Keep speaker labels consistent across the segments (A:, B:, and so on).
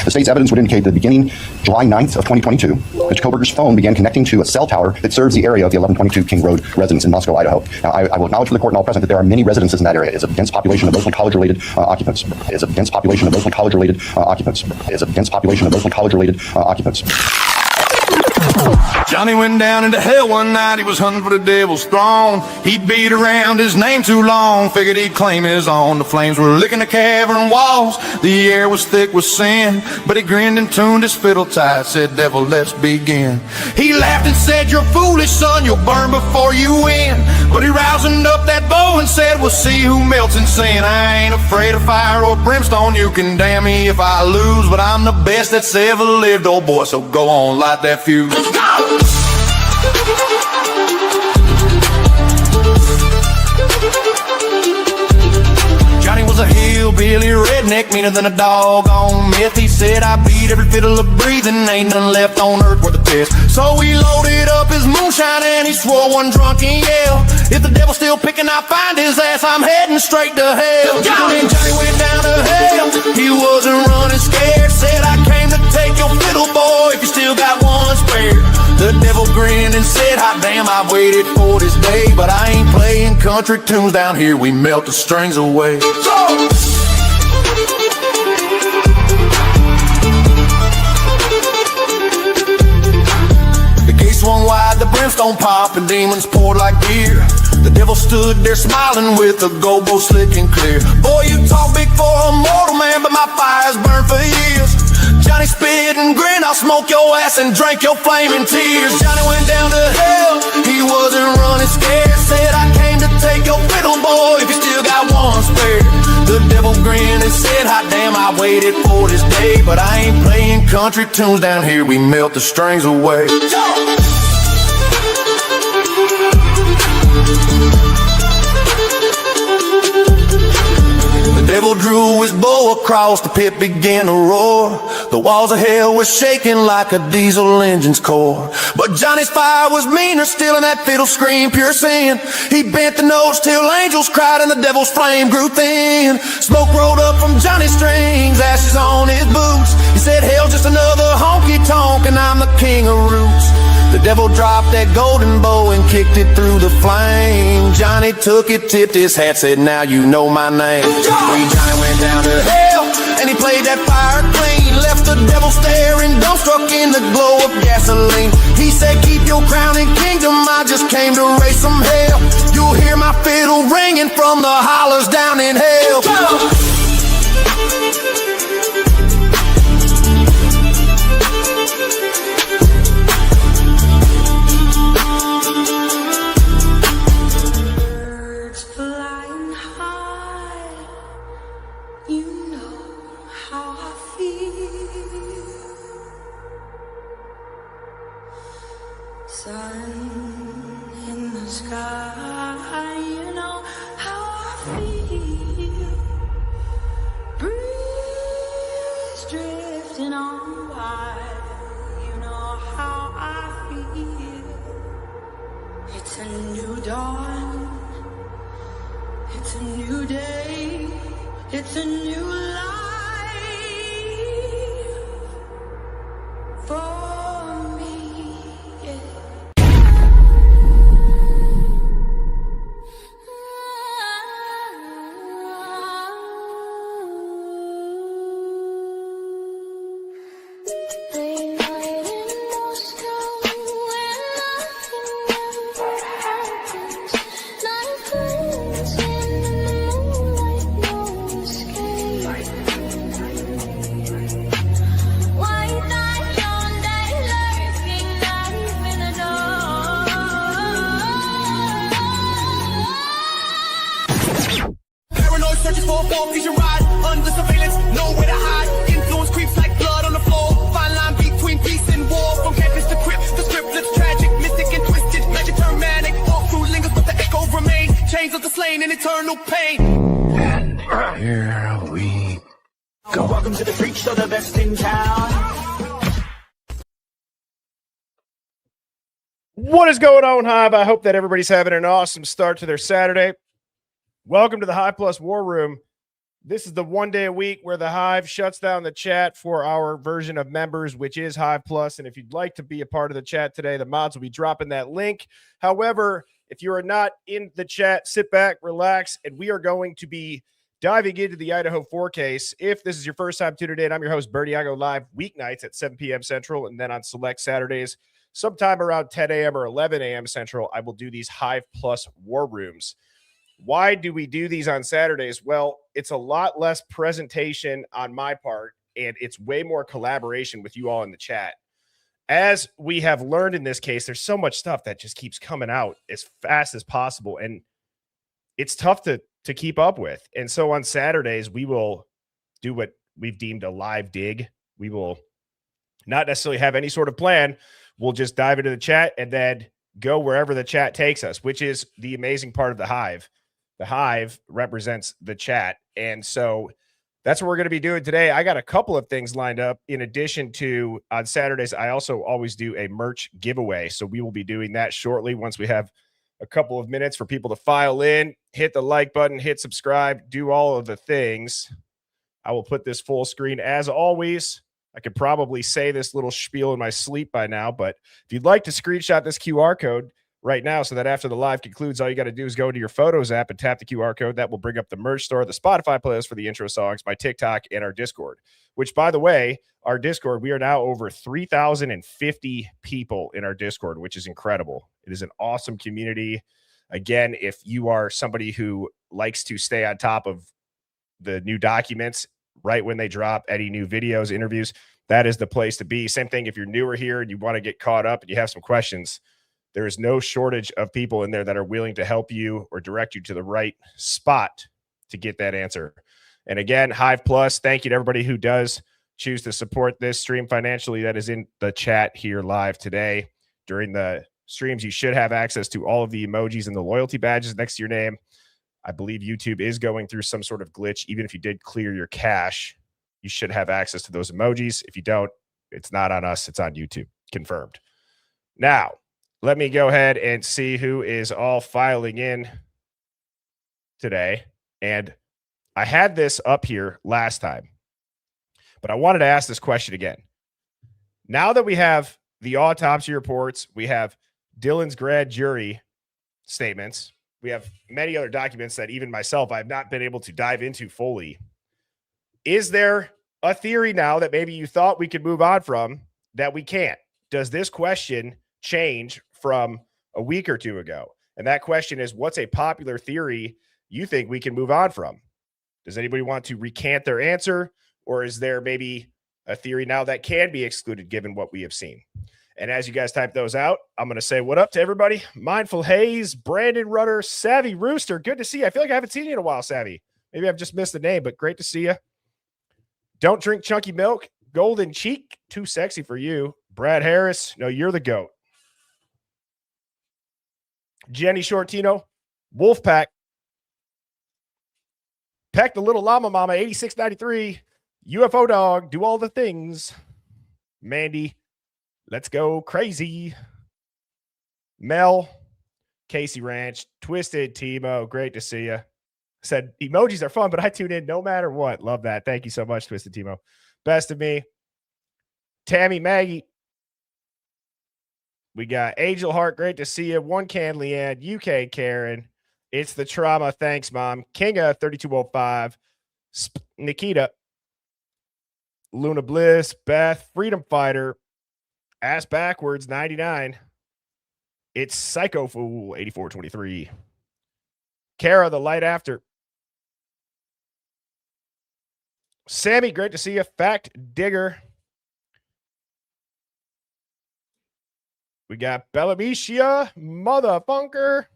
A: The state's evidence would indicate that beginning July 9th of 2022, Mr. Koberger's phone began connecting to a cell tower that serves the area of the 1122 King Road residence in Moscow, Idaho. Now, I will acknowledge to the court and all present that there are many residences in that area. It's a dense population of mostly college-related occupants. It's a dense population of mostly college-related occupants. It's a dense population of mostly college-related occupants.
B: Johnny went down into hell one night, he was hunting for the devil's throne. He beat around his name too long, figured he'd claim his own. The flames were licking the cavern walls, the air was thick with sin. But he grinned and tuned his fiddle tight, said, devil, let's begin. He laughed and said, you're foolish, son, you'll burn before you win. But he rousing up that bow and said, we'll see who melts in sin. I ain't afraid of fire or brimstone, you can damn me if I lose, but I'm the best that's ever lived, old boy, so go on, light that fuse. Let's go! Johnny was a hillbilly redneck, meaner than a dog on meth. He said, I beat every fiddle of breathing, ain't none left on earth worth a test. So he loaded up his moonshine and he swore one drunken yell, if the devil's still picking, I'll find his ass, I'm heading straight to hell. And Johnny went down to hell, he wasn't running scared, said, I came to take your fiddle, boy, if you still got one spare. The devil grinned and said, hot damn, I've waited for this day, but I ain't playing country tunes down here, we melt the strings away. Go! The gate swung wide, the brimstone popped, and demons poured like beer. The devil stood there smiling with a gobo slick and clear. Boy, you talk big for a mortal man, but my fire's burned for years. Johnny spit and grinned, I'll smoke your ass and drink your flaming tears. Johnny went down to hell, he wasn't running scared, said, I came to take your fiddle, boy, if you still got one spare. The devil grinned and said, hot damn, I waited for this day, but I ain't playing country tunes down here, we melt the strings away. The devil drew his bow across, the pit began to roar. The walls of hell were shaking like a diesel engine's core. But Johnny's fire was meaner still, and that fiddle screamed pure sin. He bent the notes till angels cried and the devil's flame grew thin. Smoke rolled up from Johnny's strings, ashes on his boots. He said, hell's just another honky-tonk and I'm the king of roots. The devil dropped that golden bow and kicked it through the flame. Johnny took it, tipped his hat, said, now you know my name. Johnny went down to hell, and he played that fire clean. Left the devil staring, dumbstruck in the glow of gasoline. He said, keep your crown and kingdom, I just came to raise some hell. You'll hear my fiddle ringing from the hollers down in hell.
C: Sun in the sky, you know how I feel. Breeze drifting on by, you know how I feel. It's a new dawn, it's a new day, it's a new life for me, yeah.
D: Searching for a fall, future ride, under surveillance, nowhere to hide. Influence creeps like blood on the floor. Fine line between peace and war. From campus to crypt, the scriptlets tragic, mystic and twisted, magic turn manic. All through lingers, but the echo remains. Chains of the slain and eternal pain.
B: And here we go.
D: Welcome to the freak show, the best in town.
E: What is going on, Hive? I hope that everybody's having an awesome start to their Saturday. Welcome to the High Plus War Room. This is the one day a week where the Hive shuts down the chat for our version of members, which is Hive Plus. And if you'd like to be a part of the chat today, the mods will be dropping that link. However, if you are not in the chat, sit back, relax, and we are going to be diving into the Idaho 4 case. If this is your first time tuning in, I'm your host, Bertie. I go live weeknights at 7 p.m. Central, and then on select Saturdays, sometime around 10 a.m. or 11 a.m. Central, I will do these Hive Plus war rooms. Why do we do these on Saturdays? Well, it's a lot less presentation on my part, and it's way more collaboration with you all in the chat. As we have learned in this case, there's so much stuff that just keeps coming out as fast as possible, and it's tough to keep up with. And so on Saturdays, we will do what we've deemed a live dig. We will not necessarily have any sort of plan. We'll just dive into the chat and then go wherever the chat takes us, which is the amazing part of the Hive. The Hive represents the chat. And so that's what we're going to be doing today. I got a couple of things lined up. In addition to on Saturdays, I also always do a merch giveaway. So we will be doing that shortly once we have a couple of minutes for people to file in, hit the like button, hit subscribe, do all of the things. I will put this full screen as always. I could probably say this little spiel in my sleep by now, but if you'd like to screenshot this QR code right now so that after the live concludes, all you got to do is go into your Photos app and tap the QR code. That will bring up the merch store, the Spotify playlist for the intro songs, my TikTok, and our Discord, which, by the way, our Discord, we are now over 3,050 people in our Discord, which is incredible. It is an awesome community. Again, if you are somebody who likes to stay on top of the new documents right when they drop, any new videos, interviews, that is the place to be. Same thing if you're newer here and you want to get caught up and you have some questions. There is no shortage of people in there that are willing to help you or direct you to the right spot to get that answer. And again, Hive Plus, thank you to everybody who does choose to support this stream financially. That is in the chat here live today. During the streams, you should have access to all of the emojis and the loyalty badges next to your name. I believe YouTube is going through some sort of glitch. Even if you did clear your cache, you should have access to those emojis. If you don't, it's not on us. It's on YouTube. Confirmed. Now, let me go ahead and see who is all filing in today. And I had this up here last time, but I wanted to ask this question again. Now that we have the autopsy reports, we have Dylan's grand jury statements, we have many other documents that even myself, I've not been able to dive into fully. Is there a theory now that maybe you thought we could move on from that we can't? Does this question change from a week or two ago? And that question is, what's a popular theory you think we can move on from? Does anybody want to recant their answer? Or is there maybe a theory now that can be excluded given what we have seen? And as you guys type those out, I'm going to say what up to everybody. Mindful Hayes, Brandon Rudder, Savvy Rooster. Good to see you. I feel like I haven't seen you in a while, Savvy. Maybe I've just missed the name, but great to see you. Don't drink chunky milk. Golden Cheek, too sexy for you. Brad Harris, no, you're the GOAT. Jenny Shortino, Wolfpack. Peck the Little Llama Mama, 8693. UFO Dog, do all the things. Mandy, let's go crazy. Mel, Casey Ranch, Twisted Timo, great to see you. Said emojis are fun, but I tune in no matter what. Love that. Thank you so much, Twisted Timo. Best of me. Tammy Maggie. We got Angel Heart, great to see you. One Can Leanne, UK Karen. It's the trauma. Thanks, Mom. Kinga, 3205. Nikita. Luna Bliss, Beth, Freedom Fighter. Ass Backwards, 99. It's Psycho Fool, 8423. Kara, the light after. Sammy, great to see you. Fact Digger. We got Bellamicia, motherfunker.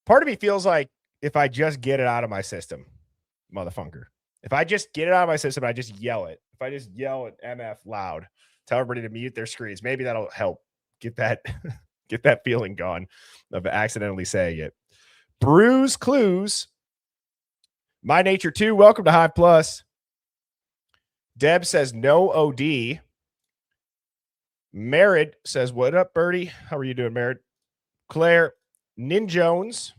E: Part of me feels like if I just get it out of my system, motherfunker. If I just get it out of my system, I just yell it. If I just yell at MF loud, tell everybody to mute their screens, maybe that'll help get that get that feeling gone of accidentally saying it. Bruise Clues. My Nature 2, welcome to Hive Plus. Deb says no OD. Merritt says, what up, Birdie? How are you doing, Merritt? Claire, Nin Jones.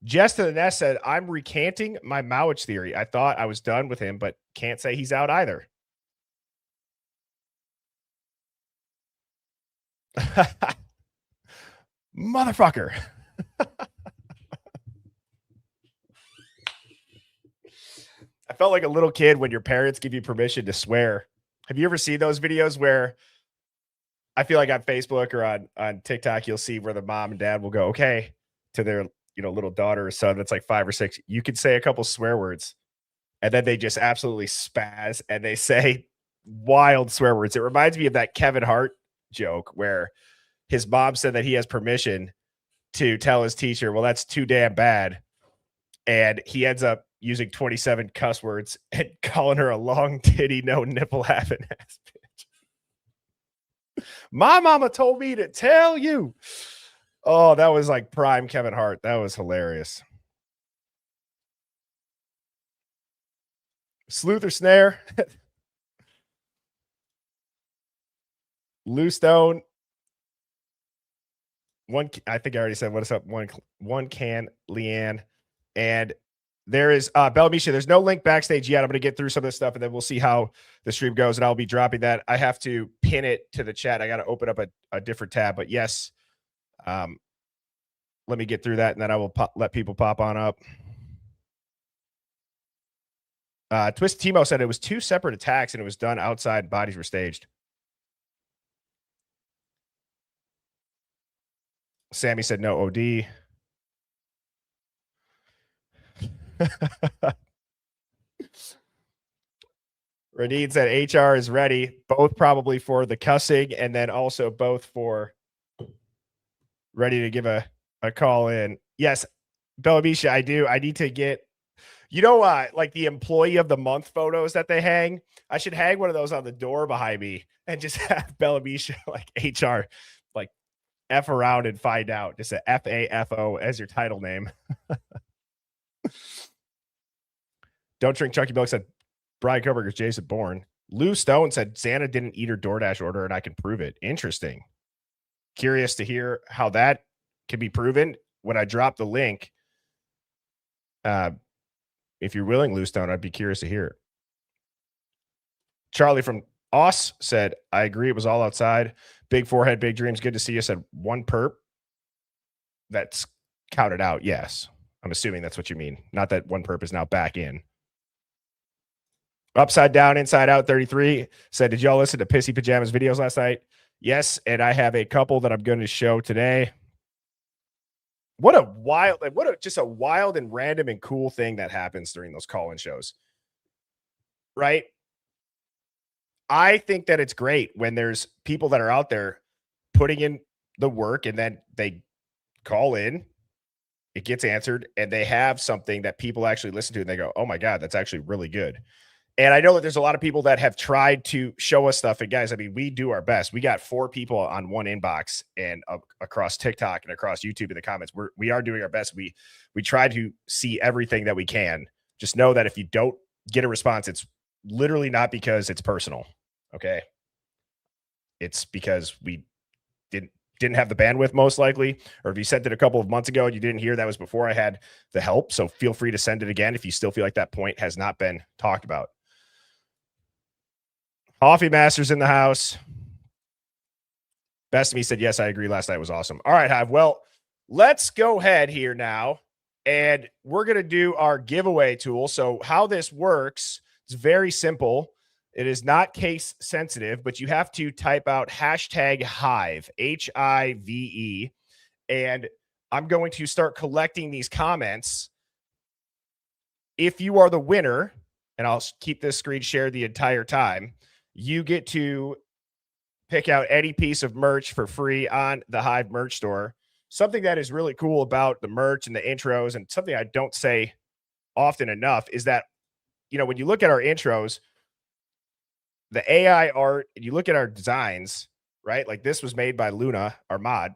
E: Jess to the Nest said, I'm recanting my Mowich theory. I thought I was done with him, but can't say he's out either. Motherfucker. I felt like a little kid when your parents give you permission to swear. Have you ever seen those videos where I feel like on Facebook or on TikTok, you'll see where the mom and dad will go, okay, to their little daughter or son that's like 5 or 6. You can say a couple swear words, and then they just absolutely spaz and they say wild swear words. It reminds me of that Kevin Hart joke where his mom said that he has permission to tell his teacher, well, that's too damn bad. And he ends up using 27 cuss words and calling her a long titty, no nipple having ass bitch. My mama told me to tell you. Oh, that was like prime Kevin Hart. That was hilarious. Sleuth or snare? Lou Stone. I think I already said what's up. One can, Leanne. And there is Belamisha. There's no link backstage yet. I'm going to get through some of this stuff and then we'll see how the stream goes. And I'll be dropping that. I have to pin it to the chat. I got to open up a different tab. But yes, let me get through that and then I will let people pop on up. Twist Timo said it was 2 separate attacks and it was done outside. Bodies were staged. Sammy said no OD. Radine said HR is ready, both probably for the cussing and then also both for ready to give a call in. Yes, Belamisha, I do. I need to get, like the employee of the month photos that they hang. I should hang one of those on the door behind me and just have Belamisha like HR, like F around and find out. Just a FAFO as your title name. Don't drink Chucky Milk said Brian Koberger's Jason Bourne. Lou Stone said Santa didn't eat her DoorDash order and I can prove it. Interesting. Curious to hear how that can be proven. When I drop the link, if you're willing, Lou Stone, I'd be curious to hear it. Charlie from Oss said, I agree. It was all outside. Big forehead, big dreams. Good to see you. Said one perp. That's counted out. Yes. I'm assuming that's what you mean. Not that one perp is now back in. Upside Down, Inside Out 33 said, did y'all listen to Pissy Pajamas videos last night? Yes, and I have a couple that I'm going to show today. What a wild and random and cool thing that happens during those call-in shows. Right? I think that it's great when there's people that are out there putting in the work and then they call in, it gets answered, and they have something that people actually listen to and they go, oh my God, that's actually really good. And I know that there's a lot of people that have tried to show us stuff. And guys, I mean, we do our best. We got 4 people on one inbox and across TikTok and across YouTube in the comments. We are doing our best. We try to see everything that we can. Just know that if you don't get a response, it's literally not because it's personal. Okay. It's because we didn't have the bandwidth, most likely, or if you sent it a couple of months ago and you didn't hear, that was before I had the help. So feel free to send it again if you still feel like that point has not been talked about. Coffee Masters in the house. Best of Me said, yes, I agree. Last night was awesome. All right, Hive. Well, let's go ahead here now, and we're going to do our giveaway tool. So how this works, it's very simple. It is not case sensitive, but you have to type out hashtag Hive, Hive, and I'm going to start collecting these comments. If you are the winner, and I'll keep this screen shared the entire time, you get to pick out any piece of merch for free on the Hive merch store. Something that is really cool about the merch and the intros, and something I don't say often enough, is that, when you look at our intros, the AI art, and you look at our designs, right? Like this was made by Luna, our mod.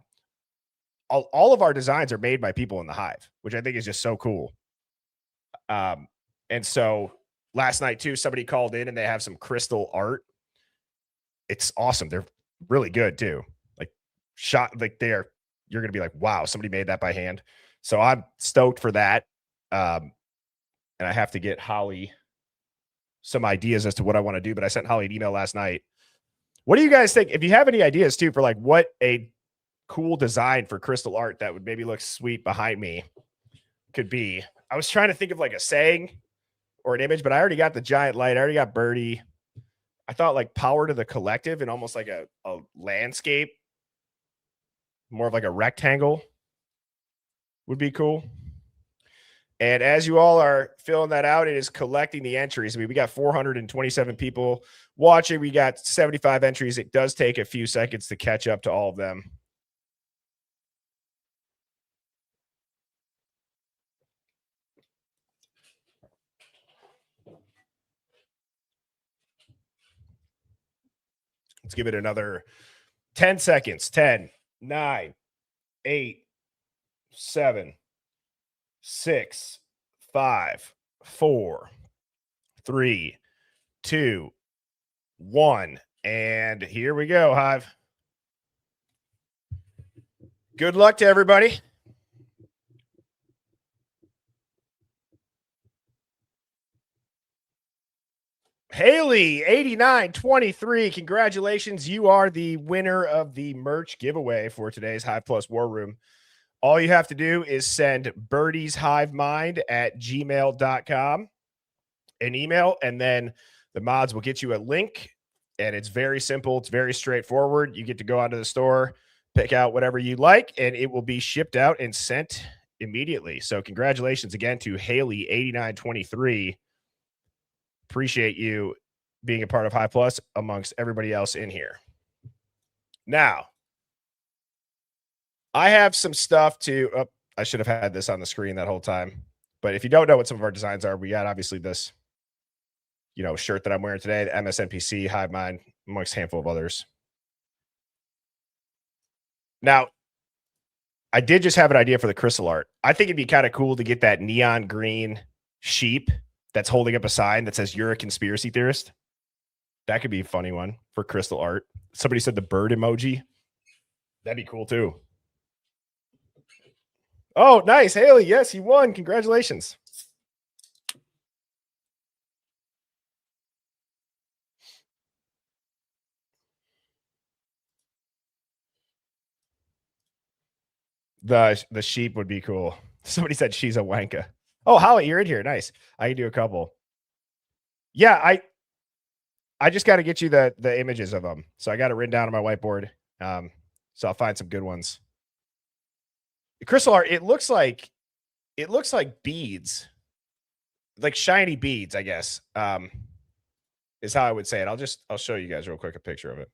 E: All of our designs are made by people in the Hive, which I think is just so cool. And so last night too, somebody called in and they have some crystal art. It's awesome. They're really good too. Like you're going to be like, wow, somebody made that by hand. So I'm stoked for that. And I have to get Holly some ideas as to what I want to do, but I sent Holly an email last night. What do you guys think? If you have any ideas too, for like what a cool design for crystal art that would maybe look sweet behind me could be. I was trying to think of like a saying or an image, but I already got the giant light. I already got Birdie. I thought like power to the collective and almost like a landscape, more of like a rectangle would be cool. And as you all are filling that out, it is collecting the entries. I mean, we got 427 people watching. We got 75 entries. It does take a few seconds to catch up to all of them. Let's give it another 10 seconds. 10, 9, 8, 7, 6, 5, 4, 3, 2, 1. And here we go, Hive. Good luck to everybody. Haley, 8923. Congratulations. You are the winner of the merch giveaway for today's Hive Plus War Room. All you have to do is send Birdie's Hive Mind at gmail.com an email, and then the mods will get you a link. And it's very simple. It's very straightforward. You get to go onto the store, pick out whatever you like, and it will be shipped out and sent immediately. So congratulations again to Haley, 8923. Appreciate you being a part of Hive Plus amongst everybody else in here. Now, I have some stuff to, I should have had this on the screen that whole time. But if you don't know what some of our designs are, we got obviously this, shirt that I'm wearing today, the MSNPC, Hive Mind, amongst a handful of others. Now, I did just have an idea for the crystal art. I think it'd be kind of cool to get that neon green sheep that's holding up a sign that says "You're a conspiracy theorist." That could be a funny one for crystal art. Somebody said the bird emoji. That'd be cool too. Oh, nice. Haley, yes, you won. Congratulations. The sheep would be cool. Somebody said she's a wanka. Oh, Holly, you're in here. Nice. I can do a couple. Yeah, I just got to get you the images of them. So I got it written down on my whiteboard. So I'll find some good ones. The crystal art, it looks like beads. Like shiny beads, I guess. Is how I would say it. I'll show you guys real quick a picture of it.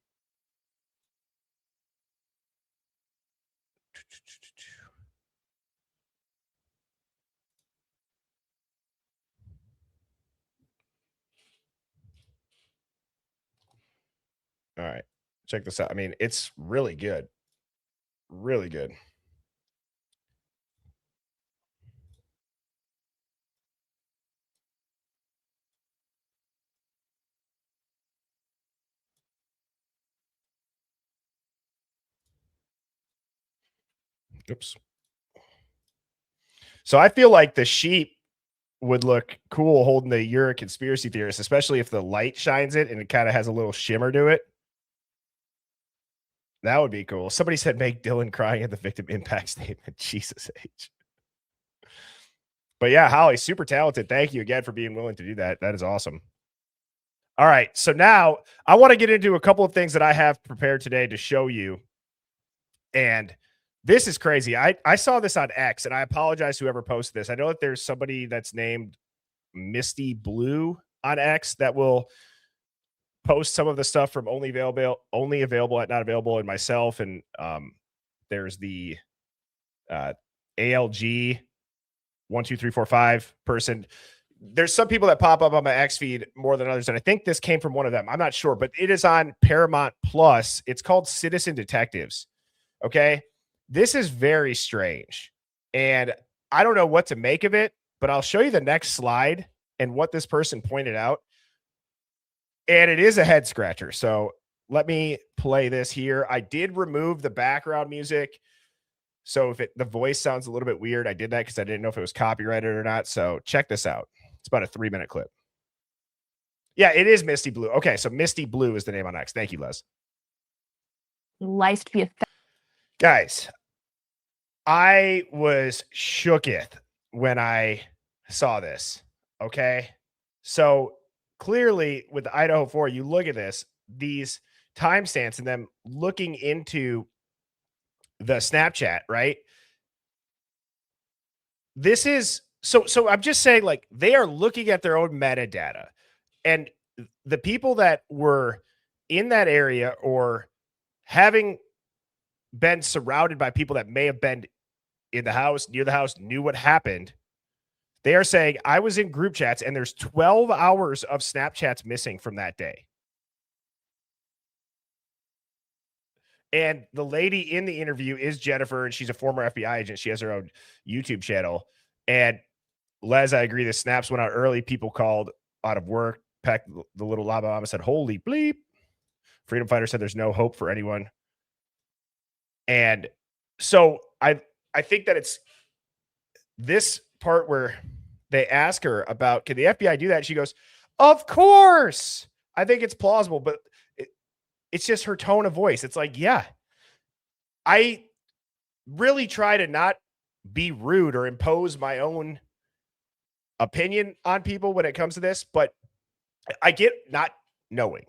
E: All right. Check this out. I mean, it's really good. Really good. Oops. So I feel like the sheep would look cool holding the "You're a conspiracy theorist," especially if the light shines it and it kind of has a little shimmer to it. That would be cool. Somebody said make Dylan crying at the victim impact statement. Jesus H. But yeah, Holly, super talented. Thank you again for being willing to do that. That is awesome. All right. So now I want to get into a couple of things that I have prepared today to show you. And this is crazy. I saw this on X, and I apologize to whoever posted this. I know that there's somebody that's named Misty Blue on X that will post some of the stuff from only available at not available, and myself. And there's the ALG 12345 person. There's some people that pop up on my X feed more than others, and I think this came from one of them. I'm not sure, but it is on Paramount Plus. It's called Citizen Detectives. Okay. This is very strange, and I don't know what to make of it, but I'll show you the next slide and what this person pointed out. And it is a head scratcher. So let me play this here. I did remove the background music So if the voice sounds a little bit weird, I did that because I didn't know if it was copyrighted or not. So check this out. It's about a 3-minute clip. Yeah, it is Misty Blue. Okay, so Misty Blue is the name on X. Thank you, Les.
F: Life to be a
E: Guys, I was shooketh when I saw this. Okay. So clearly with the Idaho 4, you look at this, these timestamps and them looking into the Snapchat, right? This is so I'm just saying, like, they are looking at their own metadata, and the people that were in that area or having been surrounded by people that may have been in the house, near the house, knew what happened. They are saying, I was in group chats and there's 12 hours of Snapchats missing from that day. And the lady in the interview is Jennifer, and she's a former FBI agent. She has her own YouTube channel. And Les, I agree. The snaps went out early. People called out of work. Peck, the little lava mama, said, holy bleep. Freedom Fighter said there's no hope for anyone. And so I think that it's this part where they ask her about, can the FBI do that? She goes, of course. I think it's plausible, but it's just her tone of voice. It's like, yeah, I really try to not be rude or impose my own opinion on people when it comes to this, but I get not knowing.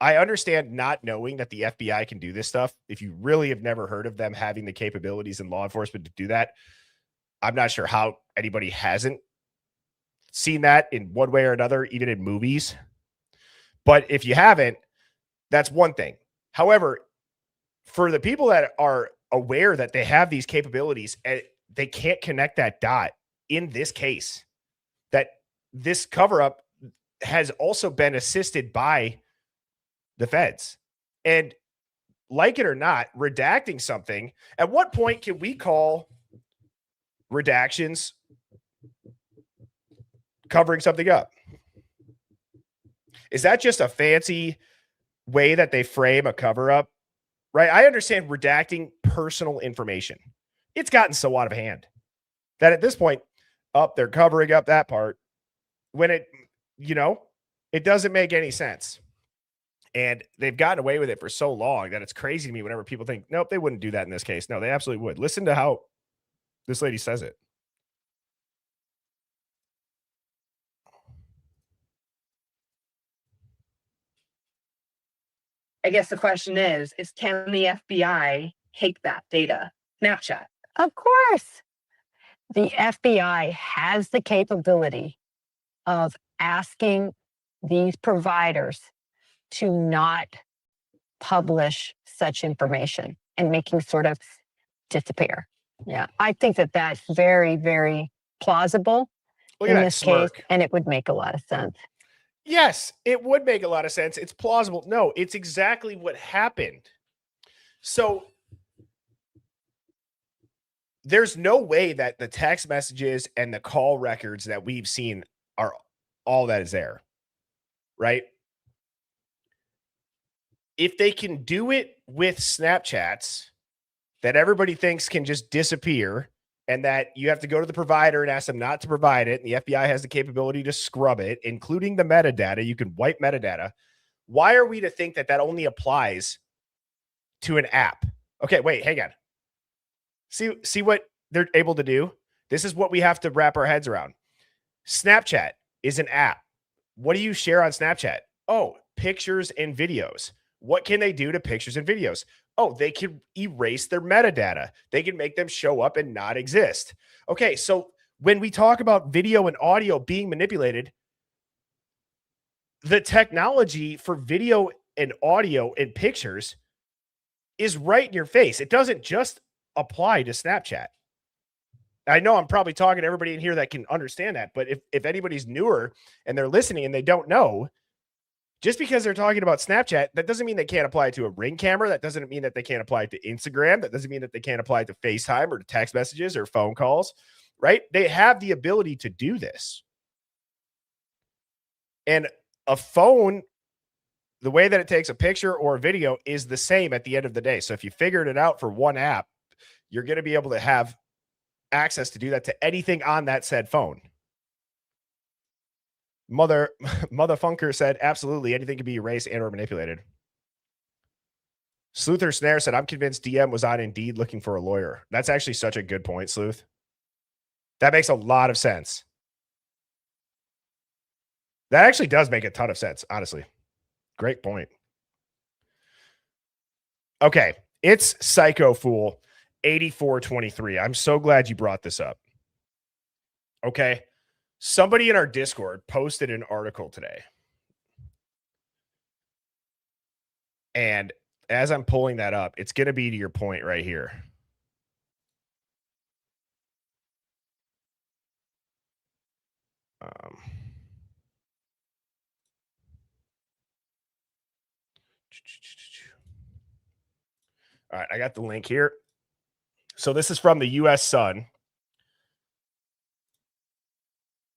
E: I understand not knowing that the FBI can do this stuff. If you really have never heard of them having the capabilities in law enforcement to do that, I'm not sure how anybody hasn't seen that in one way or another, even in movies. But if you haven't, that's one thing. However, for the people that are aware that they have these capabilities and they can't connect that dot in this case, that this cover up has also been assisted by the feds. And like it or not, redacting something, at what point can we call redactions covering something up? Is that just a fancy way that they frame a cover up? Right? I understand redacting personal information. It's gotten so out of hand that at this point, they're covering up that part when it doesn't make any sense. And they've gotten away with it for so long that it's crazy to me whenever people think, nope, they wouldn't do that in this case. No, they absolutely would. Listen to how this lady says it.
G: I guess the question is can the FBI take that data? Snapchat.
F: Of course. The FBI has the capability of asking these providers to not publish such information and making sort of disappear. Yeah, I think that that's very, very plausible in this case, and it would make a lot of sense.
E: Yes, it would make a lot of sense. It's plausible. No, it's exactly what happened. So there's no way that the text messages and the call records that we've seen are all that is there, right? If they can do it with Snapchats that everybody thinks can just disappear and that you have to go to the provider and ask them not to provide it, and the FBI has the capability to scrub it, including the metadata, you can wipe metadata. Why are we to think that that only applies to an app? Okay, wait, hang on. See what they're able to do? This is what we have to wrap our heads around. Snapchat is an app. What do you share on Snapchat? Oh, pictures and videos. What can they do to pictures and videos? Oh, they can erase their metadata. They can make them show up and not exist. Okay, so when we talk about video and audio being manipulated, the technology for video and audio and pictures is right in your face. It doesn't just apply to Snapchat. I know I'm probably talking to everybody in here that can understand that, but if anybody's newer and they're listening and they don't know, just because they're talking about Snapchat, that doesn't mean they can't apply it to a Ring camera. That doesn't mean that they can't apply it to Instagram. That doesn't mean that they can't apply it to FaceTime or to text messages or phone calls, right? They have the ability to do this. And a phone, the way that it takes a picture or a video is the same at the end of the day. So if you figured it out for one app, you're going to be able to have access to do that to anything on that said phone. Motherfunker said, absolutely, anything can be erased and or manipulated. Sleuther Snare said, I'm convinced DM was on Indeed looking for a lawyer. That's actually such a good point, Sleuth. That makes a lot of sense. That actually does make a ton of sense, honestly. Great point. Okay, it's Psycho Fool 8423. I'm so glad you brought this up. Okay. Somebody in our Discord posted an article today. And as I'm pulling that up, it's going to be to your point right here. All right, I got the link here. So this is from the U.S. Sun.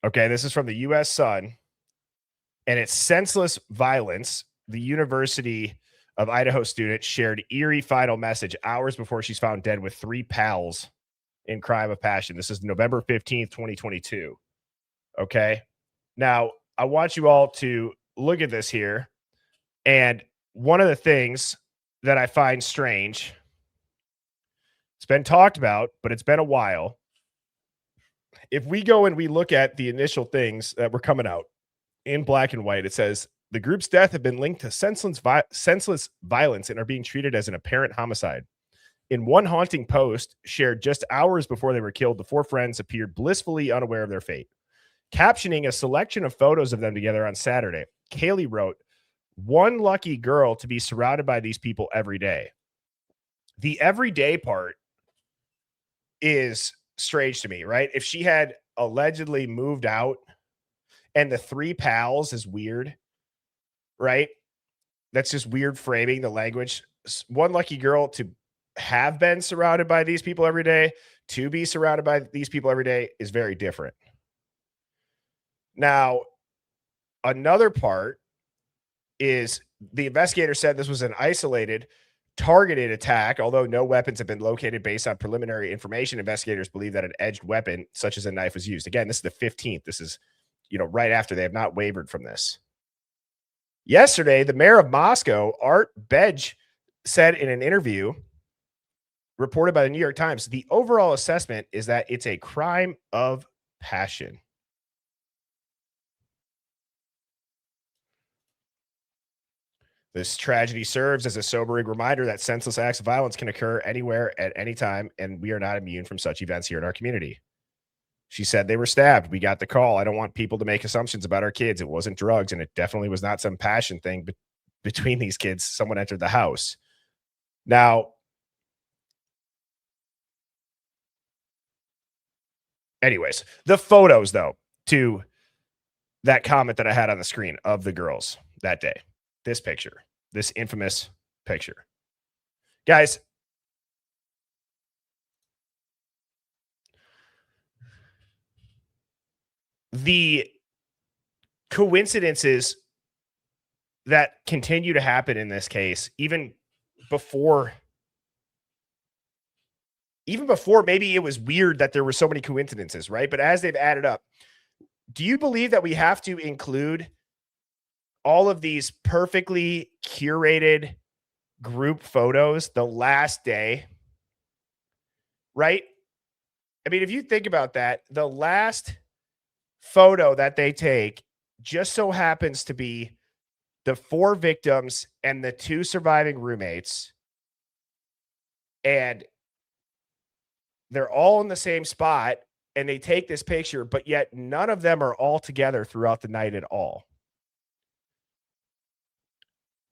E: Okay, this is from the U.S. Sun, and it's senseless violence. The University of Idaho student shared eerie final message hours before she's found dead with 3 pals in crime of passion. This is November 15th, 2022. Okay, now I want you all to look at this here. And one of the things that I find strange, it's been talked about, but it's been a while. If we go and we look at the initial things that were coming out in black and white, it says the group's death have been linked to senseless violence and are being treated as an apparent homicide. In one haunting post shared just hours before they were killed, the 4 friends appeared blissfully unaware of their fate. Captioning a selection of photos of them together on Saturday, Kaylee wrote, "One lucky girl to be surrounded by these people every day." The everyday part is strange to me, right? If she had allegedly moved out and the 3 pals is weird, right? That's just weird framing the language. One lucky girl to have been surrounded by these people every day, to be surrounded by these people every day is very different. Now, another part is the investigator said this was an isolated, targeted attack. Although no weapons have been located based on preliminary information, investigators believe that an edged weapon, such as a knife, was used. Again, this is the 15th. This is, right after. They have not wavered from this. Yesterday, the mayor of Moscow, Art Bej, said in an interview reported by the New York Times, the overall assessment is that it's a crime of passion. This tragedy serves as a sobering reminder that senseless acts of violence can occur anywhere at any time, and we are not immune from such events here in our community. She said they were stabbed. We got the call. I don't want people to make assumptions about our kids. It wasn't drugs, and it definitely was not some passion thing between these kids. Someone entered the house. Now, anyways, the photos, though, to that comment that I had on the screen of the girls that day. This picture, this infamous picture. Guys, the coincidences that continue to happen in this case, even before maybe it was weird that there were so many coincidences, right? But as they've added up, do you believe that we have to include all of these perfectly curated group photos the last day, right? I mean, if you think about that, the last photo that they take just so happens to be the 4 victims and the 2 surviving roommates. And they're all in the same spot and they take this picture, but yet none of them are all together throughout the night at all.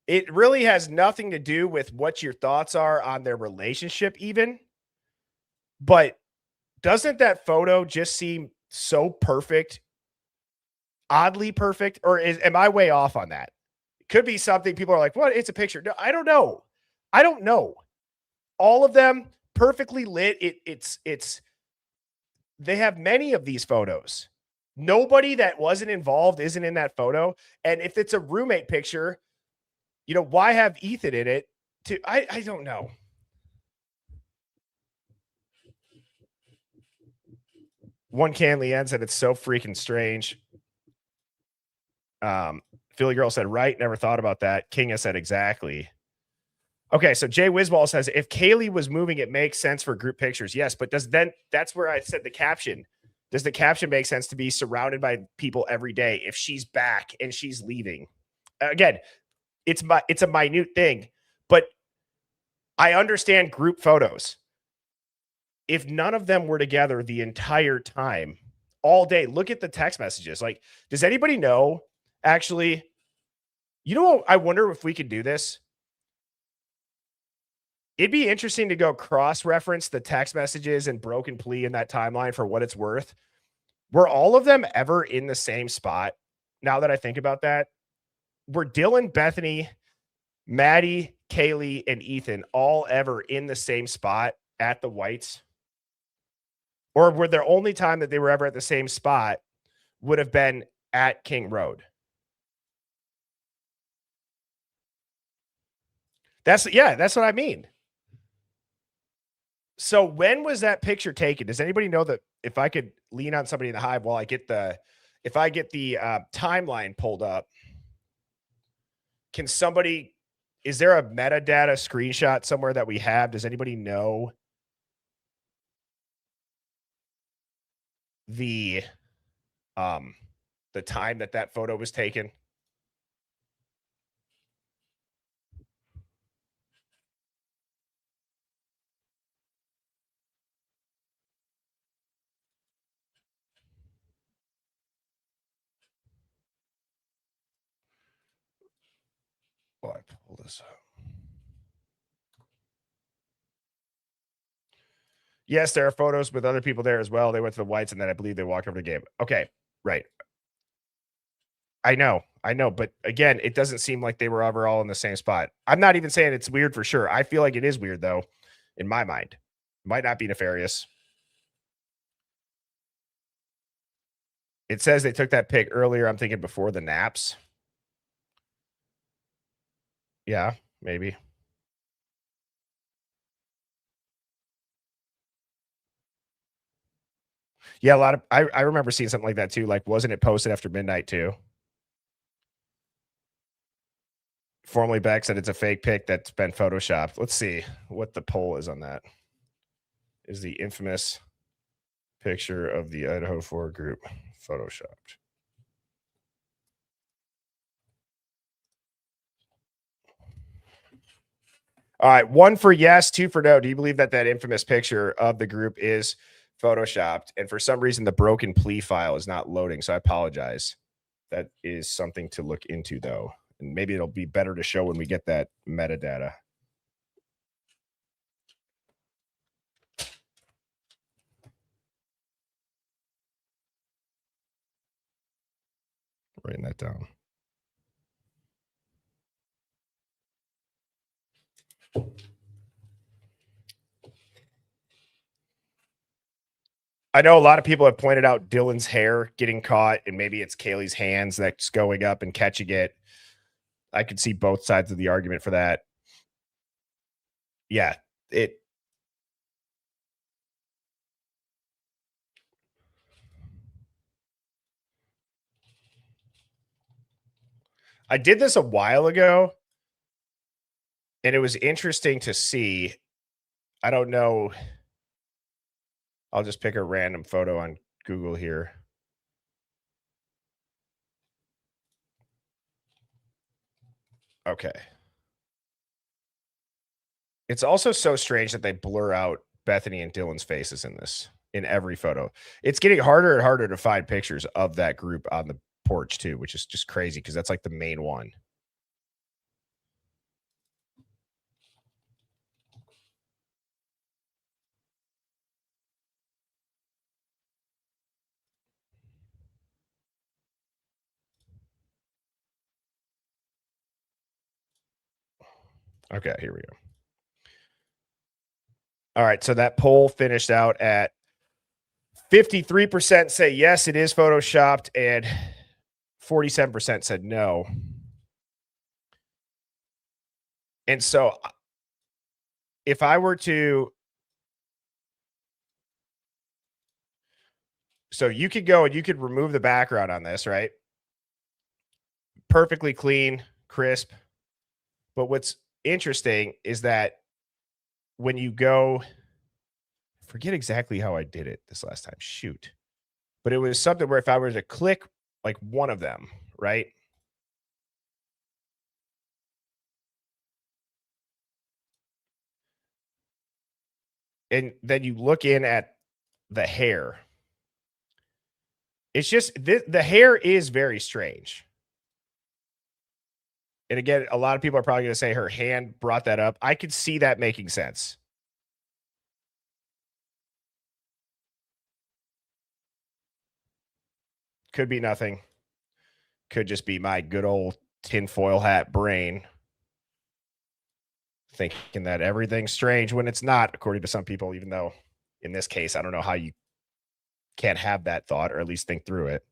E: It really has nothing to do with what your thoughts are on their relationship even. But doesn't that photo just seem so perfect? Oddly perfect? Or am I way off on that? It could be something people are like, what? It's a picture. No, I don't know. I don't know. All of them perfectly lit. They have many of these photos. Nobody that wasn't involved isn't in that photo. And if it's a roommate picture, why have Ethan in it? I don't know. One Can Leanne said it's so freaking strange. Philly Girl said, right, never thought about that. Kinga said exactly. Okay, so Jay Wisball says if Kaylee was moving, it makes sense for group pictures. Yes, but that's where I said the caption. Does the caption make sense to be surrounded by people every day if she's back and she's leaving? Again, it's a minute thing, but I understand group photos. If none of them were together the entire time, all day, look at the text messages. Like, does anybody know? Actually, you know what? I wonder if we could do this. It'd be interesting to go cross-reference the text messages and broken plea in that timeline for what it's worth. Were all of them ever in the same spot? Now that I think about that, were Dylan, Bethany, Maddie, Kaylee, and Ethan all ever in the same spot at the Whites? Or were the only time that they were ever at the same spot would have been at King Road? That's what I mean. So when was that picture taken? Does anybody know that if I could lean on somebody in the Hive while I get the timeline pulled up, is there a metadata screenshot somewhere that we have? Does anybody know the time that photo was taken? Well, I pull this up. Yes, there are photos with other people there as well. They went to the Whites, and then I believe they walked over to the game. Okay, right. I know, but again, it doesn't seem like they were ever all in the same spot. I'm not even saying it's weird for sure. I feel like it is weird, though, in my mind. It might not be nefarious. It says they took that pic earlier. I'm thinking before the naps. Yeah, maybe. Yeah, I remember seeing something like that too. Like, wasn't it posted after midnight too? Formerly Beck said it's a fake pic that's been photoshopped. Let's see what the poll is on that. Is the infamous picture of the Idaho 4 group photoshopped? All right, 1 for yes, 2 for no. Do you believe that infamous picture of the group is photoshopped? And for some reason, the broken plea file is not loading, so I apologize. That is something to look into, though. And maybe it'll be better to show when we get that metadata. Writing that down. I know a lot of people have pointed out Dylan's hair getting caught, and maybe it's Kaylee's hands that's going up and catching it. I could see both sides of the argument for that. Yeah, I did this a while ago, and it was interesting to see. I don't know. I'll just pick a random photo on Google here. Okay. It's also so strange that they blur out Bethany and Dylan's faces in every photo. It's getting harder and harder to find pictures of that group on the porch too, which is just crazy because that's like the main one. Okay, here we go. All right, so that poll finished out at 53% say yes, it is photoshopped, and 47% said no. And so if I were to So you could go and you could remove the background on this, right? Perfectly clean, crisp. But what's interesting is that when you go, I forget exactly how I did it this last time. Shoot. But it was something where if I were to click like one of them, right? And then you look in at the hair. It's just the hair is very strange. And again, a lot of people are probably going to say her hand brought that up. I could see that making sense. Could be nothing. Could just be my good old tinfoil hat brain thinking that everything's strange when it's not, according to some people, even though in this case, I don't know how you can't have that thought or at least think through it.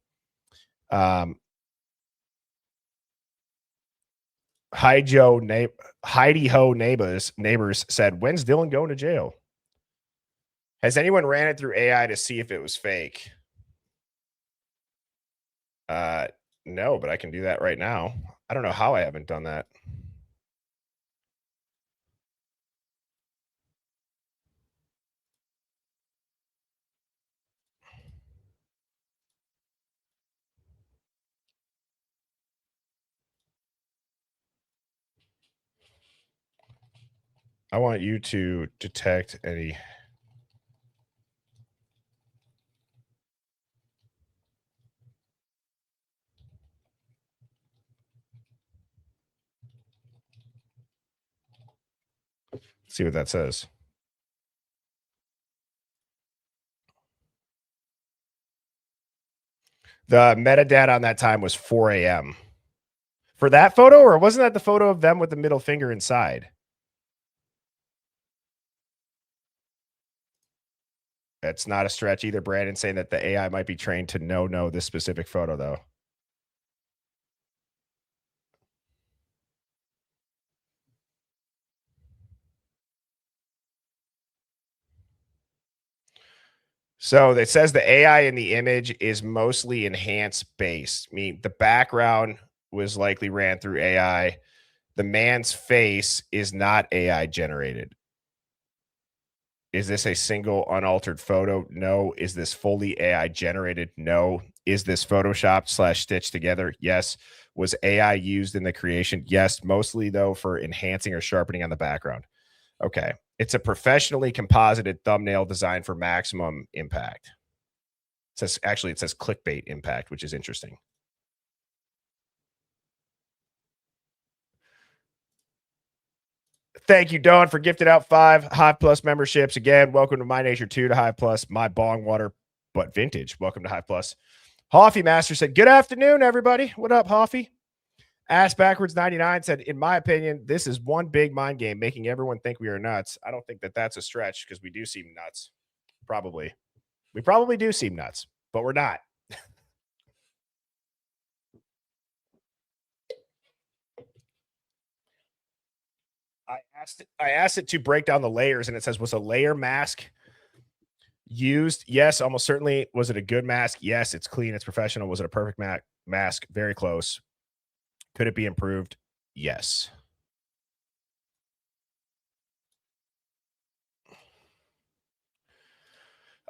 E: Heidi Ho neighbors said, when's Dylan going to jail? Has anyone ran it through AI to see if it was fake? No, but I can do that right now. I don't know how I haven't done that. I want you to detect any. See what that says. The metadata on that time was 4 a.m. For that photo, or wasn't that the photo of them with the middle finger inside? That's not a stretch either, Brandon, saying that the AI might be trained to know this specific photo, though. So it says the AI in the image is mostly enhanced based, meaning the background was likely ran through AI. The man's face is not AI generated. Is this a single unaltered photo? No. Is this fully AI generated? No. Is this photoshopped / stitched together? Yes. Was AI used in the creation? Yes. Mostly, though, for enhancing or sharpening on the background. Okay. It's a professionally composited thumbnail designed for maximum impact. It says clickbait impact, which is interesting. Thank you, Dawn, for gifting out 5 Hive Plus memberships. Again, welcome to My Nature 2 to Hive Plus, my bong water, but vintage. Welcome to Hive Plus. Hoffy Master said, good afternoon, everybody. What up, Hoffy? Ass Backwards 99 said, in my opinion, this is one big mind game, making everyone think we are nuts. I don't think that that's a stretch because we do seem nuts. Probably. We probably do seem nuts, but we're not. I asked it to break down the layers, and it says, was a layer mask used? Yes, almost certainly. Was it a good mask? Yes, it's clean. It's professional. Was it a perfect mask? Very close. Could it be improved? Yes.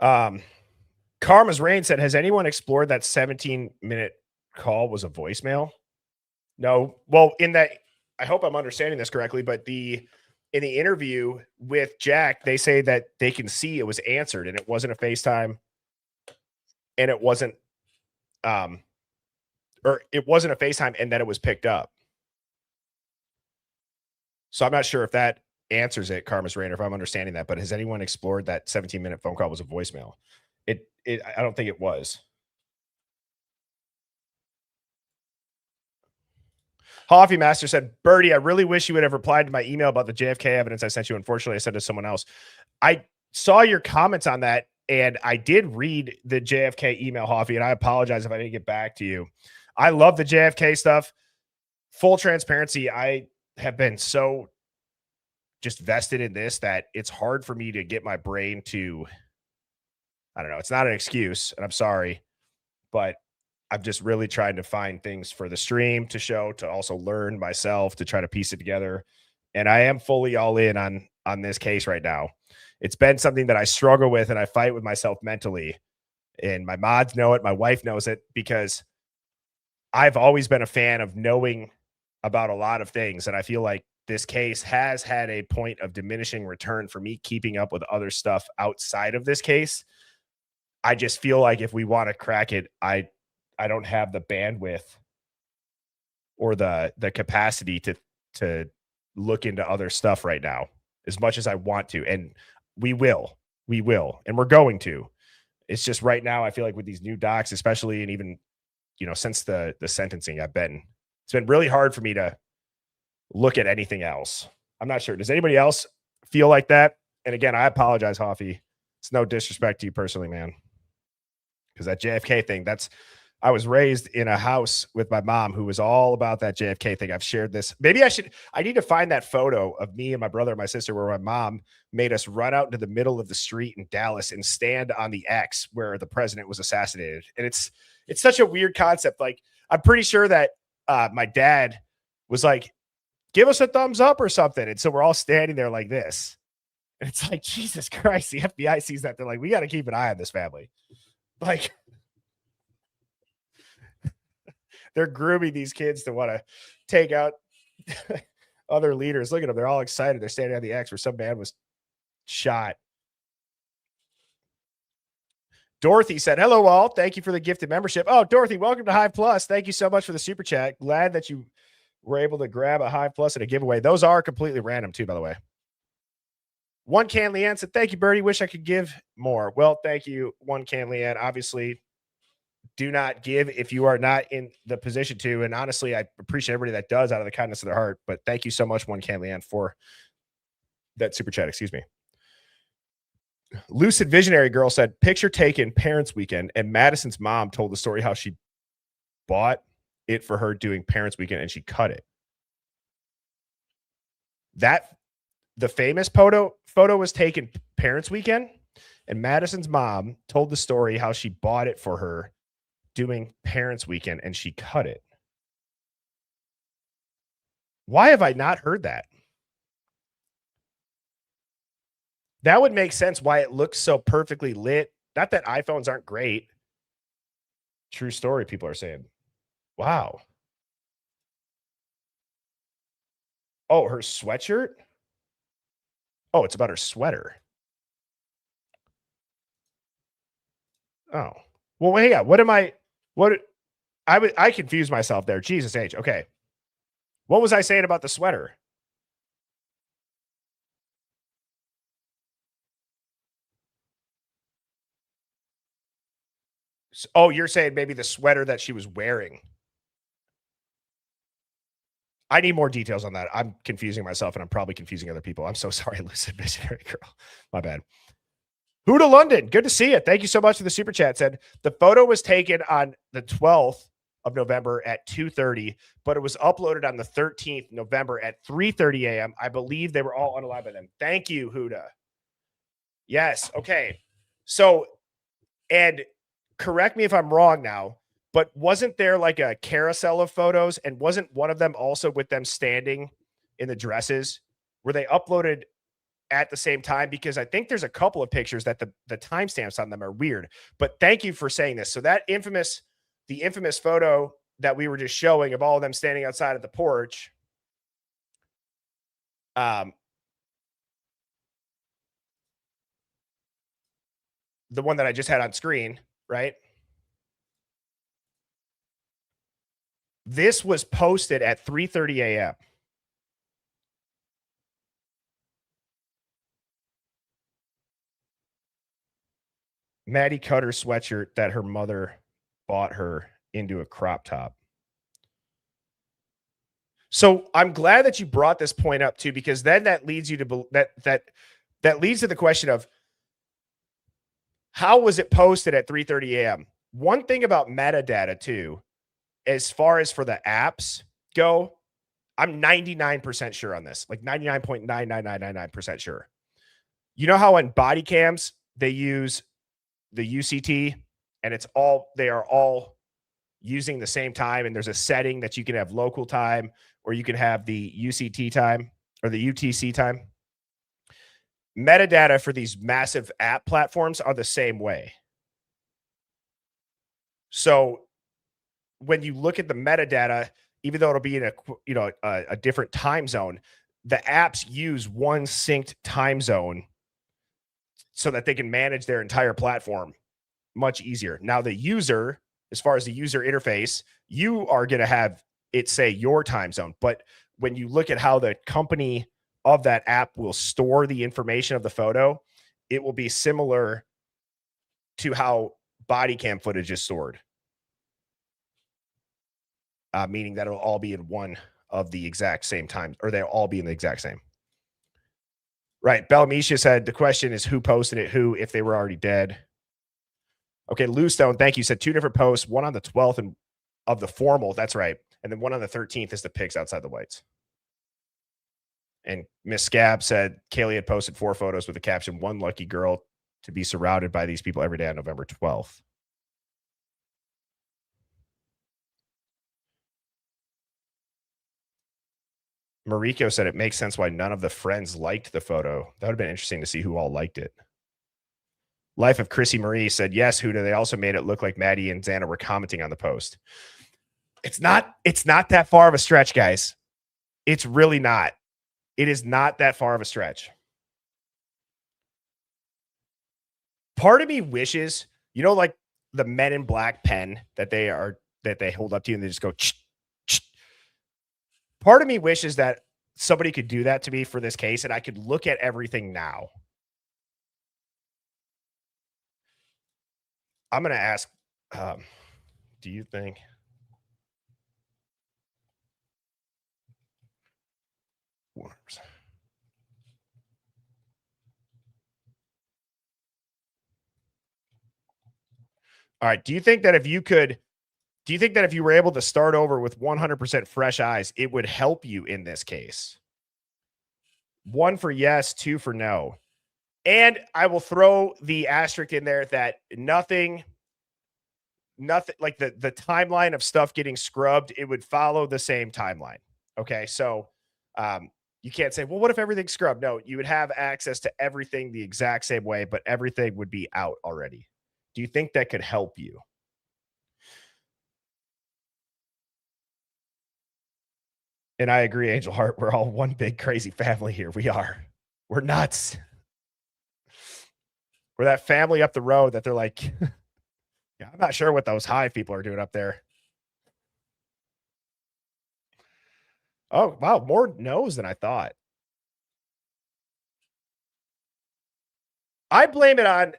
E: Karma's Rain said, has anyone explored that 17-minute call was a voicemail? No. Well, in that, I hope I'm understanding this correctly, but in the interview with Jack, they say that they can see it was answered and it wasn't a FaceTime and it wasn't or it wasn't a FaceTime and that it was picked up. So I'm not sure if that answers it, Karma's Rain, or if I'm understanding that, but has anyone explored that 17-minute phone call was a voicemail? I don't think it was. Hoffy Master said, Birdie, I really wish you would have replied to my email about the JFK evidence I sent you. Unfortunately, I sent it to someone else. I saw your comments on that, and I did read the JFK email, Hoffy, and I apologize if I didn't get back to you. I love the JFK stuff. Full transparency, I have been so just vested in this that it's hard for me to get my brain to I don't know. It's not an excuse, and I'm sorry, but I'm just really trying to find things for the stream to show, to also learn myself, to try to piece it together. And I am fully all in on this case right now. It's been something that I struggle with and I fight with myself mentally. And my mods know it, my wife knows it, because I've always been a fan of knowing about a lot of things. And I feel like this case has had a point of diminishing return for me keeping up with other stuff outside of this case. I just feel like if we want to crack it, I don't have the bandwidth or the capacity to look into other stuff right now as much as I want to. And we will, and we're going to. It's just right now, I feel like with these new docs, especially, and even, since the sentencing, it's been really hard for me to look at anything else. I'm not sure. Does anybody else feel like that? And again, I apologize, Hoffy. It's no disrespect to you personally, man. Because that JFK thing, I was raised in a house with my mom who was all about that JFK thing. I've shared this. Maybe I need to find that photo of me and my brother and my sister where my mom made us run out into the middle of the street in Dallas and stand on the X where the president was assassinated. And it's such a weird concept. Like, I'm pretty sure that my dad was like, give us a thumbs up or something. And so we're all standing there like this. And it's like, Jesus Christ, the FBI sees that. They're like, we got to keep an eye on this family. Like, they're grooming these kids to want to take out other leaders. Look at them. They're all excited. They're standing on the X where some man was shot. Dorothy said, hello, all. Thank you for the gifted membership. Oh, Dorothy, welcome to Hive Plus. Thank you so much for the super chat. Glad that you were able to grab a Hive Plus at a giveaway. Those are completely random, too, by the way. One Can Leanne said, thank you, Birdie. Wish I could give more. Well, thank you, One Can Leanne. Obviously, do not give if you are not in the position to. And honestly, I appreciate everybody that does out of the kindness of their heart. But thank you so much, One Can Leanne, for that super chat. Excuse me. Lucid Visionary Girl said, picture taken Parents Weekend, and Madison's mom told the story how she bought it for her doing Parents Weekend and she cut it. The famous photo was taken Parents Weekend, and Madison's mom told the story how she bought it for her doing Parents Weekend and she cut it. Why have I not heard that? That would make sense why it looks so perfectly lit. Not that iPhones aren't great. True story, people are saying. Wow. Oh, her sweatshirt? Oh, it's about her sweater. Oh. Well, wait, yeah. I confused myself there. Jesus H. Okay. What was I saying about the sweater? Oh, you're saying maybe the sweater that she was wearing. I need more details on that. I'm confusing myself and I'm probably confusing other people. I'm so sorry, Lucid Visionary Girl. My bad. Who to London? Good to see you. Thank you so much for the super chat. Said the photo was taken on the 12th of November at 2:30, but it was uploaded on the 13th November at 3:30 a.m. I believe they were all unalive by then. Thank you, Huda. Yes. Okay. So, and correct me if I'm wrong now, but wasn't there like a carousel of photos, and wasn't one of them also with them standing in the dresses? Were they uploaded at the same time? Because I think there's a couple of pictures that the timestamps on them are weird. But thank you for saying this. So that the infamous photo that we were just showing of all of them standing outside of the porch, the one that I just had on screen, right? This was posted at 3:30 a.m. Maddie cut her sweatshirt that her mother bought her into a crop top. So I'm glad that you brought this point up too, because then that leads you to that leads to the question of how was it posted at 3:30 a.m. One thing about metadata too, as far as for the apps go, I'm 99% sure on this, like 99.99999% sure. You know how on body cams they use the UCT, and they are all using the same time, and there's a setting that you can have local time or you can have the UCT time or the UTC time. Metadata for these massive app platforms are the same way. So when you look at the metadata, even though it'll be in a different time zone, the apps use one synced time zone so that they can manage their entire platform much easier. Now, the user, as far as the user interface, you are going to have it say your time zone. But when you look at how the company of that app will store the information of the photo, it will be similar to how body cam footage is stored. Meaning that it'll all be in one of the exact same time, or they'll all be in the exact same. Right. Belamisha said the question is who posted it, who, if they were already dead. Okay, Lou Stone, thank you. Said 2 different posts, one on the 12th and of the formal. That's right. And then one on the 13th is the pics outside the whites. And Miss Scab said Kaylee had posted 4 photos with the caption, "One lucky girl to be surrounded by these people every day on November 12th. Mariko said it makes sense why none of the friends liked the photo. That would have been interesting to see who all liked it. Life of Chrissy Marie said, yes, Huda. They also made it look like Maddie and Xana were commenting on the post. It's not that far of a stretch, guys. It's really not. It is not that far of a stretch. Part of me wishes, like the Men in Black pen that they hold up to you and they just go, ch. Part of me wishes that somebody could do that to me for this case and I could look at everything now. I'm going to ask, do you think? All right. Do you think that if you were able to start over with 100% fresh eyes, it would help you in this case? 1 for yes, 2 for no. And I will throw the asterisk in there that nothing like the timeline of stuff getting scrubbed, it would follow the same timeline. Okay. So you can't say, well, what if everything's scrubbed? No, you would have access to everything the exact same way, but everything would be out already. Do you think that could help you? And I agree, Angel Heart. We're all one big crazy family here. We are. We're nuts. We're that family up the road that they're like, yeah, I'm not sure what those Hive people are doing up there. Oh, wow. More no's than I thought. I blame it on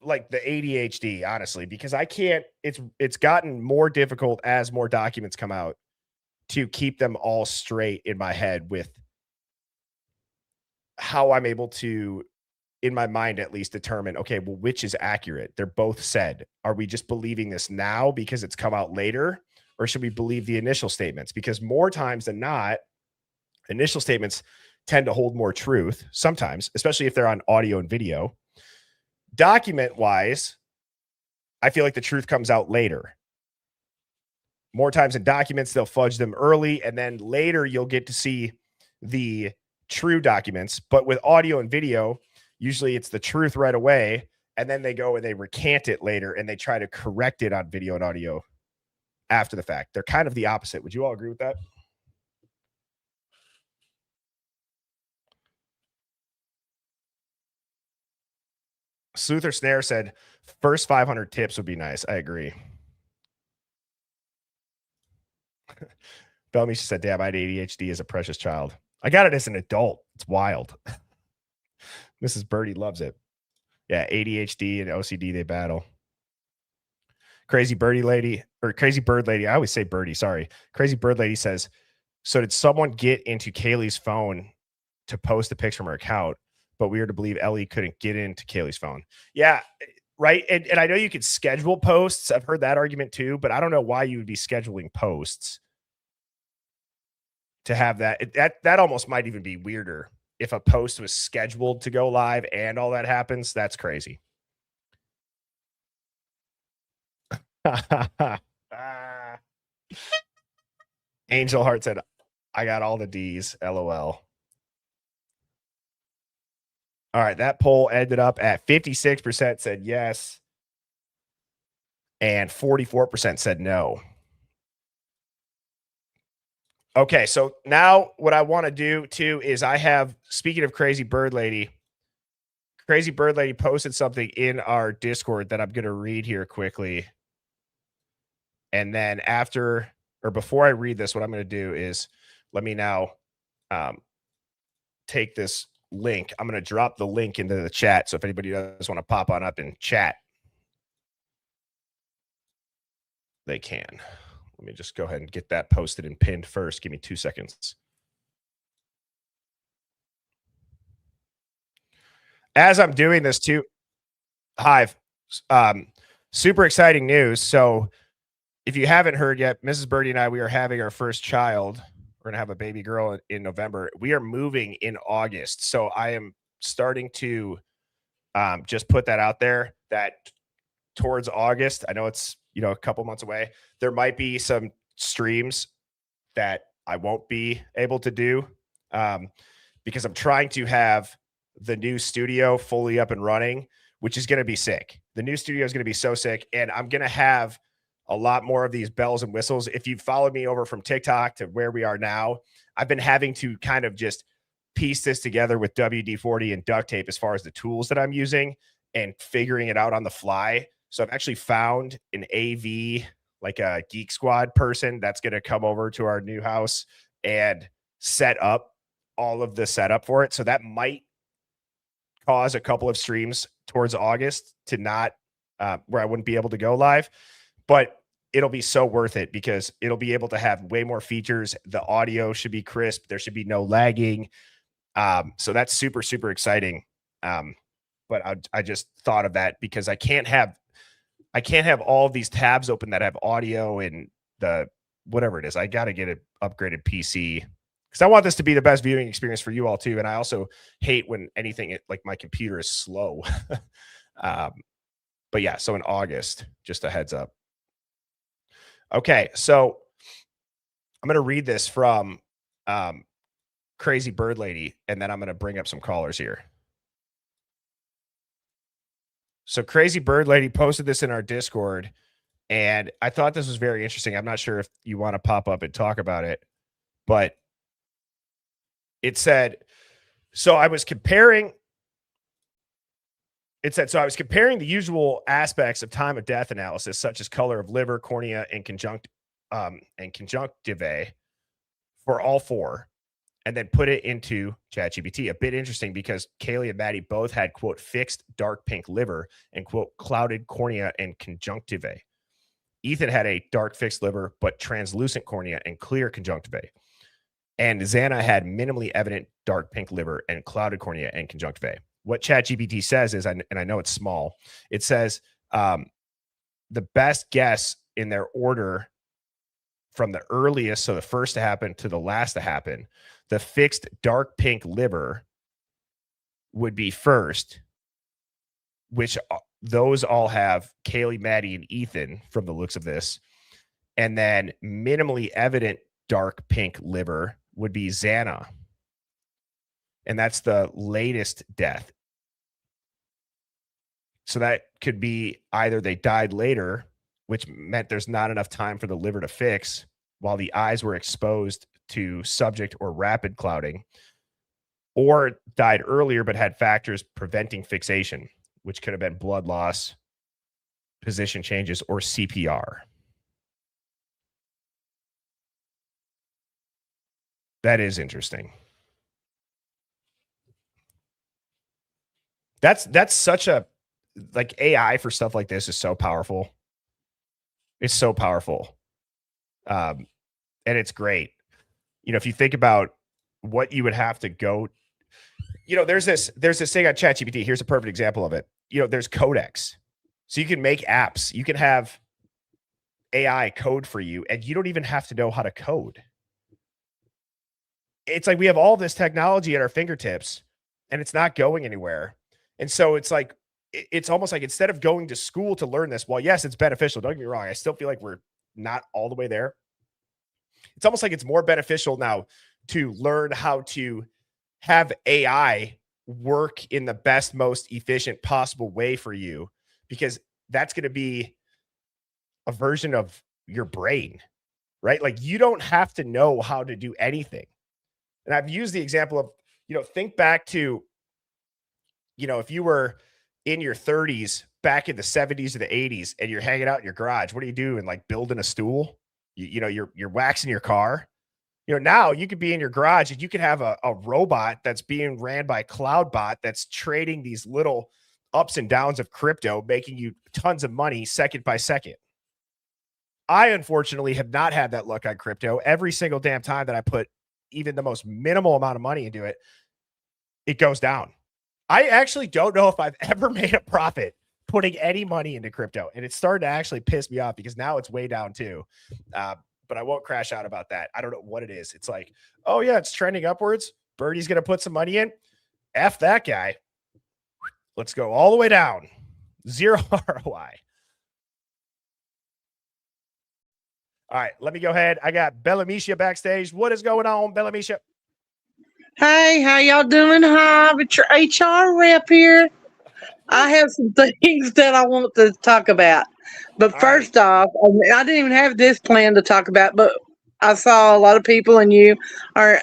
E: like the ADHD, honestly, because I can't, it's gotten more difficult as more documents come out to keep them all straight in my head with how I'm able to, in my mind at least, determine, okay, well, which is accurate? They're both said. Are we just believing this now because it's come out later? Or should we believe the initial statements? Because more times than not, initial statements tend to hold more truth sometimes, especially if they're on audio and video. Document-wise, I feel like the truth comes out later. More times in documents, they'll fudge them early, and then later you'll get to see the true documents. But with audio and video, usually it's the truth right away, and then they go and they recant it later, and they try to correct it on video and audio after the fact. They're kind of the opposite. Would you all agree with that? Sluther Snare said, first 500 tips would be nice. I agree. Bellamy said, damn, I had ADHD as a precious child. I got it as an adult. It's wild. Mrs. Birdie loves it. Yeah, ADHD and OCD, they battle. Crazy Birdie Lady, or Crazy Bird Lady. I always say Birdie, sorry. Crazy Bird Lady says, so did someone get into Kaylee's phone to post a picture from her account, but we are to believe Ellie couldn't get into Kaylee's phone? Yeah, right. And I know you could schedule posts. I've heard that argument too, but I don't know why you would be scheduling posts to have that. That almost might even be weirder. If a post was scheduled to go live and all that happens, that's crazy. Angel Heart said, I got all the D's. LOL. All right, that poll ended up at 56% said yes, and 44% said no. Okay, so now what I want to do too is I have, speaking of Crazy Bird Lady posted something in our Discord that I'm going to read here quickly. And then after, or before I read this, what I'm going to do is let me now take this link. I'm going to drop the link into the chat. So if anybody does want to pop on up and chat, they can. Let me just go ahead and get that posted and pinned first. Give me 2 seconds. As I'm doing this too, Hive, super exciting news. So if you haven't heard yet, Mrs. Birdie and I, we are having our first child. We're going to have a baby girl in November. We are moving in August. So I am starting to just put that out there that towards August, I know it's, a couple months away, there might be some streams that I won't be able to do because I'm trying to have the new studio fully up and running, which is going to be sick. The new studio is going to be so sick. And I'm going to have a lot more of these bells and whistles. If you followed me over from TikTok to where we are now, I've been having to kind of just piece this together with WD-40 and duct tape as far as the tools that I'm using and figuring it out on the fly. So I've actually found an AV, like a Geek Squad person that's going to come over to our new house and set up all of the setup for it. So that might cause a couple of streams towards August to not, where I wouldn't be able to go live, but it'll be so worth it because it'll be able to have way more features. The audio should be crisp. There should be no lagging. So that's super, super exciting. But I just thought of that because I can't have all of these tabs open that have audio and the whatever it is. I got to get an upgraded PC because I want this to be the best viewing experience for you all too. And I also hate when anything like my computer is slow. But yeah, so in August, just a heads up. Okay, so I'm going to read this from Crazy Bird Lady, and then I'm going to bring up some callers here. So Crazy Bird Lady posted this in our Discord, and I thought this was very interesting. I'm not sure if you want to pop up and talk about it, but it said, so I was comparing the usual aspects of time of death analysis, such as color of liver, cornea, and conjunctivae for all four, and then put it into ChatGPT. A bit interesting because Kaylee and Maddie both had, quote, fixed dark pink liver and, quote, clouded cornea and conjunctivae. Ethan had a dark fixed liver, but translucent cornea and clear conjunctivae. And Xana had minimally evident dark pink liver and clouded cornea and conjunctivae. What ChatGPT says is, and I know it's small, it says the best guess in their order from the earliest, so the first to happen to the last to happen, the fixed dark pink liver would be first, which those all have Kaylee, Maddie, and Ethan from the looks of this. And then minimally evident dark pink liver would be Xana. And that's the latest death. So that could be either they died later, which meant there's not enough time for the liver to fix while the eyes were exposed to subject or rapid clouding, or died earlier but had factors preventing fixation, which could have been blood loss, position changes, or CPR. That is interesting. That's such a, like, AI for stuff like this is so powerful. It's so powerful. And it's great. If you think about what you would have to go, there's this thing on ChatGPT. Here's a perfect example of it. There's codecs. So you can make apps. You can have AI code for you, and you don't even have to know how to code. It's like we have all this technology at our fingertips, and it's not going anywhere. And so it's like it's almost like instead of going to school to learn this, well, yes, it's beneficial. Don't get me wrong. I still feel like we're not all the way there. It's almost like it's more beneficial now to learn how to have AI work in the best, most efficient possible way for you, because that's going to be a version of your brain, right? Like you don't have to know how to do anything. And I've used the example of, think back to, if you were in your 30s back in the 70s or the 80s and you're hanging out in your garage, what do you do? And like building a stool, you're waxing your car. Now you could be in your garage and you could have a robot that's being ran by CloudBot that's trading these little ups and downs of crypto, making you tons of money second by second. I unfortunately have not had that luck on crypto. Every single damn time that I put even the most minimal amount of money into it, it goes down. I actually don't know if I've ever made a profit putting any money into crypto. And it's starting to actually piss me off because now it's way down too. But I won't crash out about that. I don't know what it is. It's like, oh yeah, it's trending upwards. Birdie's going to put some money in. F that guy. Let's go all the way down. 0 ROI. All right, let me go ahead. I got Bellamisha backstage. What is going on, Bellamisha?
H: Hey, how y'all doing? Hi, it's your HR rep here. I have some things that I want to talk about. But first off, I didn't even have this plan to talk about, but I saw a lot of people and you are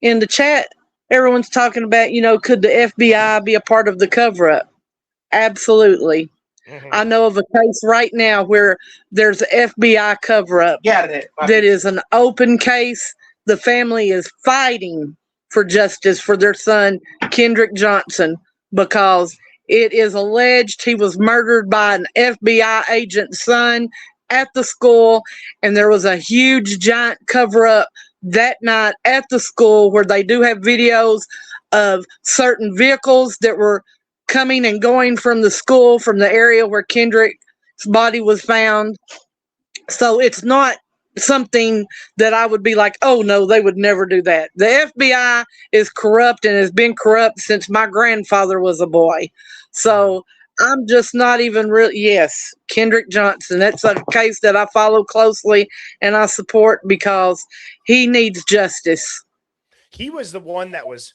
H: in the chat. Everyone's talking about, could the FBI be a part of the cover-up? Absolutely. Mm-hmm. I know of a case right now where there's an FBI cover-up that is an open case. The family is fighting for justice for their son, Kendrick Johnson, because it is alleged he was murdered by an FBI agent's son at the school, and there was a huge, giant cover-up that night at the school where they do have videos of certain vehicles that were coming and going from the school, from the area where Kendrick's body was found. So it's not something that I would be like, oh no, they would never do that. The FBI is corrupt and has been corrupt since my grandfather was a boy. So I'm just not even really, yes, Kendrick Johnson. That's a case that I follow closely and I support because he needs justice.
E: He was the one that was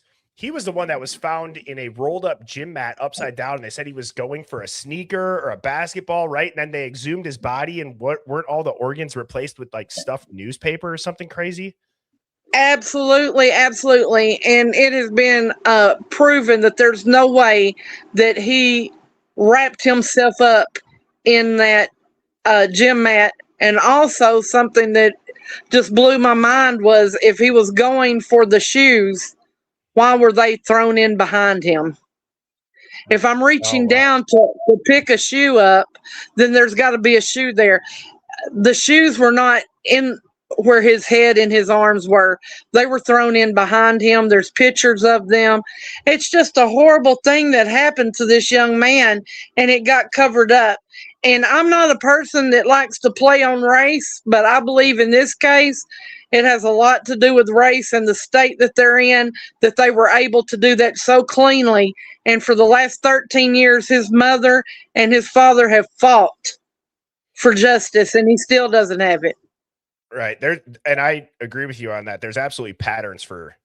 E: found in a rolled up gym mat upside down. And they said he was going for a sneaker or a basketball, right? And then they exhumed his body and weren't all the organs replaced with like stuffed newspaper or something crazy?
H: Absolutely, absolutely. And it has been proven that there's no way that he wrapped himself up in that gym mat. And also something that just blew my mind was if he was going for the shoes, why were they thrown in behind him? If I'm reaching down to pick a shoe up, then there's got to be a shoe there. The shoes were not in where his head and his arms were. They were thrown in behind him. There's pictures of them. It's just a horrible thing that happened to this young man, and it got covered up. And I'm not a person that likes to play on race, but I believe in this case, it has a lot to do with race and the state that they're in, that they were able to do that so cleanly. And for the last 13 years, his mother and his father have fought for justice, and he still doesn't have it.
E: Right there. And I agree with you on that. There's absolutely patterns for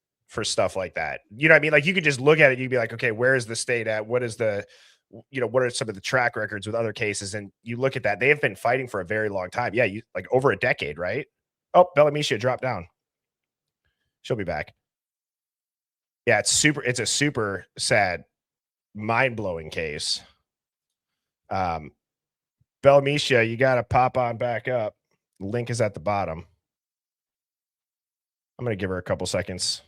E: stuff like that. You know what I mean? Like you could just look at it. You'd be like, okay, where is the state at? What is the, what are some of the track records with other cases? And you look at that, they have been fighting for a very long time. Yeah. Like over a decade, right? Oh, Bellamisha dropped down. She'll be back. Yeah. It's a super sad, mind-blowing case. Bellamisha, you got to pop on back up. Link is at the bottom. I'm going to give her a couple seconds.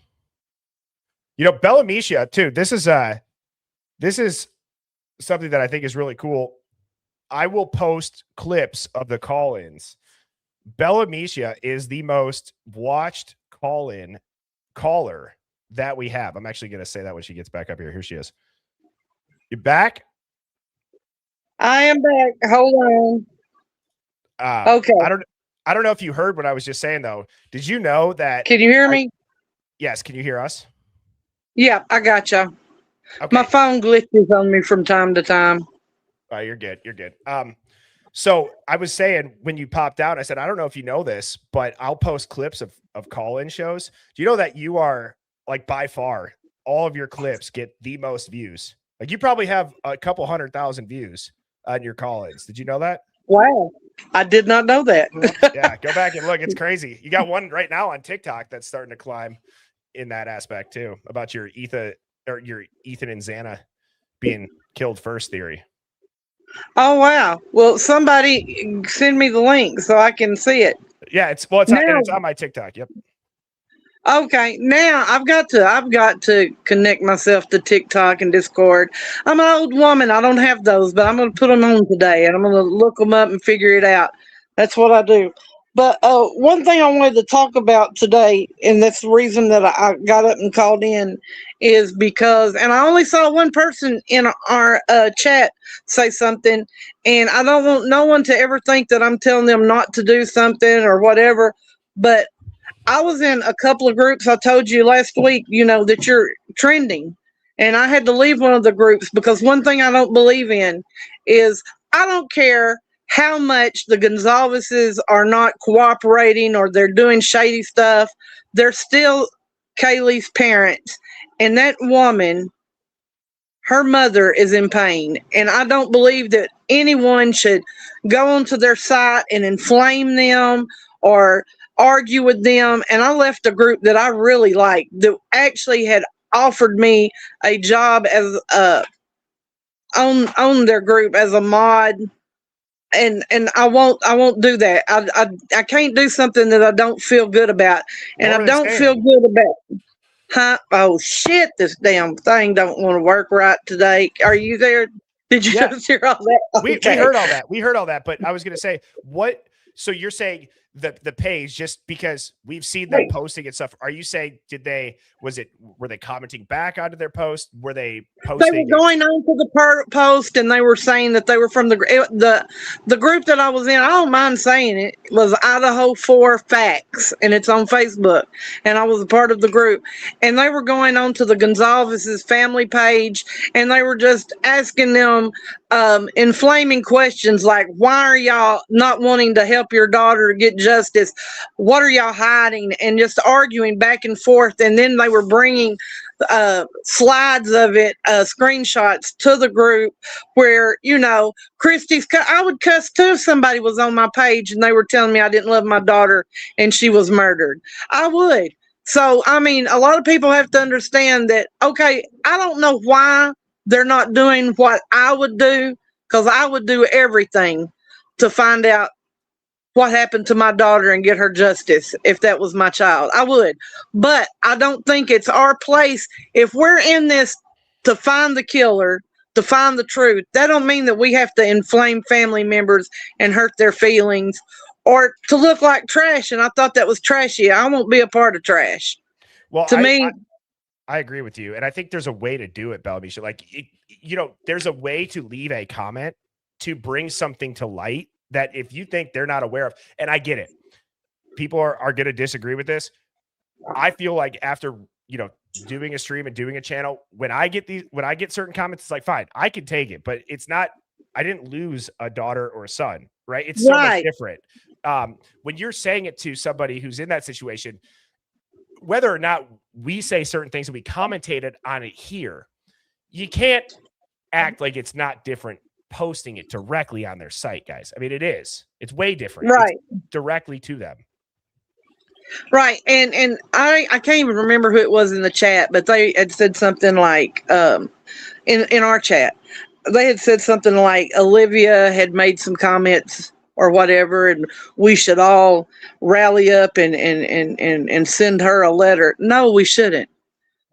E: Bellamisha too. This is something that I think is really cool. I will post clips of the call-ins. Bellamisha is the most watched caller that we have. I'm actually going to say that when she gets back up here. Here she is. You back?
H: I am back. Hold on. Okay.
E: I don't know if you heard what I was just saying, though. Did you know that?
H: Can you hear me?
E: Yes. Can you hear us?
H: Yeah, I gotcha.
E: Okay.
H: My phone glitches on me from time to time.
E: Oh, you're good. You're good. So I was saying when you popped out, I said, I don't know if you know this, but I'll post clips of call-in shows. Do you know that you are like by far all of your clips get the most views? Like you probably have a couple 100,000 views on your call-ins. Did you know that?
H: Wow. I did not know that.
E: Yeah, go back and look. It's crazy. You got one right now on TikTok that's starting to climb in that aspect too, about your Ethan and Xana being killed first theory.
H: Oh, wow. Well, somebody send me the link so I can see it.
E: Yeah, it's on my TikTok. Yep.
H: Okay, now I've got to connect myself to TikTok and Discord. I'm an old woman. I don't have those, but I'm going to put them on today, and I'm going to look them up and figure it out. That's what I do. But one thing I wanted to talk about today, and that's the reason that I got up and called in, is because, and I only saw one person in our chat say something, and I don't want no one to ever think that I'm telling them not to do something or whatever, but I was in a couple of groups. I told you last week, that you're trending. And I had to leave one of the groups because one thing I don't believe in is I don't care how much the Gonzaleses are not cooperating or they're doing shady stuff. They're still Kaylee's parents. And that woman, her mother is in pain. And I don't believe that anyone should go onto their site and inflame them or argue with them. And I left a group that I really liked that actually had offered me a job as on their group as a mod. And I won't do that. I can't do something that I don't feel good about. And I don't feel good about. Huh? Oh shit, this damn thing don't want to work right today. Are you there? Did you just hear all that?
E: We heard all that. We heard all that. But I was going to say, so you're saying the page, just because we've seen them posting and stuff, are you saying were they commenting back onto their post? Were they posting?
H: They were going on to the post and they were saying that they were from the group that I was in. I don't mind saying it was Idaho 4 Facts, and it's on Facebook, and I was a part of the group. And they were going on to the Gonzalez's family page, and they were just asking them inflaming questions like, why are y'all not wanting to help your daughter get justice? What are y'all hiding? And just arguing back and forth. And then they were bringing slides of it, screenshots to the group where, Christy's, I would cuss too if somebody was on my page and they were telling me I didn't love my daughter and she was murdered. I would. So, I mean, a lot of people have to understand that, okay, I don't know why they're not doing what I would do, because I would do everything to find out what happened to my daughter and get her justice if that was my child. I would. But I don't think it's our place. If we're in this to find the killer, to find the truth, that don't mean that we have to inflame family members and hurt their feelings or to look like trash. And I thought that was trashy. I won't be a part of trash.
E: Well,
H: to me,
E: I agree with you. And I think there's a way to do it, Bellamisha. Like, there's a way to leave a comment to bring something to light that if you think they're not aware of, and I get it, people are going to disagree with this. I feel like after, doing a stream and doing a channel, when I get certain comments, it's like, fine, I can take it, but it's not, I didn't lose a daughter or a son, right? It's so much different. When you're saying it to somebody who's in that situation, whether or not we say certain things and we commentated on it here, you can't act like it's not different posting it directly on their site, guys. I mean, it is. It's way different.
H: Right.
E: It's directly to them.
H: Right. And I can't even remember who it was in the chat, but they had said something like, in our chat, they had said something like Olivia had made some comments or whatever, and we should all rally up and send her a letter. No, we shouldn't.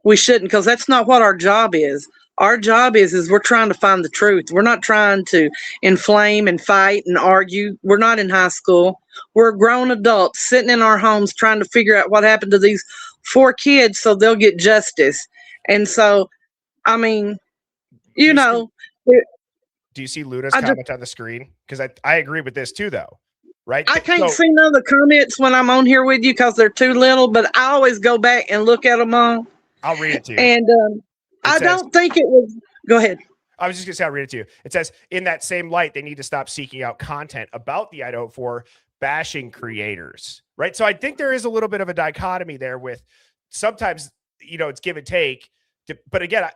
H: We shouldn't, because that's not what our job is. Our job is we're trying to find the truth. We're not trying to inflame and fight and argue. We're not in high school. We're grown adults sitting in our homes trying to figure out what happened to these 4 kids so they'll get justice. And so, I mean,
E: Do you see Luna's comment on the screen? Because I agree with this too, though, right?
H: I can't see none of the comments when I'm on here with you because they're too little, but I always go back and look at them all.
E: I'll read it to you.
H: And I don't think it was. Go ahead.
E: I was just going to say, I'll read it to you. It says, in that same light, they need to stop seeking out content about the Idaho for bashing creators, right? So I think there is a little bit of a dichotomy there with sometimes, it's give and take. But again,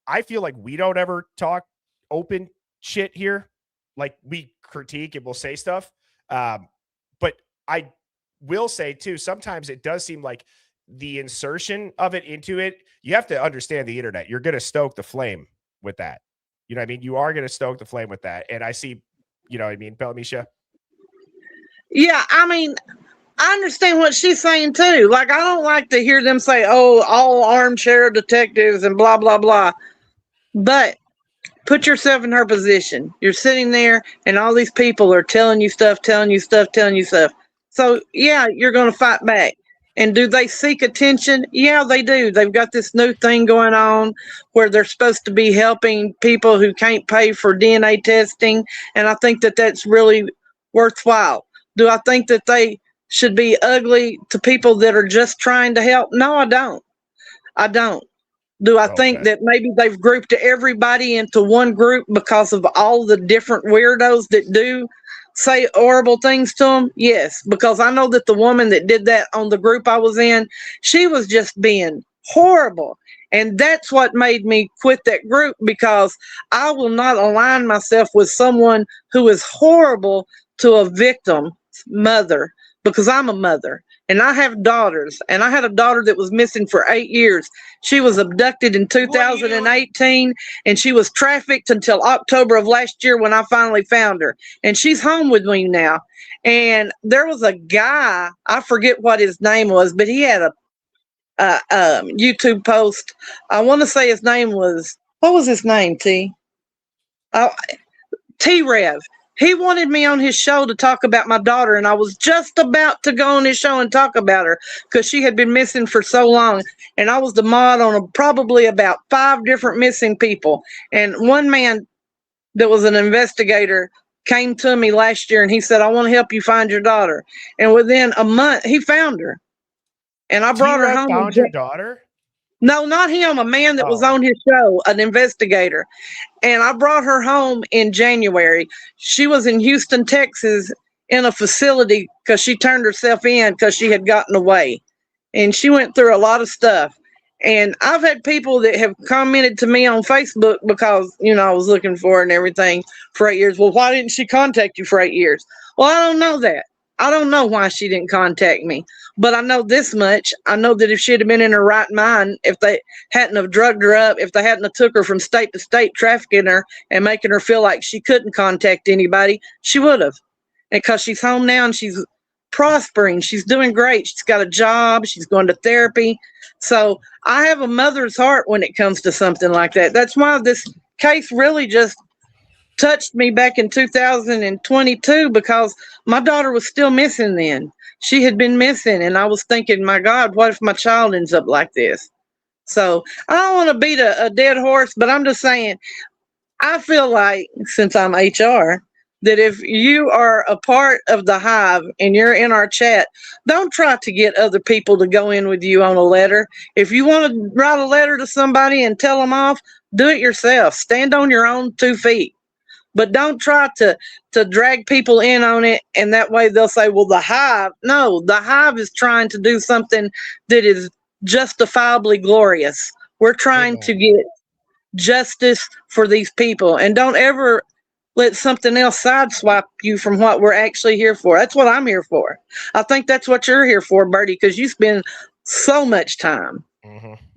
E: I feel like we don't ever talk open shit here. Like we critique and we'll say stuff. But I will say too, sometimes it does seem like the insertion of it into it, you have to understand the internet. You're going to stoke the flame with that. You know what I mean? You are going to stoke the flame with that. And I see, Belamisha.
H: Yeah, I mean, I understand what she's saying too. Like, I don't like to hear them say, oh, all armchair detectives and blah, blah, blah. But put yourself in her position. You're sitting there and all these people are telling you stuff. So, yeah, you're going to fight back. And do they seek attention? Yeah, they do. They've got this new thing going on where they're supposed to be helping people who can't pay for DNA testing. And I think that that's really worthwhile. Do I think that they should be ugly to people that are just trying to help? No, I don't. Do I think that maybe they've grouped everybody into one group because of all the different weirdos that do say horrible things to them? Yes, because I know that the woman that did that on the group I was in, she was just being horrible. And that's what made me quit that group, because I will not align myself with someone who is horrible to a victim's mother, because I'm a mother and I have daughters, and I had a daughter that was missing for 8 years. She was abducted in 2018 and she was trafficked until October of last year when I finally found her, and she's home with me now. And there was a guy, I forget what his name was, but he had a YouTube post. I want to say his name was, what was his name? T-Rev. He wanted me on his show to talk about my daughter, and I was just about to go on his show and talk about her because she had been missing for so long. And I was the mod on probably about 5 different missing people. And one man that was an investigator came to me last year and he said, I want to help you find your daughter. And within a month, he found her. And I brought her home.
E: Found your daughter?
H: No, not him. A man that was on his show, an investigator. And I brought her home in January. She was in Houston, Texas, in a facility because she turned herself in because she had gotten away. And she went through a lot of stuff. And I've had people that have commented to me on Facebook because, I was looking for her and everything for 8 years. Well, why didn't she contact you for 8 years? Well, I don't know that. I don't know why she didn't contact me, but I know this much. I know that if she'd have been in her right mind, if they hadn't have drugged her up, if they hadn't have took her from state to state, trafficking her and making her feel like she couldn't contact anybody, she would have. And because she's home now and she's prospering, she's doing great. She's got a job. She's going to therapy. So I have a mother's heart when it comes to something like that. That's why this case really just touched me back in 2022, because my daughter was still missing then. She had been missing, and I was thinking, my God, what if my child ends up like this? So I don't want to beat a dead horse, but I'm just saying, I feel like, since I'm HR, that if you are a part of the Hive and you're in our chat, don't try to get other people to go in with you on a letter. If you want to write a letter to somebody and tell them off, do it yourself. Stand on your own 2 feet. But don't try to drag people in on it, and that way they'll say, well, the Hive. No, the Hive is trying to do something that is justifiably glorious. We're trying to get justice for these people, and don't ever let something else sideswipe you from what we're actually here for. That's what I'm here for. I think that's what you're here for, Bertie, because you spend so much time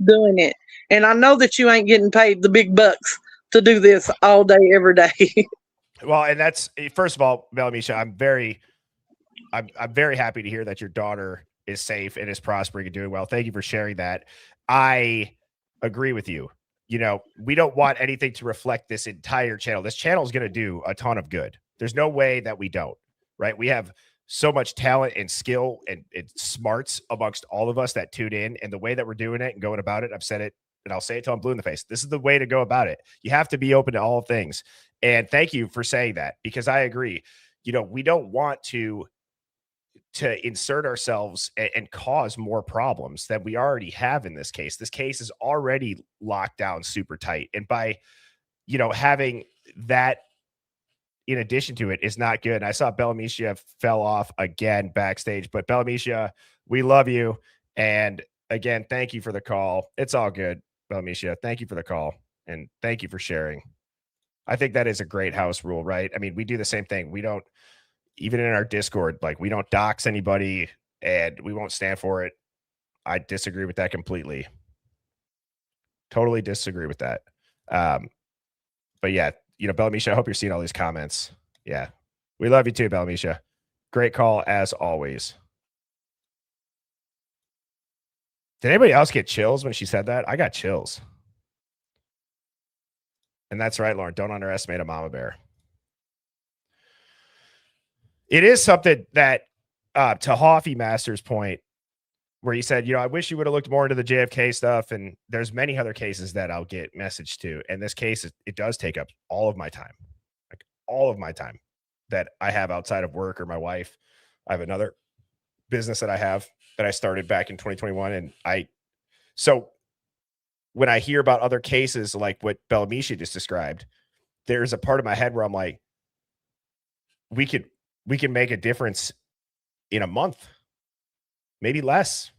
H: doing it. And I know that you ain't getting paid the big bucks to do this all day, every day.
E: Well, and that's, first of all, Belamisha, I'm very happy to hear that your daughter is safe and is prospering and doing well. Thank you for sharing that. I agree with you. We don't want anything to reflect this entire channel. This channel is going to do a ton of good. There's no way that we don't, right? We have so much talent and skill and smarts amongst all of us that tune in, and the way that we're doing it and going about it, I've said it, and I'll say it till I'm blue in the face. This is the way to go about it. You have to be open to all things. And thank you for saying that, because I agree. We don't want to to insert ourselves and cause more problems than we already have in this case. This case is already locked down super tight. And by, having that in addition to it is not good. And I saw Belamicia fell off again backstage, but Belamicia, we love you. And again, thank you for the call. It's all good, Belamicia. Thank you for the call. And thank you for sharing. I think that is a great house rule, right? I mean, we do the same thing. We don't, even in our Discord, like we don't dox anybody and we won't stand for it. I disagree with that completely. Totally disagree with that. But yeah, Belamisha, I hope you're seeing all these comments. Yeah. We love you too, Belamisha. Great call as always. Did anybody else get chills when she said that? I got chills. And that's right, Lauren. Don't underestimate a mama bear. It is something that, to Hoffy Master's point, where he said, I wish you would have looked more into the JFK stuff. And there's many other cases that I'll get messaged to. And this case, it does take up all of my time, like all of my time that I have outside of work or my wife. I have another business that I started back in 2021. And so when I hear about other cases like what Belamisha just described, there's a part of my head where I'm like, we can make a difference in a month, maybe less.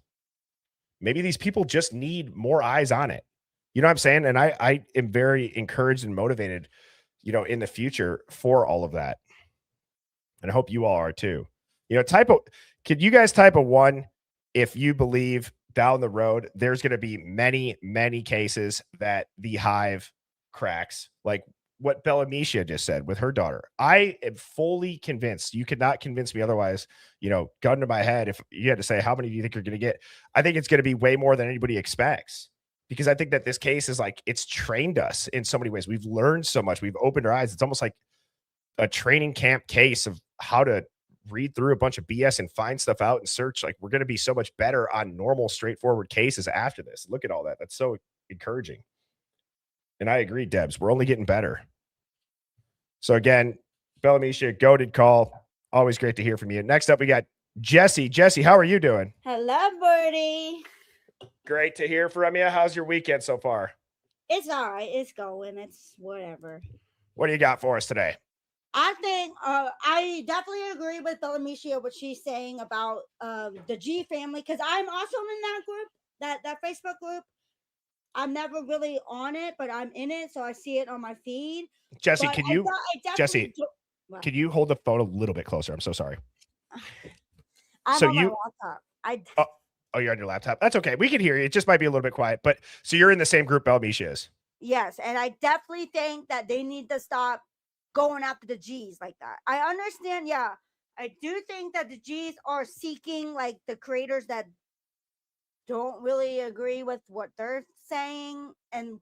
E: Maybe these people just need more eyes on it. You know what I'm saying? And I am very encouraged and motivated, in the future for all of that. And I hope you all are too. Could you guys type a 1 if you believe down the road there's going to be many, many cases that the Hive cracks, like what Belamisha just said with her daughter. I am fully convinced. You could not convince me otherwise. Gun to my head, if you had to say how many do you think you're going to get, I think it's going to be way more than anybody expects, because I think that this case is like, it's trained us in so many ways. We've learned so much. We've opened our eyes. It's almost like a training camp case of how to read through a bunch of BS and find stuff out and search. Like, we're going to be so much better on normal, straightforward cases after this. Look at all that. That's so encouraging. And I agree, Debs. We're only getting better. So again, Belamisha, goated call. Always great to hear from you. Next up, we got Jesse. Jesse, how are you doing?
I: Hello, Birdie.
E: Great to hear from you. How's your weekend so far?
I: It's all right. It's going. It's whatever.
E: What do you got for us today?
I: I think I definitely agree with Belamicia, what she's saying about the G family, because I'm also in that group, that Facebook group. I'm never really on it, but I'm in it, so I see it on my feed.
E: Jesse,
I: But
E: can
I: I
E: you,
I: de- I definitely
E: Jesse,
I: do- What?
E: can you hold the phone a little bit closer? I'm so sorry.
I: I'm
E: so
I: on
E: you-
I: my laptop.
E: Oh, you're on your laptop. That's okay. We can hear you. It just might be a little bit quiet. But so you're in the same group Belamisha is.
I: Yes, and I definitely think that they need to stop going after the G's like that. I understand, yeah. I do think that the G's are seeking like the creators that don't really agree with what they're saying, and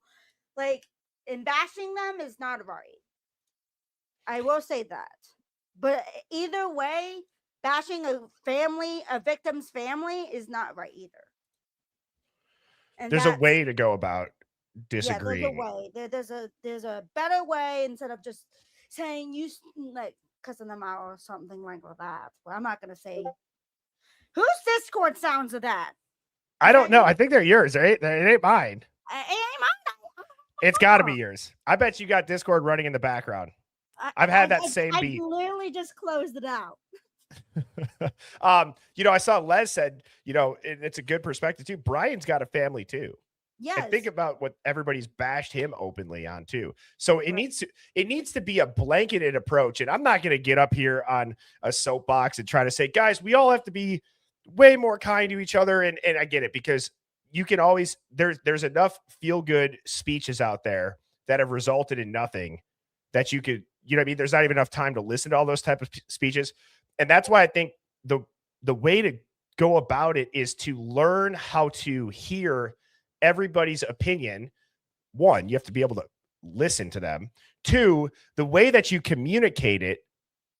I: like, and bashing them is not right. I will say that. But either way, bashing a victim's family is not right either. And
E: There's a way to go about disagreeing.
I: Yeah, there's a way. There's a better way, instead of just saying like cussing them out or something like that. Well, I'm not gonna say whose Discord sounds of that.
E: I don't know. I think they're yours. It ain't mine.
I: It ain't mine.
E: It's got to be yours. I bet you got Discord running in the background. I've had that same beat.
I: I literally just closed it out.
E: I saw Les said, it's a good perspective too. Brian's got a family too.
I: Yes.
E: And think about what everybody's bashed him openly on too. So it needs to be a blanketed approach. And I'm not going to get up here on a soapbox and try to say, guys, we all have to be way more kind to each other. And I get it, because you can always, there's enough feel good speeches out there that have resulted in nothing that you could, there's not even enough time to listen to all those type of speeches. And that's why I think the way to go about it is to learn how to hear everybody's opinion. One, you have to be able to listen to them. Two, the way that you communicate it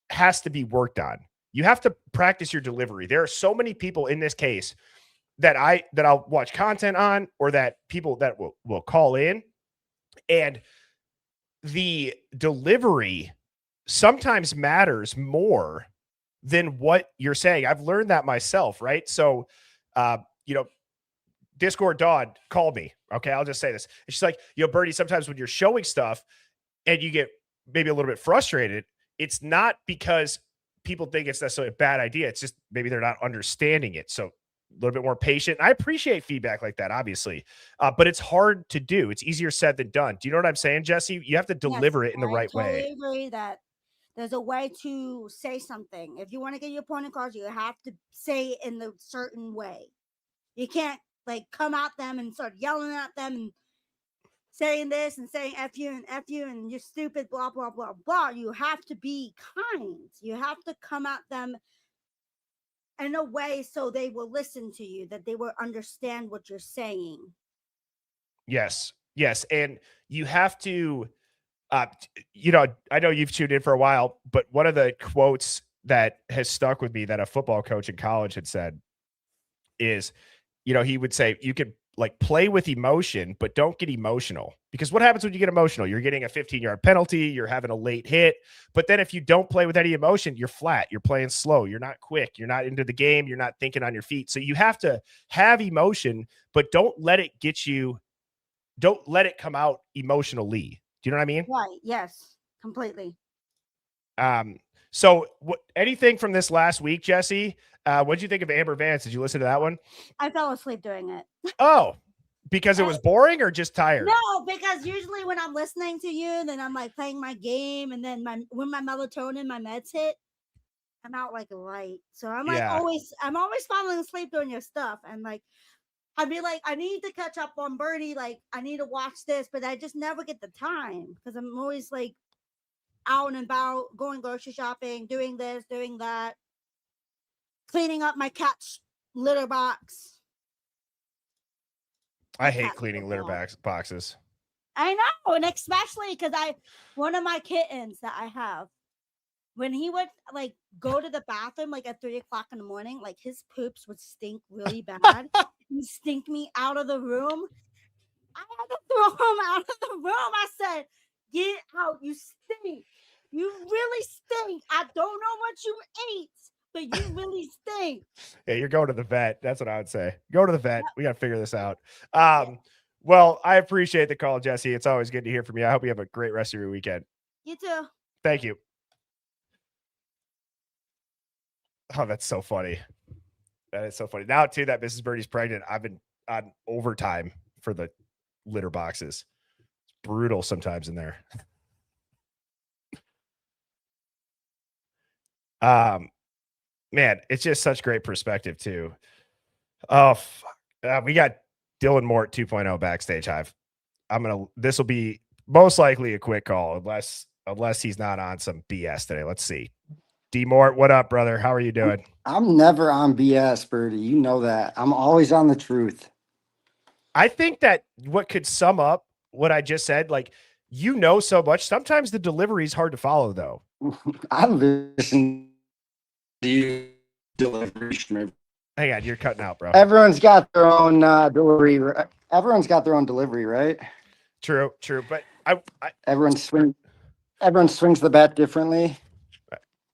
E: has to be worked on. You have to practice your delivery. There are so many people in this case that I'll watch content on, or that people that will call in, and the delivery sometimes matters more than what you're saying. I've learned that myself, right? So, Discord Dawn called me. Okay, I'll just say this. And she's like, Birdie, sometimes when you're showing stuff and you get maybe a little bit frustrated, it's not because people think it's necessarily a bad idea. It's just maybe they're not understanding it. So a little bit more patient. I appreciate feedback like that, obviously, but it's hard to do. It's easier said than done. Do you know what I'm saying, Jesse? You have to deliver it in the right way.
I: I totally agree that there's a way to say something. If you want to get your point across, you have to say it in the certain way. You can't like come at them and start yelling at them and saying this and saying F you and you're stupid, blah, blah, blah, blah. You have to be kind. You have to come at them in a way so they will listen to you, that they will understand what you're saying.
E: Yes. And you have to, I know you've tuned in for a while, but one of the quotes that has stuck with me that a football coach in college had said is, he would say, you could like play with emotion, but don't get emotional, because what happens when you get emotional? You're getting a 15-yard penalty. You're having a late hit. But then if you don't play with any emotion, you're flat. You're playing slow. You're not quick. You're not into the game. You're not thinking on your feet. So you have to have emotion, but don't let it come out emotionally. Do you know what I mean?
I: Right. Yes, completely.
E: So anything from this last week, Jesse? What did you think of Amber Vance? Did you listen to that one?
I: I fell asleep doing it.
E: Oh, because it was boring or just tired?
I: No, because usually when I'm listening to you, then I'm like playing my game, and then when my melatonin, my meds hit, I'm out like a light. So I'm like I'm always falling asleep doing your stuff, and like I'd be like, I need to catch up on Birdie, like I need to watch this, but I just never get the time because I'm always like out and about, going grocery shopping, doing this, doing that, cleaning up my cat's litter box.
E: I hate cleaning litter boxes.
I: I know, and especially because one of my kittens that I have, when he would like go to the bathroom like at 3 o'clock in the morning, like his poops would stink really bad. He'd stink me out of the room. I had to throw him out of the room. I said, "Get out! You stink. You really stink. I don't know what you ate, but you really stink."
E: Yeah, you're going to the vet. That's what I would say. Go to the vet. We got to figure this out. Well, I appreciate the call, Jesse. It's always good to hear from you. I hope you have a great rest of your weekend.
I: You too.
E: Thank you. Oh, that's so funny. That is so funny. Now, too, that Mrs. Birdie's pregnant, I've been on overtime for the litter boxes. It's brutal sometimes in there. Man, it's just such great perspective, too. Oh, fuck. We got Dylan Mort 2.0 backstage, Hive. This will be most likely a quick call unless he's not on some BS today. Let's see. D Mort, what up, brother? How are you doing?
J: I'm never on BS, Birdie. You know that. I'm always on the truth.
E: I think that what could sum up what I just said, like, so much. Sometimes the delivery is hard to follow, though.
J: I listen to you delivery.
E: Hang on, you're cutting out, bro.
J: Everyone's got their own delivery. Everyone's got their own delivery, right?
E: True. But
J: everyone swings the bat differently.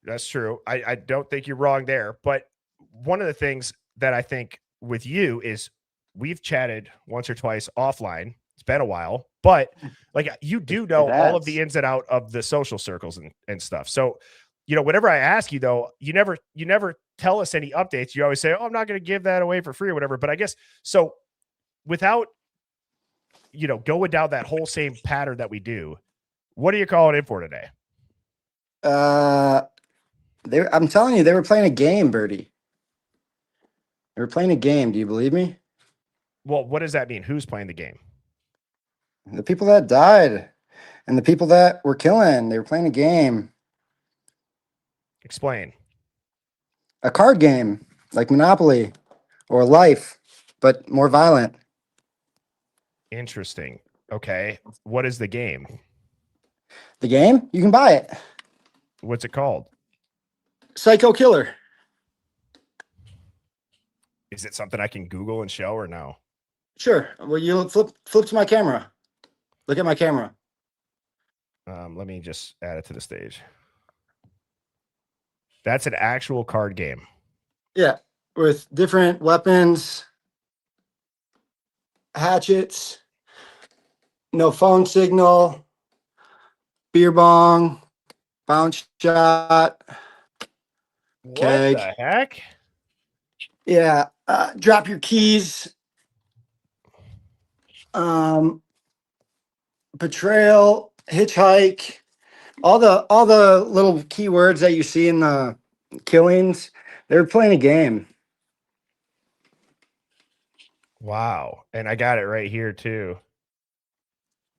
E: That's true. I don't think you're wrong there. But one of the things that I think with you is we've chatted once or twice offline. It's been a while, but like you do know all of the ins and out of the social circles and stuff. So, whenever I ask you though, you never tell us any updates. You always say, "Oh, I'm not going to give that away for free or whatever." But I guess so without, going down that whole same pattern that we do, what are you calling in for today?
J: I'm telling you, they were playing a game, Birdie. They were playing a game. Do you believe me?
E: Well, what does that mean? Who's playing the game?
J: The people that died and the people that were killing. They were playing a game.
E: Explain.
J: A card game, like Monopoly or Life, but more violent.
E: Interesting. Okay. What is the game?
J: The game? You can buy it.
E: What's it called?
J: Psycho Killer.
E: Is it something I can Google and show or no?
J: Sure. Well, you flip to my camera. Look at my camera.
E: Let me just add it to the stage. That's an actual card game.
J: Yeah, with different weapons, hatchets, no phone signal, beer bong, bounce shot,
E: What
J: keg.
E: the heck?
J: Yeah, drop your keys. Betrayal, hitchhike, all the little keywords that you see in the killings. They're playing a game.
E: Wow. And I got it right here too.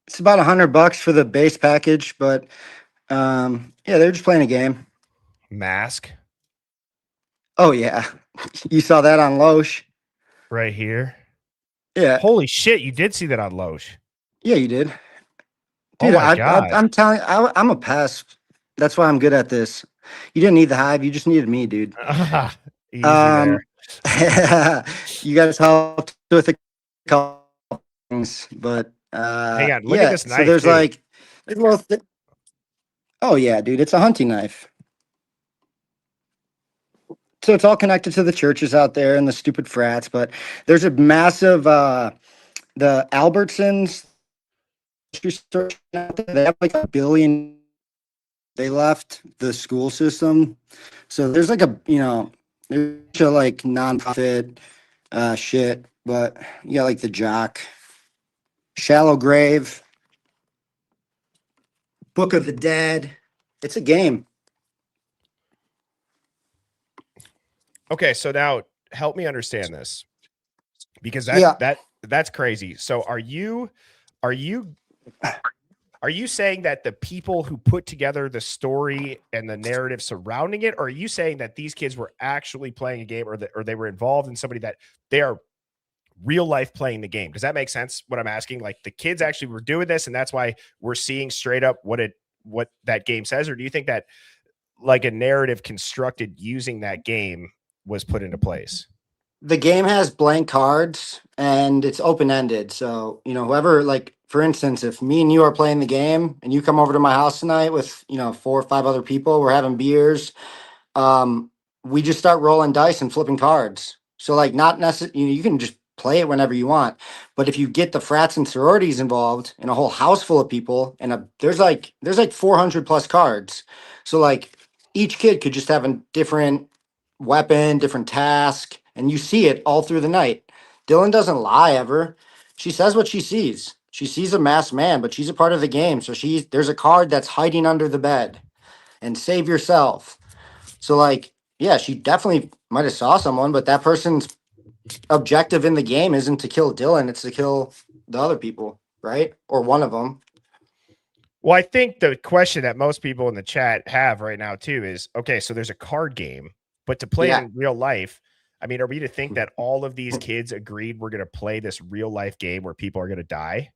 J: It's about $100 for the base package, but yeah, they're just playing a game.
E: Mask
J: Oh yeah, you saw that on Loesch.
E: right here.
J: Yeah,
E: Holy shit, you did see that on Loesch.
J: yeah, you did,
E: Oh
J: dude.
E: my God.
J: I'm telling, I'm a pass. That's why I'm good at this. You didn't need the Hive, you just needed me, dude.
E: Easy there.
J: You guys helped with a couple things, but
E: Hang on. Look at
J: yeah.
E: this
J: So
E: knife.
J: there's
E: Too.
J: like, there's a little oh yeah, dude, it's a hunting knife. So it's all connected to the churches out there and the stupid frats, but there's a massive the Albertsons grocery store out there, they have like 1 billion. They left the school system, so there's like there's a like nonprofit shit, but you got like the Jock, Shallow Grave, Book of the Dead. It's a game.
E: Okay, so now help me understand this. Because
J: Yeah.
E: that's crazy. So are you saying that the people who put together the story and the narrative surrounding it, or are you saying that these kids were actually playing a game, or they were involved in somebody that they are real life playing the game? Does that make sense? What I'm asking, like the kids actually were doing this, and that's why we're seeing straight up what that game says, or do you think that like a narrative constructed using that game was put into place?
J: The game has blank cards and it's open ended. So, whoever, like, for instance, if me and you are playing the game and you come over to my house tonight with, 4 or 5 other people, we're having beers, we just start rolling dice and flipping cards. So, like, not necessarily, you can just play it whenever you want. But if you get the frats and sororities involved in a whole house full of people and there's like 400 plus cards. So, like, each kid could just have a different weapon, different task, and you see it all through the night. Dylan doesn't lie ever. She says what she sees. She sees a masked man, but she's a part of the game. So there's a card that's hiding under the bed and save yourself. So like, yeah, she definitely might have saw someone, but that person's objective in the game isn't to kill Dylan, it's to kill the other people, right? Or one of them.
E: Well, I think the question that most people in the chat have right now too is, okay, so there's a card game, but to play it in real life, I mean, are we to think that all of these kids agreed we're going to play this real life game where people are going to die?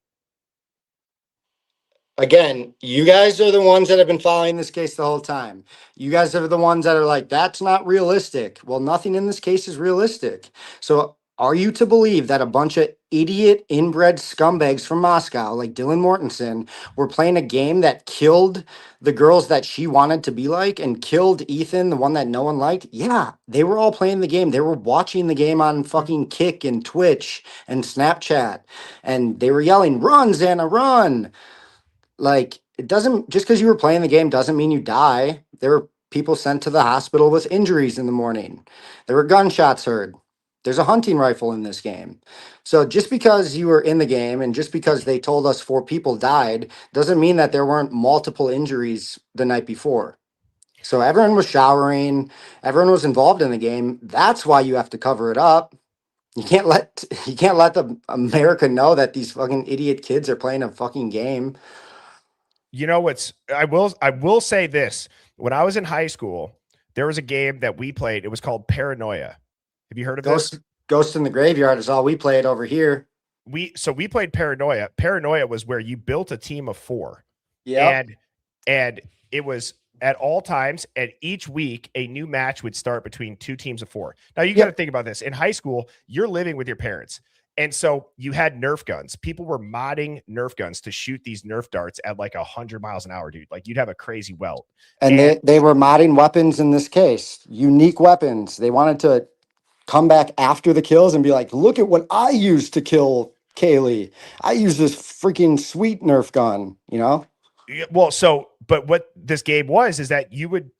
J: Again, you guys are the ones that have been following this case the whole time. You guys are the ones that are like, that's not realistic. Well, nothing in this case is realistic. So are you to believe that a bunch of idiot inbred scumbags from Moscow, like Dylan Mortensen, were playing a game that killed the girls that she wanted to be like and killed Ethan, the one that no one liked? Yeah, they were all playing the game. They were watching the game on fucking Kick and Twitch and Snapchat. And they were yelling, run, Xana, run. Like, it doesn't, just because you were playing the game doesn't mean you die. There were people sent to the hospital with injuries in the morning. There were gunshots heard. There's a hunting rifle in this game. So just because you were in the game and just because they told us 4 people died doesn't mean that there weren't multiple injuries the night before. So everyone was showering, everyone was involved in the game. That's why you have to cover it up. You can't let the America know that these fucking idiot kids are playing a fucking game.
E: You know what's I will say this. When I was in high school, there was a game that we played. It was called Paranoia. Have you heard of this?
J: Ghost in the Graveyard is all we played over here.
E: We played Paranoia. Paranoia was where you built a team of 4.
J: Yeah.
E: And it was at all times, and each week a new match would start between 2 teams of 4. Now you got to think about this. In high school, you're living with your parents. And so you had Nerf guns. People were modding Nerf guns to shoot these Nerf darts at like 100 miles an hour, dude. Like you'd have a crazy welt.
J: And they were modding weapons in this case, unique weapons. They wanted to come back after the kills and be like, look at what I used to kill Kaylee. I used this freaking sweet Nerf gun, you know?
E: Well, but what this game was is that you would,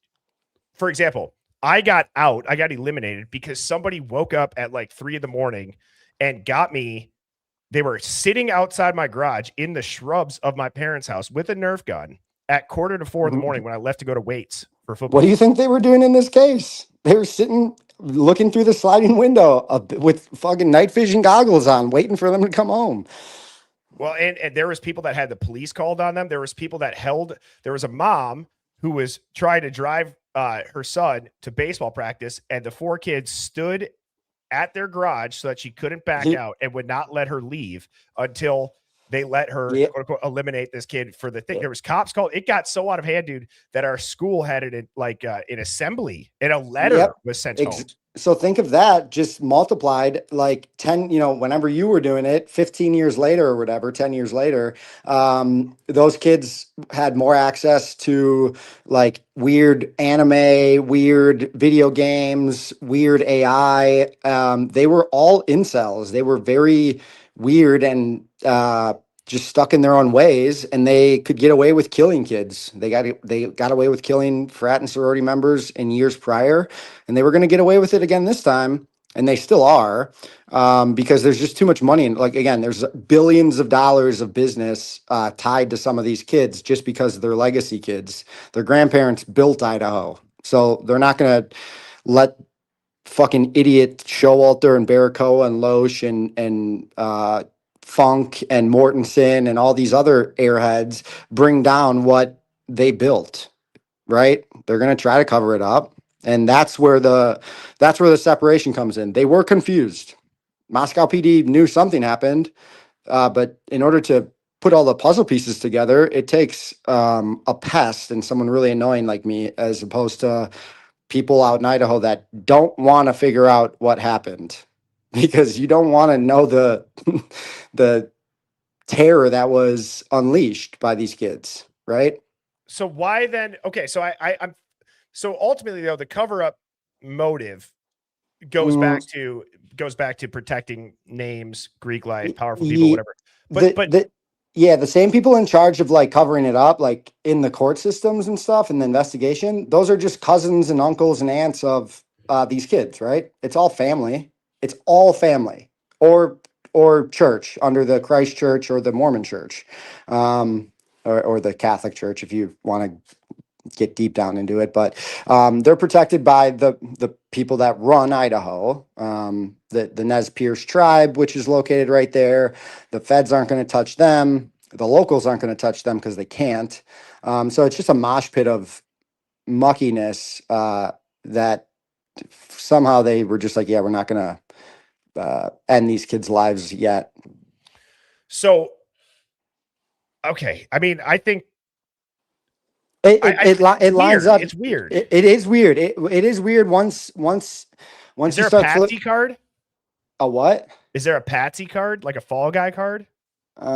E: for example, I got eliminated because somebody woke up at like 3 a.m. and got me. They were sitting outside my garage in the shrubs of my parents' house with a Nerf gun at 3:45 a.m. when I left to go to weights for football.
J: What do you think they were doing in this case? They were sitting looking through the sliding window with fucking night vision goggles on, waiting for them to come home.
E: Well, and there was people that had the police called on them. There was people that there was a mom who was trying to drive her son to baseball practice, and the 4 kids stood at their garage so that she couldn't back out and would not let her leave until they let her quote unquote, eliminate this kid for the thing. There was cops called. It got so out of hand, dude, that our school had it in like an assembly, and a letter was sent home.
J: So think of that just multiplied like 10, whenever you were doing it, 15 years later or whatever, 10 years later, those kids had more access to like weird anime, weird video games, weird AI. They were all incels. They were very weird and just stuck in their own ways, and they could get away with killing kids. They got away with killing frat and sorority members in years prior, and they were going to get away with it again this time, and they still are, because there's just too much money. And like, again, there's billions of dollars of business tied to some of these kids just because they're legacy kids. Their grandparents built Idaho, so they're not going to let fucking idiot Showalter and Barracoa and Loesch and Funk and Mortensen and all these other airheads bring down what they built, right? They're going to try to cover it up. And that's where the separation comes in. They were confused. Moscow PD knew something happened, but in order to put all the puzzle pieces together, it takes a pest and someone really annoying like me, as opposed to people out in Idaho that don't want to figure out what happened, because you don't want to know the terror that was unleashed by these kids, right?
E: So why then? Okay, so I'm so ultimately though, the cover up motive goes back to protecting names, Greek life, powerful people, whatever. But
J: the same people in charge of like covering it up, like in the court systems and stuff and the investigation, those are just cousins and uncles and aunts of these kids, right? It's all family. It's all family or church under the Christ Church or the Mormon Church, or the Catholic Church, if you want to get deep down into it. But they're protected by the people that run Idaho, the Nez Perce tribe, which is located right there. The feds aren't going to touch them. The locals aren't going to touch them because they can't. So it's just a mosh pit of muckiness that somehow they were just like, yeah, we're not going to end these kids' lives yet.
E: So, okay. I mean, I think
J: it lines up.
E: It's weird.
J: It is weird. It is weird once
E: Is
J: you
E: there a
J: start
E: Patsy card?
J: A what?
E: Is there a Patsy card, like a Fall Guy card? That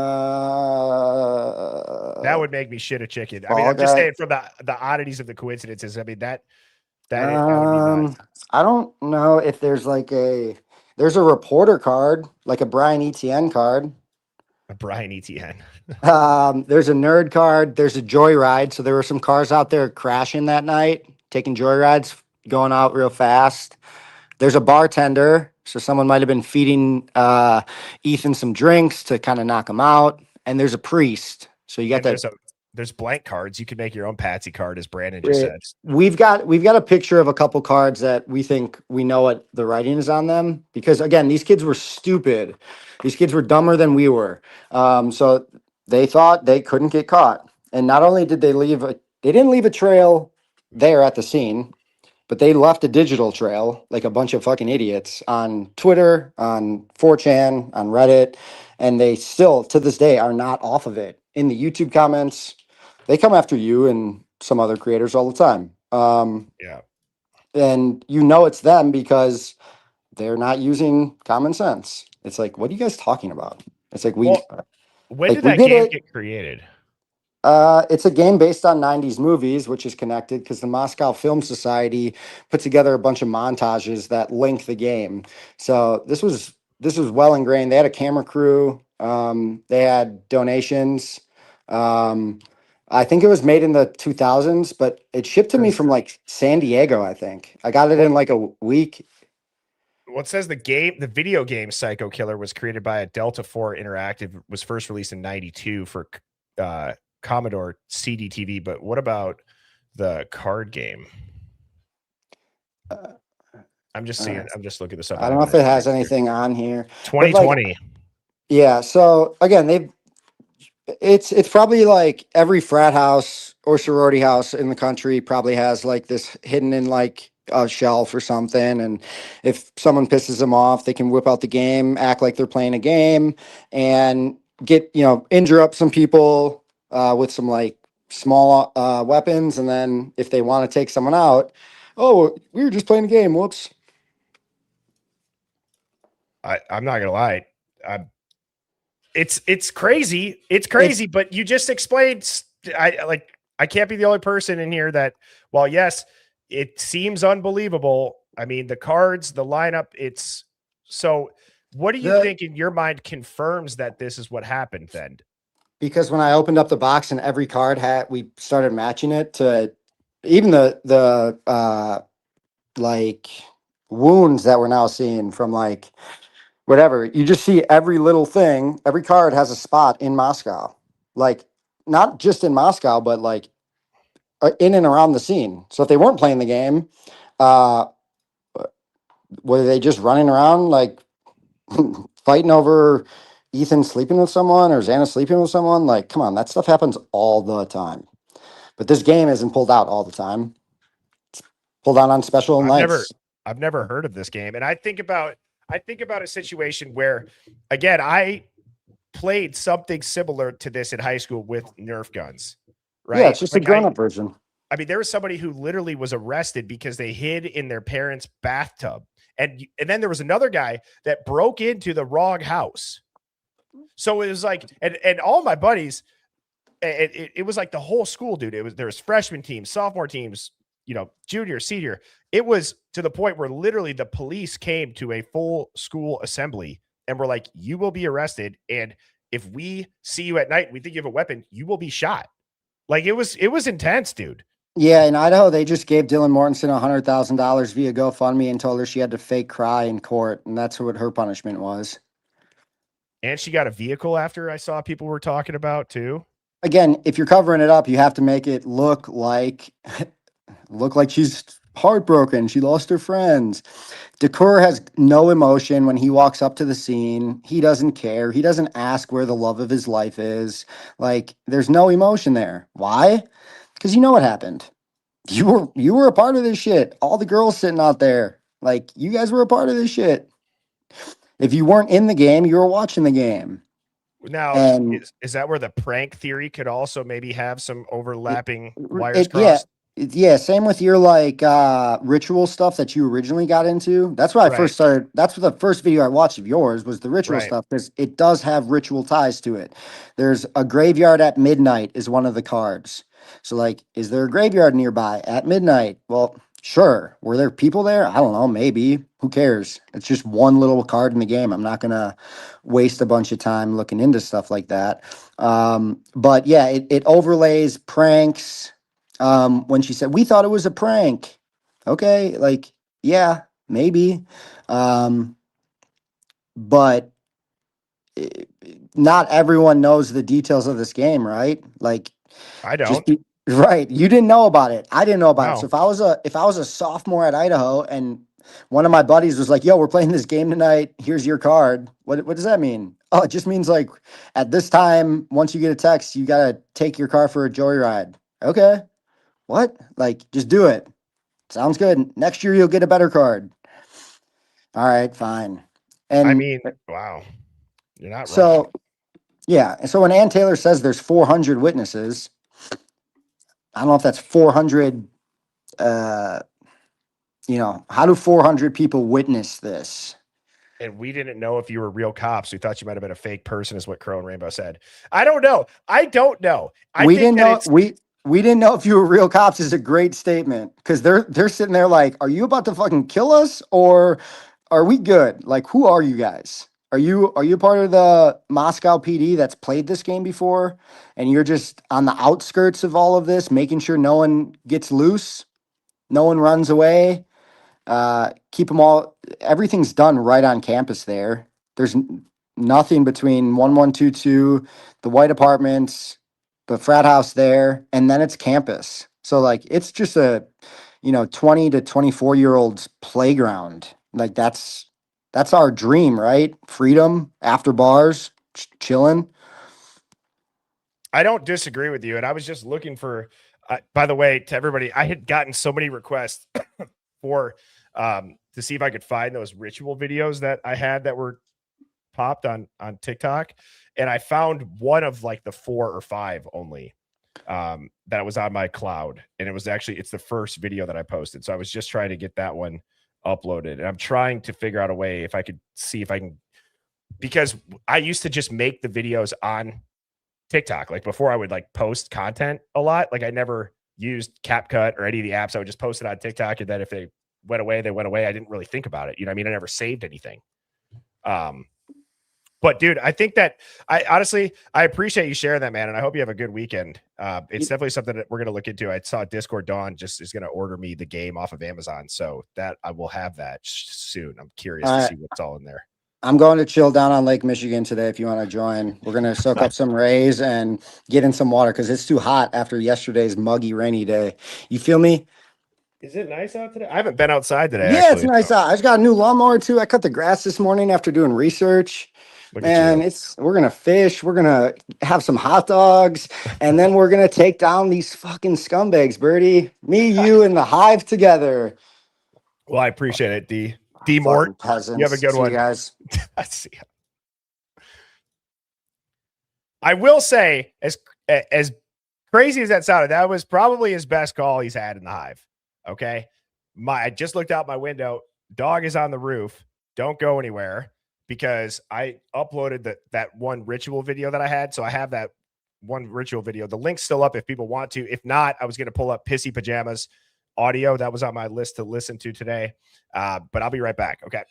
E: would make me shit a chicken. I mean, I'm just saying from the oddities of the coincidences. I mean, that would be nuts.
J: I don't know if there's there's a reporter card, like a Brian ETN card.
E: A Brian ETN.
J: There's a nerd card. There's a joyride. So there were some cars out there crashing that night, taking joyrides, going out real fast. There's a bartender. So someone might have been feeding Ethan some drinks to kind of knock him out. And there's a priest. So you got
E: there's blank cards. You can make your own Patsy card, as Brandon just said.
J: We've got a picture of a couple cards that we think we know what the writing is on them, because again, these kids were stupid. These kids were dumber than we were. So they thought they couldn't get caught. And not only did they didn't leave a trail there at the scene, but they left a digital trail, like a bunch of fucking idiots, on Twitter, on 4chan, on Reddit, and they still, to this day, are not off of it. In the YouTube comments, they come after you and some other creators all the time.
E: Yeah.
J: And it's them because they're not using common sense. It's like, what are you guys talking about? It's like
E: Well, when
J: like
E: did
J: we
E: that
J: did
E: game
J: it.
E: get created?
J: It's a game based on 90s movies, which is connected because the Moscow Film Society put together a bunch of montages that link the game. So this was well ingrained. They had a camera crew. They had donations. Um, I think it was made in the 2000s, but it shipped to me from like San Diego. I think I got it in like a week.
E: Well, it says the video game Psycho Killer was created by a Delta 4 Interactive, was first released in 92 for Commodore CDTV. But what about the card game? I'm just seeing, I'm just looking this up.
J: I don't know if it has anything on here, but like,
E: 2020.
J: yeah. So again, it's probably like every frat house or sorority house in the country probably has like this hidden in like a shelf or something. And if someone pisses them off, they can whip out the game, act like they're playing a game, and get injure up some people with some like small weapons. And then if they want to take someone out, oh, we were just playing a game. Whoops.
E: I'm not gonna lie. It's crazy. It's crazy, but you just explained. I can't be the only person in here that, while yes, it seems unbelievable. I mean, the cards, the lineup, it's so. What do you think in your mind confirms that this is what happened then?
J: Because when I opened up the box and every card we started matching it to even the like wounds that we're now seeing from like whatever. You just see every little thing. Every card has a spot in Moscow, like not just in Moscow, but like in and around the scene. So if they weren't playing the game, uh, were they just running around like fighting over Ethan sleeping with someone or Xana sleeping with someone? Like, come on, that stuff happens all the time. But this game isn't pulled out all the time. It's pulled out on special nights.
E: I've never heard of this game, and I think about a situation where, again, I played something similar to this in high school with Nerf guns. Right?
J: Yeah, it's just a grown-up version.
E: I mean, there was somebody who literally was arrested because they hid in their parents' bathtub. And then there was another guy that broke into the wrong house. So it was like, and all my buddies, it was like the whole school, dude. There was freshman teams, sophomore teams, junior, senior. It was to the point where literally the police came to a full school assembly and were like, you will be arrested. And if we see you at night, we think you have a weapon, you will be shot. Like it was intense, dude.
J: Yeah, in Idaho, they just gave Dylan Mortensen $100,000 via GoFundMe and told her she had to fake cry in court, and that's what her punishment was.
E: And she got a vehicle after, I saw people were talking about too.
J: Again, if you're covering it up, you have to make it look like she's heartbroken. She lost her friends. Dekur has no emotion when he walks up to the scene. He doesn't care. He doesn't ask where the love of his life is. Like, there's no emotion there. Why? Because you know what happened. You were a part of this shit. All the girls sitting out there, like, you guys were a part of this shit. If you weren't in the game, you were watching the game.
E: Now,
J: And
E: is that where the prank theory could also maybe have some overlapping wires crossed?
J: yeah. Yeah, same with your like ritual stuff that you originally got into. That's why I first started. That's what the first video I watched of yours was the ritual stuff, because it does have ritual ties to it. There's a graveyard at midnight is one of the cards. So like, is there a graveyard nearby at midnight? Well, sure. Were there people there? I don't know, maybe. Who cares? It's just one little card in the game. I'm not gonna waste a bunch of time looking into stuff like that. But yeah, it overlays pranks. When she said, we thought it was a prank. Okay, like, yeah, maybe. But not everyone knows the details of this game, right? Like,
E: I don't.
J: Right. You didn't know about it. I didn't know about it.
E: No.
J: So if I was a sophomore at Idaho and one of my buddies was like, yo, we're playing this game tonight. Here's your card. What does that mean? Oh, it just means like at this time, once you get a text, you gotta take your car for a joyride. Okay. What? Like, just do it. Sounds good. Next year you'll get a better card. All right, fine. And
E: I mean, wow. You're not
J: so
E: wrong.
J: yeah. And so when Ann Taylor says there's 400 witnesses, I don't know if that's 400 how do 400 people witness this?
E: And we didn't know if you were real cops. We thought you might have been a fake person, is what Crow and Rainbow said. I don't know. I
J: We
E: think
J: didn't
E: that
J: know
E: it's
J: we didn't know if you were real cops is a great statement because they're sitting there like, are you about to fucking kill us or are we good? Like, who are you guys? Are you part of the Moscow PD that's played this game before and you're just on the outskirts of all of this, making sure no one gets loose, no one runs away? Keep them all. Everything's done right on campus there. There's nothing between 1122, the white apartments, the frat house there, and then it's campus. So like it's just a 20 to 24-year-olds playground. Like that's our dream, right? Freedom after bars, chilling.
E: I don't disagree with you. And I was just looking for, by the way, to everybody, I had gotten so many requests for to see if I could find those ritual videos that I had that were popped on TikTok. And I found one of like the 4 or 5 only that was on my cloud. And it's the first video that I posted. So I was just trying to get that one uploaded. And I'm trying to figure out a way if I could see if I can, because I used to just make the videos on TikTok. Like before I would like post content a lot. Like I never used CapCut or any of the apps. I would just post it on TikTok. And then if they went away, they went away. I didn't really think about it. You know what I mean? I never saved anything. But dude, I think that I honestly, I appreciate you sharing that, man. And I hope you have a good weekend. It's definitely something that we're going to look into. I saw Discord Dawn just is going to order me the game off of Amazon. So that I will have that soon. I'm curious to see what's all in there.
J: I'm going to chill down on Lake Michigan today. If you want to join, we're going to soak up some rays and get in some water because it's too hot after yesterday's muggy, rainy day. You feel me?
E: Is it nice out today? I haven't been outside today.
J: Yeah,
E: Actually,
J: it's nice out. I just got a new lawnmower too. I cut the grass this morning after doing research.
E: Look
J: Man,
E: at you.
J: we're gonna fish. We're gonna have some hot dogs, and then we're gonna take down these fucking scumbags, Birdie. Me, you, and the Hive together.
E: Well, I appreciate it, D Mort.
J: Fucking peasants.
E: You have a good
J: See
E: one.
J: you guys.
E: I see. I will say, as crazy as that sounded, that was probably his best call he's had in the Hive. Okay. I just looked out my window. Dog is on the roof. Don't go anywhere because I uploaded that one ritual video that I had. So I have that one ritual video. The link's still up if people want to. If not, I was going to pull up Pissy Pajamas audio. That was on my list to listen to today. But I'll be right back. Okay.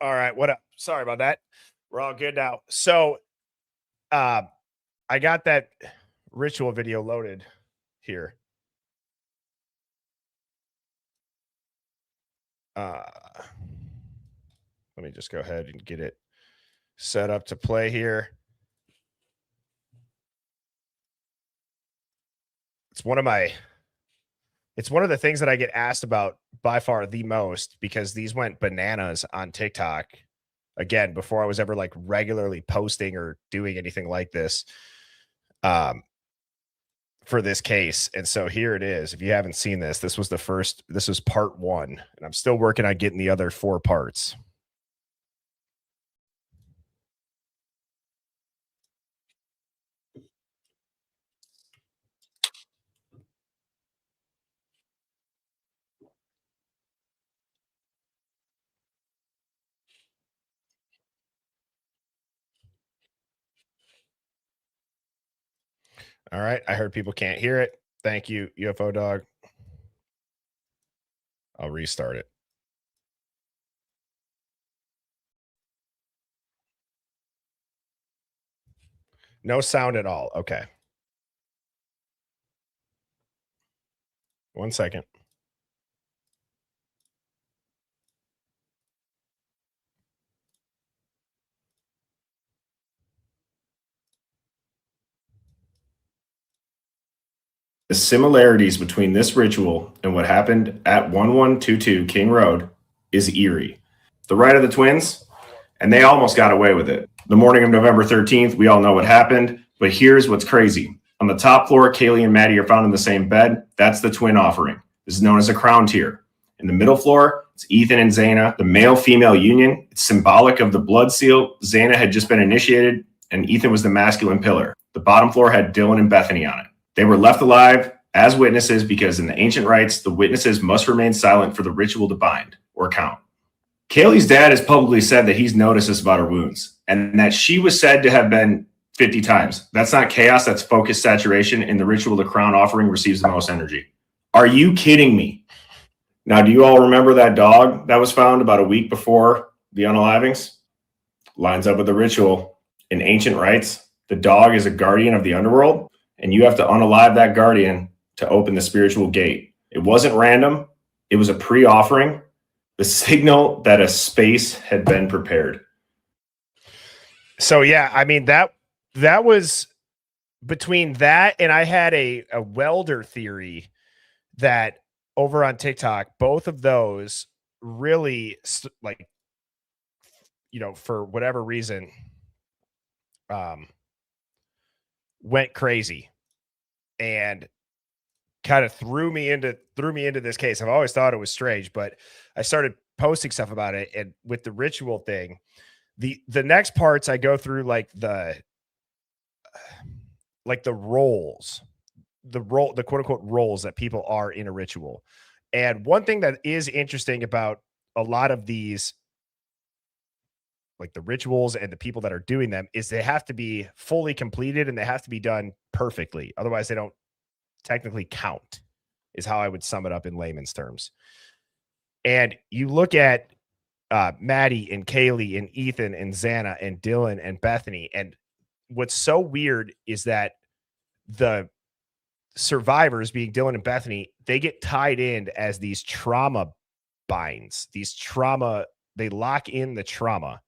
E: All right. What up? Sorry about that. We're all good now. So, I got that ritual video loaded here. Let me just go ahead and get it set up to play here. It's one of the things that I get asked about by far the most, because these went bananas on TikTok. Again, before I was ever like regularly posting or doing anything like this for this case. And so here it is. If you haven't seen this, this was part 1, and I'm still working on getting the other 4 parts. All right. I heard people can't hear it. Thank you, UFO dog. I'll restart it. No sound at all. Okay. 1 second. The similarities between this ritual and what happened at 1122 King Road is eerie. The right of the twins, and they almost got away with it. The morning of November 13th, we all know what happened, but here's what's crazy. On the top floor, Kaylee and Maddie are found in the same bed. That's the twin offering. This is known as a crown tier. In the middle floor, it's Ethan and Zana, the male-female union. It's symbolic of the blood seal. Zana had just been initiated, and Ethan was the masculine pillar. The bottom floor had Dylan and Bethany on it. They were left alive as witnesses because in the ancient rites, the witnesses must remain silent for the ritual to bind or count. Kaylee's dad has publicly said that he's noticed this about her wounds and that she was said to have been 50 times. That's not chaos, that's focused saturation. In the ritual, the crown offering receives the most energy. Are you kidding me? Now, do you all remember that dog that was found about a week before the unalivings? Lines up with the ritual. In ancient rites, the dog is a guardian of the underworld, and you have to unalive that guardian to open the spiritual gate. It wasn't random. It was a pre-offering, the signal that a space had been prepared. So, yeah, I mean, that was between that and I had a welder theory that over on TikTok, both of those really like, you know, for whatever reason, went crazy and kind of threw me into this case. I've always thought it was strange, but I started posting stuff about it. And with the ritual thing, the next parts I go through like the roles, the quote unquote roles that people are in a ritual. And one thing that is interesting about a lot of these, like the rituals and the people that are doing them, is they have to be fully completed and they have to be done perfectly. Otherwise they don't technically count, is how I would sum it up in layman's terms. And you look at Maddie and Kaylee and Ethan and Xana and Dylan and Bethany. And what's so weird is that the survivors, being Dylan and Bethany, they get tied in as these trauma binds, they lock in the trauma.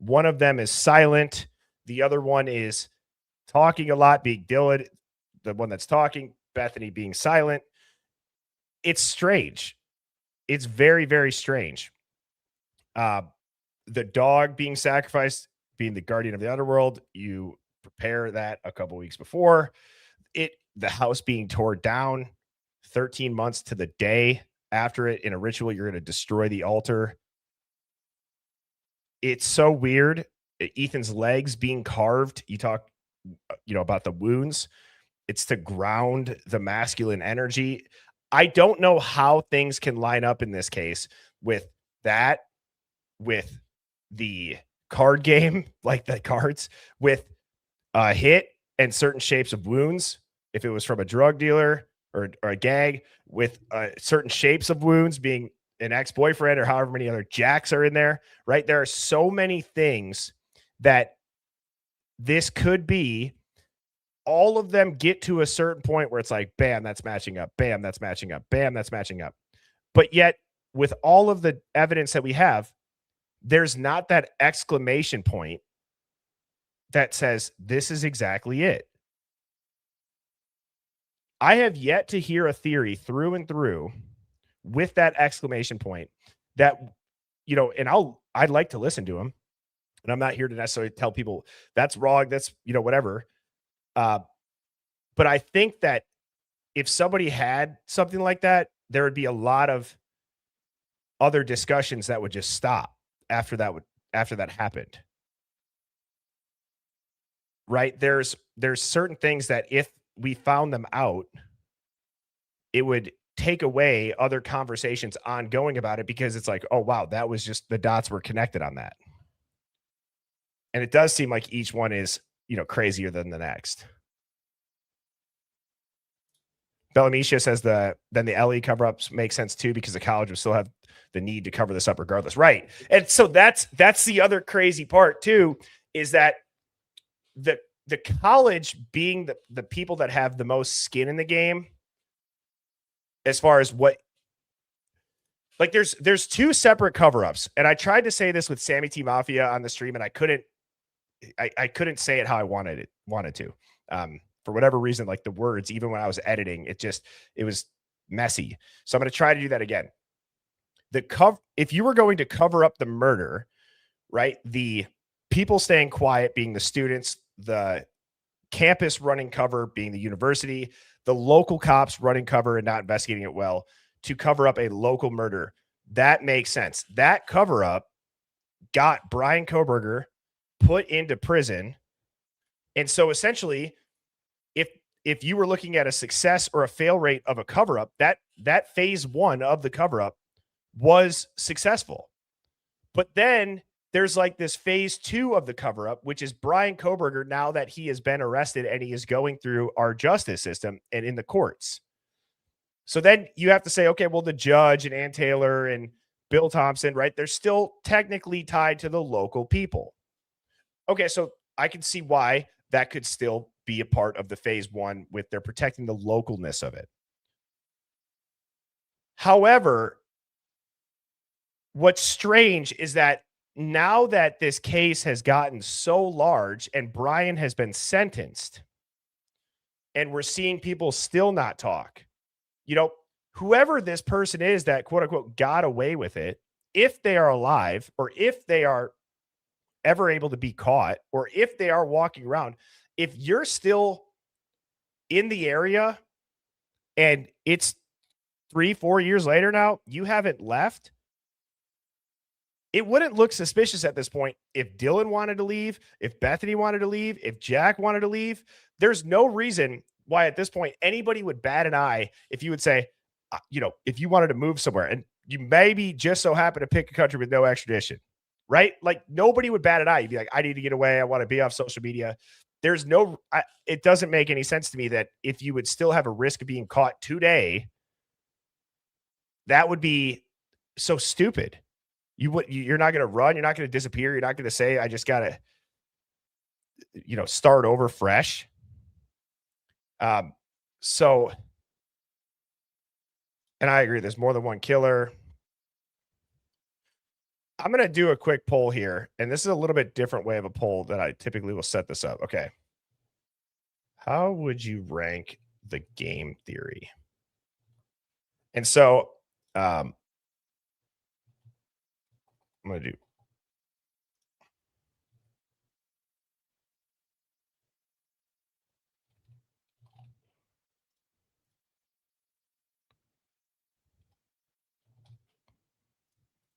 E: One of them is silent. The other one is talking a lot, being Dylan, the one that's talking, Bethany being silent. It's strange. It's very, very strange. The dog being sacrificed, being the guardian of the underworld, you prepare that a couple weeks before. The house being torn down 13 months to the day after it. In a ritual, you're going to destroy the altar. It's so weird. Ethan's legs being carved. You talk, about the wounds. It's to ground the masculine energy. I don't know how things can line up in this case with that, with the card game, like the cards, with a hit and certain shapes of wounds. If it was from a drug dealer or a gang, with certain shapes of wounds being an ex-boyfriend or however many other jacks are in there, right? There are so many things that this could be. All of them get to a certain point where it's like, bam, that's matching up. Bam, that's matching up. Bam, that's matching up. But yet, with all of the evidence that we have, there's not that exclamation point that says this is exactly it. I have yet to hear a theory through and through with that exclamation point that, and I'd like to listen to them. And I'm not here to necessarily tell people that's wrong. That's, whatever. But I think that if somebody had something like that, there would be a lot of other discussions that would just stop after that happened. Right? There's certain things that if we found them out, it would take away other conversations ongoing about it, because it's like, oh wow, that was just the dots were connected on that. And it does seem like each one is, crazier than the next. Bellamisha says then the LE cover-ups make sense too, because the college would still have the need to cover this up regardless. Right. And so that's the other crazy part too, is that the college being the people that have the most skin in the game, as far as what, like there's two separate cover-ups. And I tried to say this with Sammy T Mafia on the stream, and I couldn't say it how I wanted to. For whatever reason, like the words, even when I was editing, it was messy. So I'm going to try to do that again. If you were going to cover up the murder, right? The people staying quiet being the students, the campus running cover being the university, the local cops running cover and not investigating it well to cover up a local murder. That makes sense. That cover up got Brian Koberger put into prison. And so essentially, if you were looking at a success or a fail rate of a cover up, that phase one of the cover up was successful. But then there's like this phase two of the cover up, which is Brian Koberger, now that he has been arrested and he is going through our justice system and in the courts. So then you have to say, okay, well, the judge and Ann Taylor and Bill Thompson, right? They're still technically tied to the local people. Okay, so I can see why that could still be a part of the phase one with they're protecting the localness of it. However, what's strange is that now that this case has gotten so large and Brian has been sentenced and we're seeing people still not talk, whoever this person is that quote unquote got away with it, if they are alive or if they are ever able to be caught or if they are walking around, if you're still in the area and it's 3-4 years later now, you haven't left, it wouldn't look suspicious at this point. If Dylan wanted to leave, if Bethany wanted to leave, if Jack wanted to leave, there's no reason why at this point anybody would bat an eye if you would say, if you wanted to move somewhere and you maybe just so happen to pick a country with no extradition, right? Like nobody would bat an eye. You'd be like, I need to get away. I want to be off social media. It doesn't make any sense to me that if you would still have a risk of being caught today, that would be so stupid. You're not going to run. You're not going to disappear. You're not going to say, I just got to, start over fresh. So, and I agree, there's more than one killer. I'm going to do a quick poll here, and this is a little bit different way of a poll that I typically will set this up. Okay. How would you rank the game theory? And so, I'm going to do.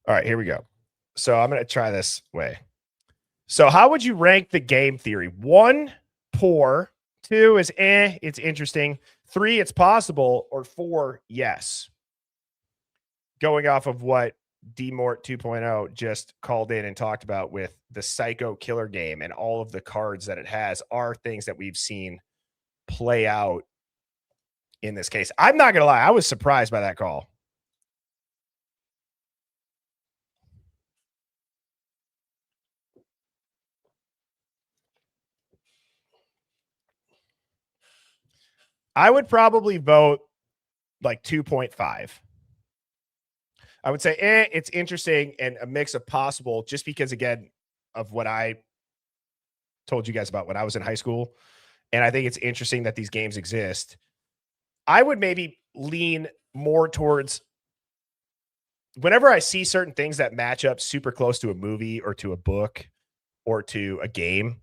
E: All right, here we go. So I'm going to try this way. So how would you rank the game theory? 1, poor. 2 is it's interesting. 3, it's possible. Or 4, yes. Going off of what DMort 2.0 just called in and talked about with the psycho killer game, and all of the cards that it has are things that we've seen play out in this case. I'm not going to lie. I was surprised by that call. I would probably vote like 2.5. I would say, it's interesting and a mix of possible, just because, again, of what I told you guys about when I was in high school. And I think it's interesting that these games exist. I would maybe lean more towards whenever I see certain things that match up super close to a movie or to a book or to a game,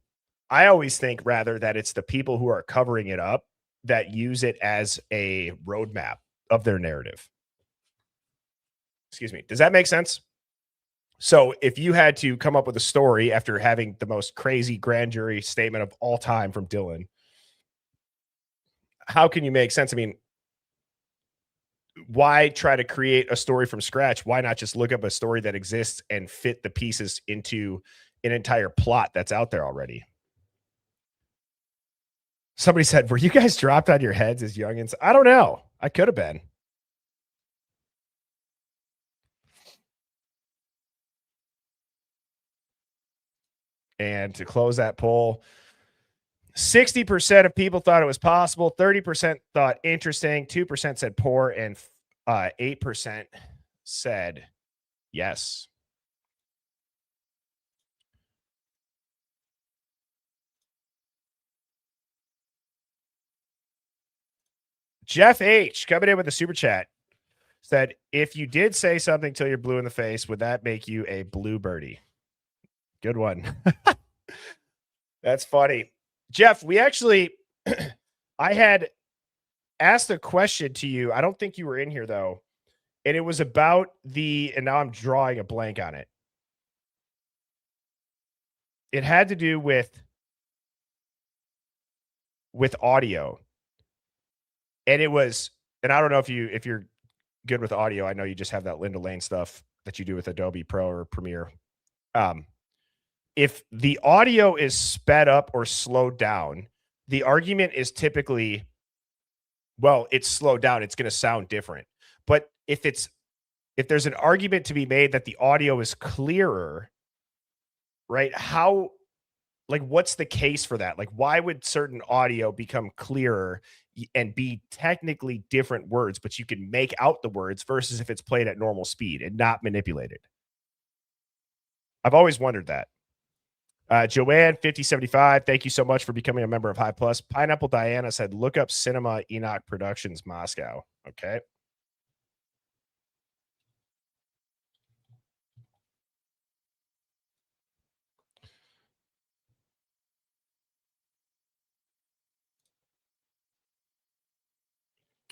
E: I always think rather that it's the people who are covering it up that use it as a roadmap of their narrative. Excuse me. Does that make sense? So if you had to come up with a story after having the most crazy grand jury statement of all time from Dylan, how can you make sense? I mean, why try to create a story from scratch? Why not just look up a story that exists and fit the pieces into an entire plot that's out there already? Somebody said, were you guys dropped on your heads as youngins? I don't know. I could have been. And to close that poll, 60% of people thought it was possible, 30% thought interesting, 2% said poor, and 8% said yes. Jeff H. coming in with a super chat said, if you did say something till you're blue in the face, would that make you a blue birdie? Good one. That's funny. Jeff, we actually, I had asked a question to you. I don't think you were in here though. And it was about and now I'm drawing a blank on it. It had to do with audio. And it was, and I don't know if you're good with audio. I know you just have that Linda Lane stuff that you do with Adobe Pro or Premiere. If the audio is sped up or slowed down, the argument is typically, well, it's slowed down, it's going to sound different. But if there's an argument to be made that the audio is clearer, right? What's the case for that? Like, why would certain audio become clearer and be technically different words, but you can make out the words versus if it's played at normal speed and not manipulated? I've always wondered that. Joanne 5075, thank you so much for becoming a member of Hive Plus. Pineapple Diana said, look up Cinema Enoch Productions Moscow. Okay.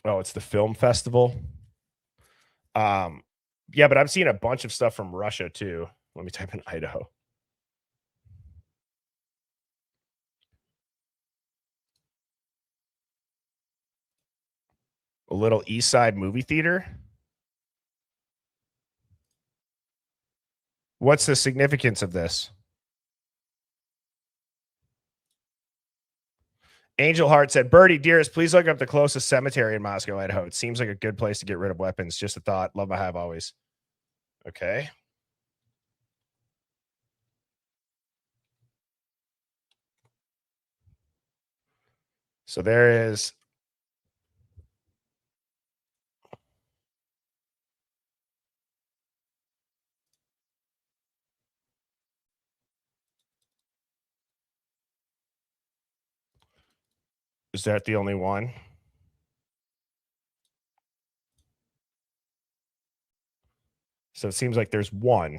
E: Oh, it's the film festival. Yeah, but I'm seeing a bunch of stuff from Russia too. Let me type in Idaho. A little East Side movie theater. What's the significance of this? Angel Heart said, Birdie, dearest, please look up the closest cemetery in Moscow, Idaho. It seems like a good place to get rid of weapons. Just a thought. Love my Hive always. Okay. So there is. Is that the only one? So it seems like there's one.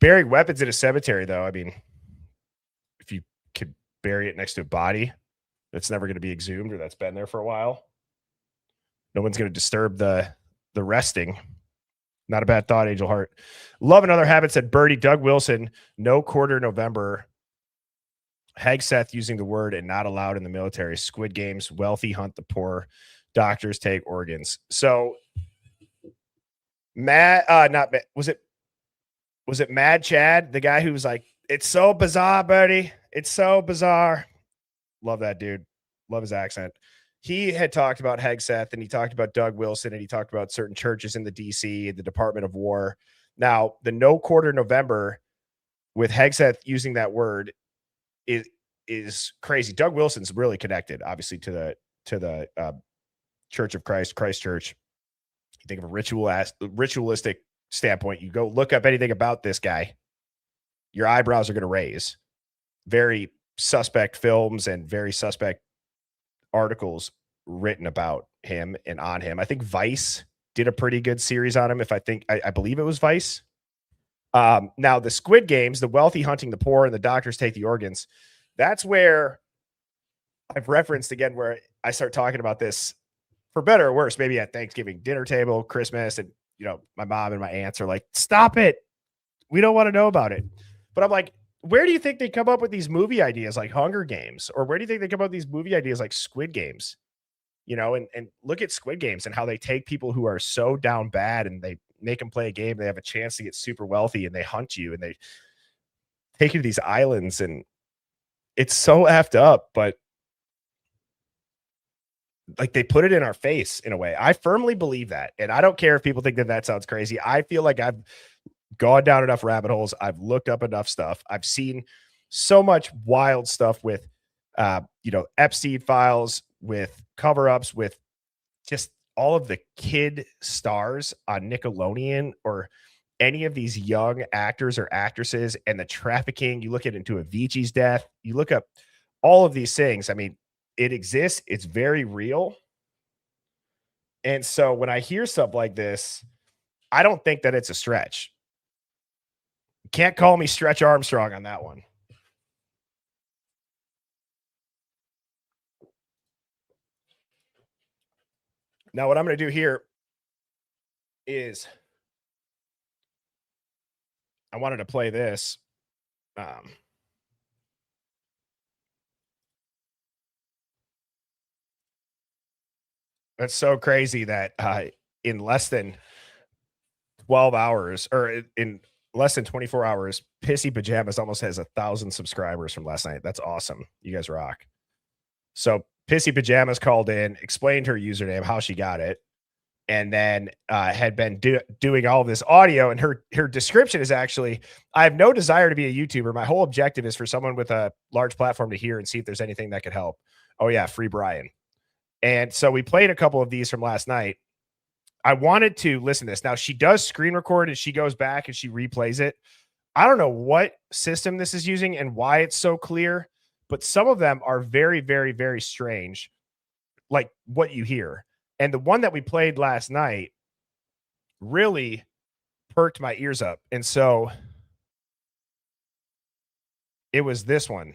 E: Burying weapons in a cemetery, though, I mean, if you could bury it next to a body that's never going to be exhumed or that's been there for a while, no one's going to disturb the resting. Not a bad thought, Angel Heart. Love Another Habit said, Birdie, Doug Wilson, no quarter November. Hegseth using the word and not allowed in the military. Squid Games, wealthy hunt the poor. Doctors take organs. So, was it Mad Chad, the guy who was like, it's so bizarre, Birdie. It's so bizarre. Love that dude. Love his accent. He had talked about Hegseth and he talked about Doug Wilson and he talked about certain churches in the DC, the Department of War. Now, the no quarter November with Hegseth using that word is crazy. Doug Wilson's really connected, obviously, to the Church of Christ Church. You think of a ritualistic standpoint, you go look up anything about this guy, your eyebrows are going to raise. Very suspect films and very suspect articles written about him and on him. I think Vice did a pretty good series on him. I believe it was Vice. Now the Squid Games, the wealthy hunting the poor and the doctors take the organs. That's where I've referenced again, where I start talking about this for better or worse, maybe at Thanksgiving dinner table, Christmas, and my mom and my aunts are like, stop it. We don't want to know about it. But I'm like, where do you think they come up with these movie ideas like Hunger Games? Or where do you think they come up with these movie ideas like Squid Games? And look at Squid Games and how they take people who are so down bad and they make them play a game. They have a chance to get super wealthy and they hunt you and they take you to these islands. And it's so effed up, but like they put it in our face in a way. I firmly believe that. And I don't care if people think that sounds crazy. I feel like I've gone down enough rabbit holes. I've looked up enough stuff. I've seen so much wild stuff with, Epstein files, with cover-ups, with just all of the kid stars on Nickelodeon or any of these young actors or actresses and the trafficking. You look into Avicii's death. You look up all of these things. I mean, it exists. It's very real. And so when I hear stuff like this, I don't think that it's a stretch. Can't call me Stretch Armstrong on that one. Now, what I'm going to do here is I wanted to play this. That's so crazy that in less than 12 hours or in less than 24 hours, Pissy Pajamas almost has 1,000 subscribers from last night. That's awesome. You guys rock. So Pissy Pajamas called in, explained her username, how she got it, and then had been doing all of this audio. And her description is actually, I have no desire to be a YouTuber. My whole objective is for someone with a large platform to hear and see if there's anything that could help. Oh yeah, free Brian. And so we played a couple of these from last night. I wanted to listen to this. Now she does screen record and she goes back and she replays it. I don't know what system this is using and why it's so clear, but some of them are very, very, very strange, like what you hear. And the one that we played last night really perked my ears up. And so it was this one.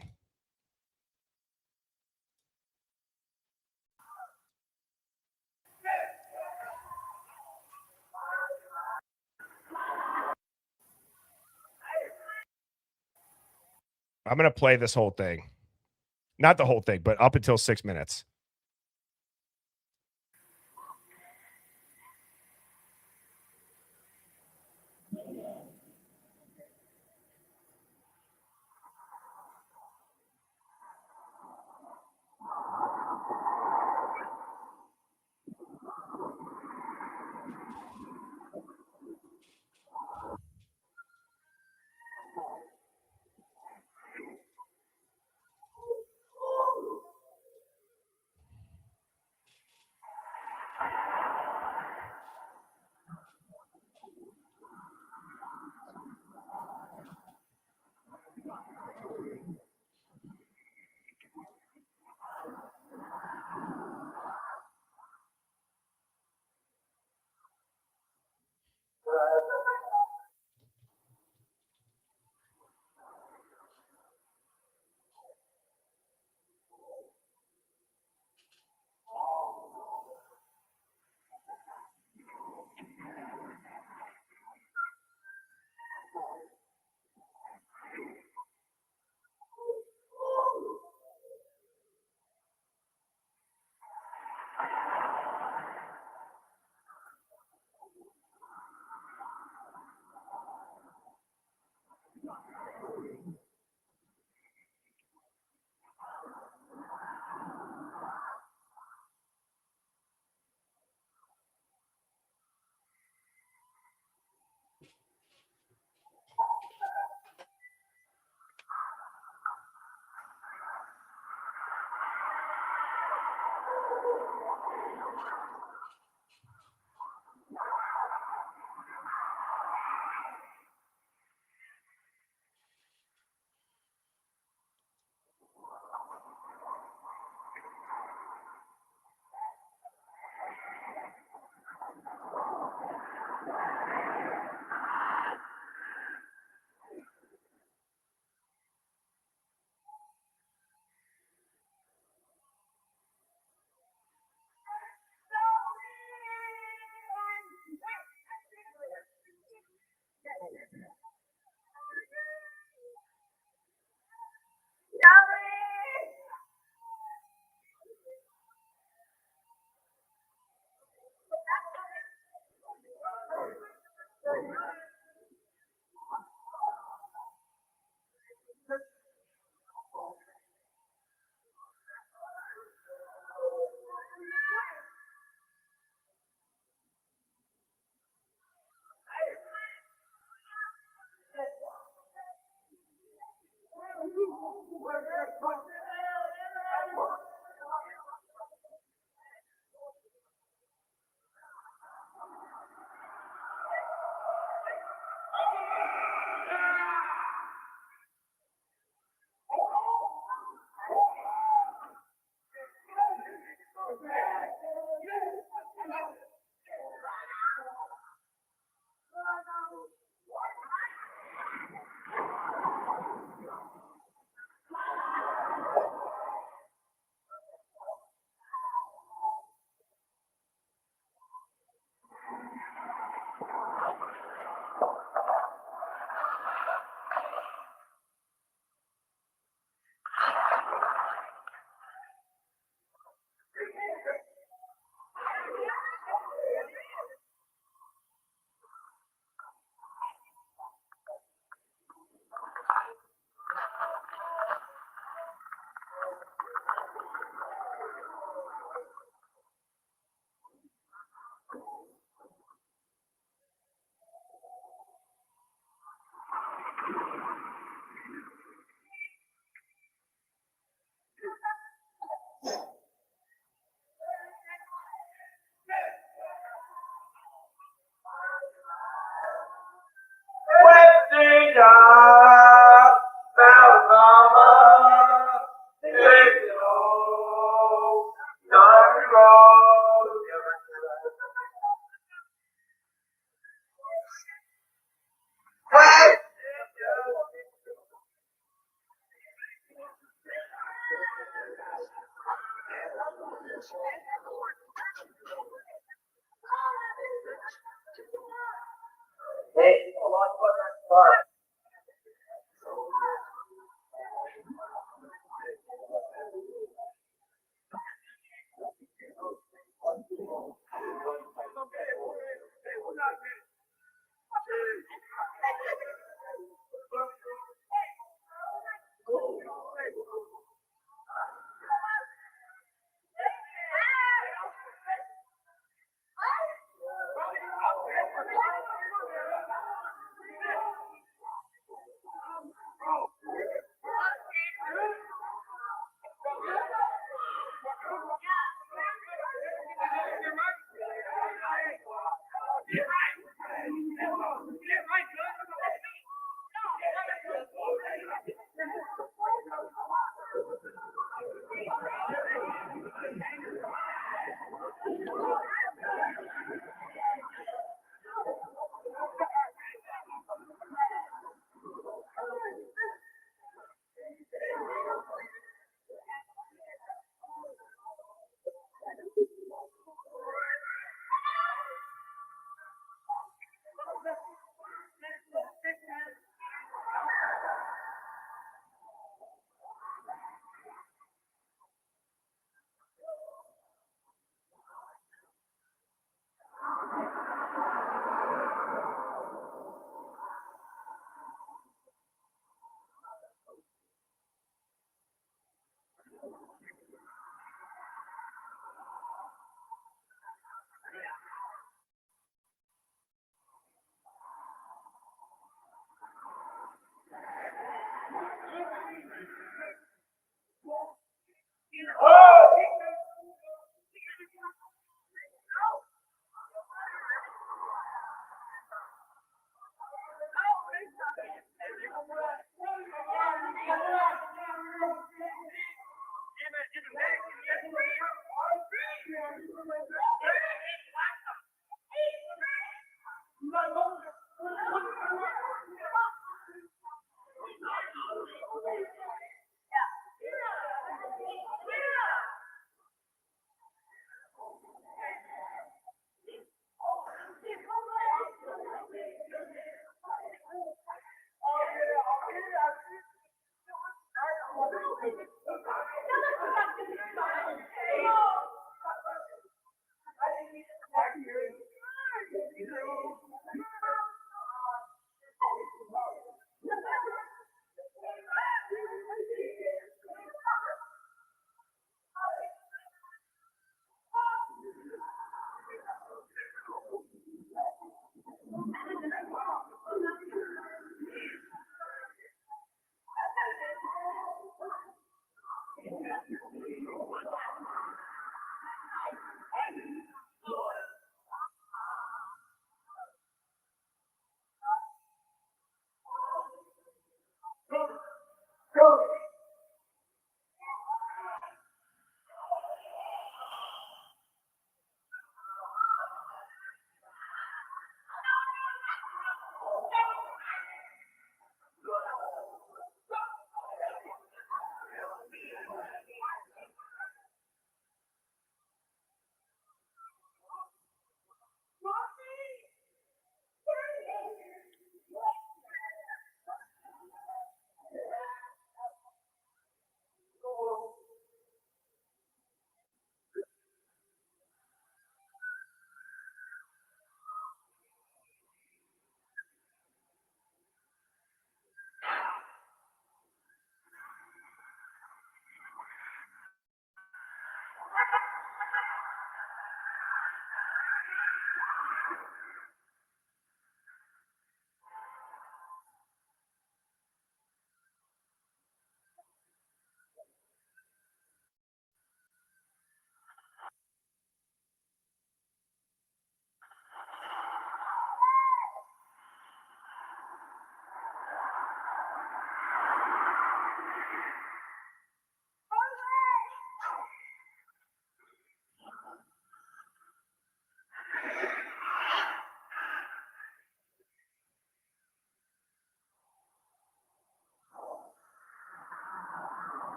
E: I'm going to play this whole thing. Not the whole thing, but up until 6 minutes.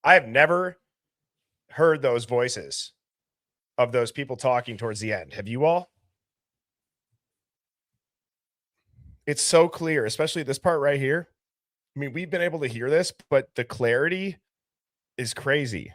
E: I have never heard those voices of those people talking towards the end. Have you all? It's so clear, especially this part right here. I mean, we've been able to hear this, but the clarity is crazy.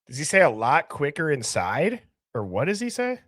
E: Does he say a lot quicker inside? Or what does he say?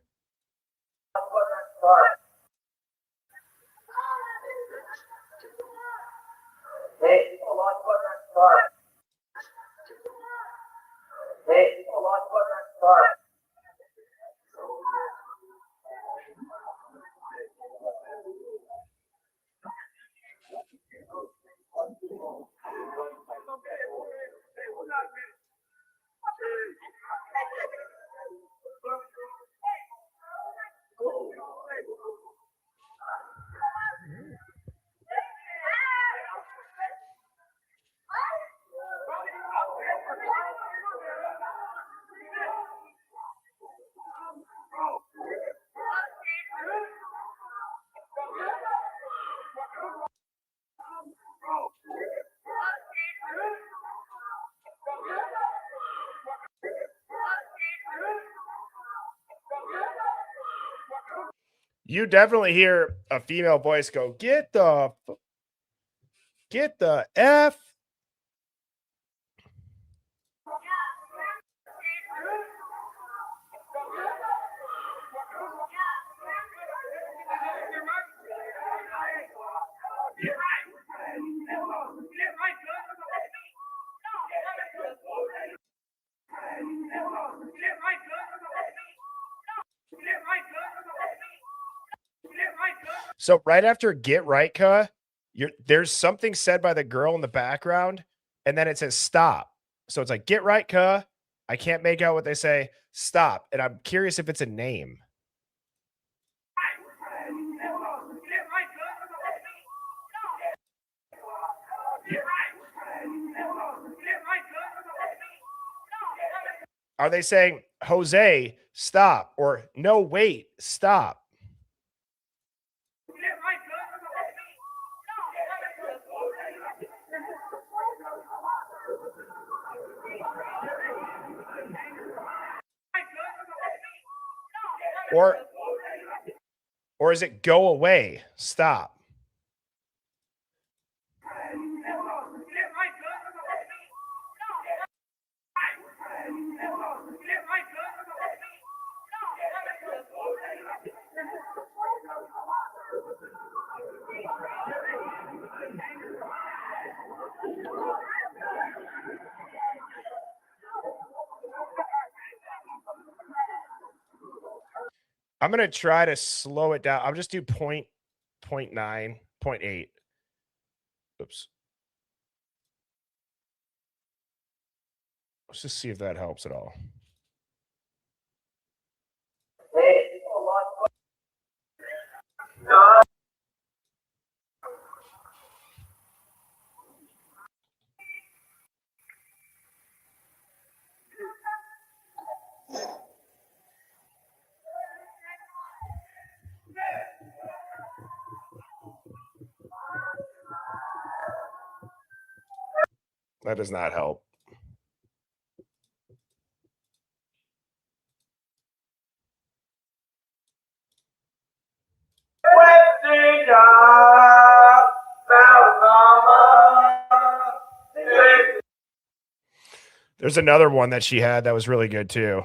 E: You definitely hear a female voice go, get the F. So right after get right, cuh, there's something said by the girl in the background, and then it says stop. So it's like, get right, cuh. I can't make out what they say. Stop. And I'm curious if it's a name. Are they saying, Jose, stop? Or no, wait, stop? Or is it go away? Stop. I'm going to try to slow it down. I'll just do 0.9, 0.8. Oops. Let's just see if that helps at all. That does not help. There's another one that she had that was really good too.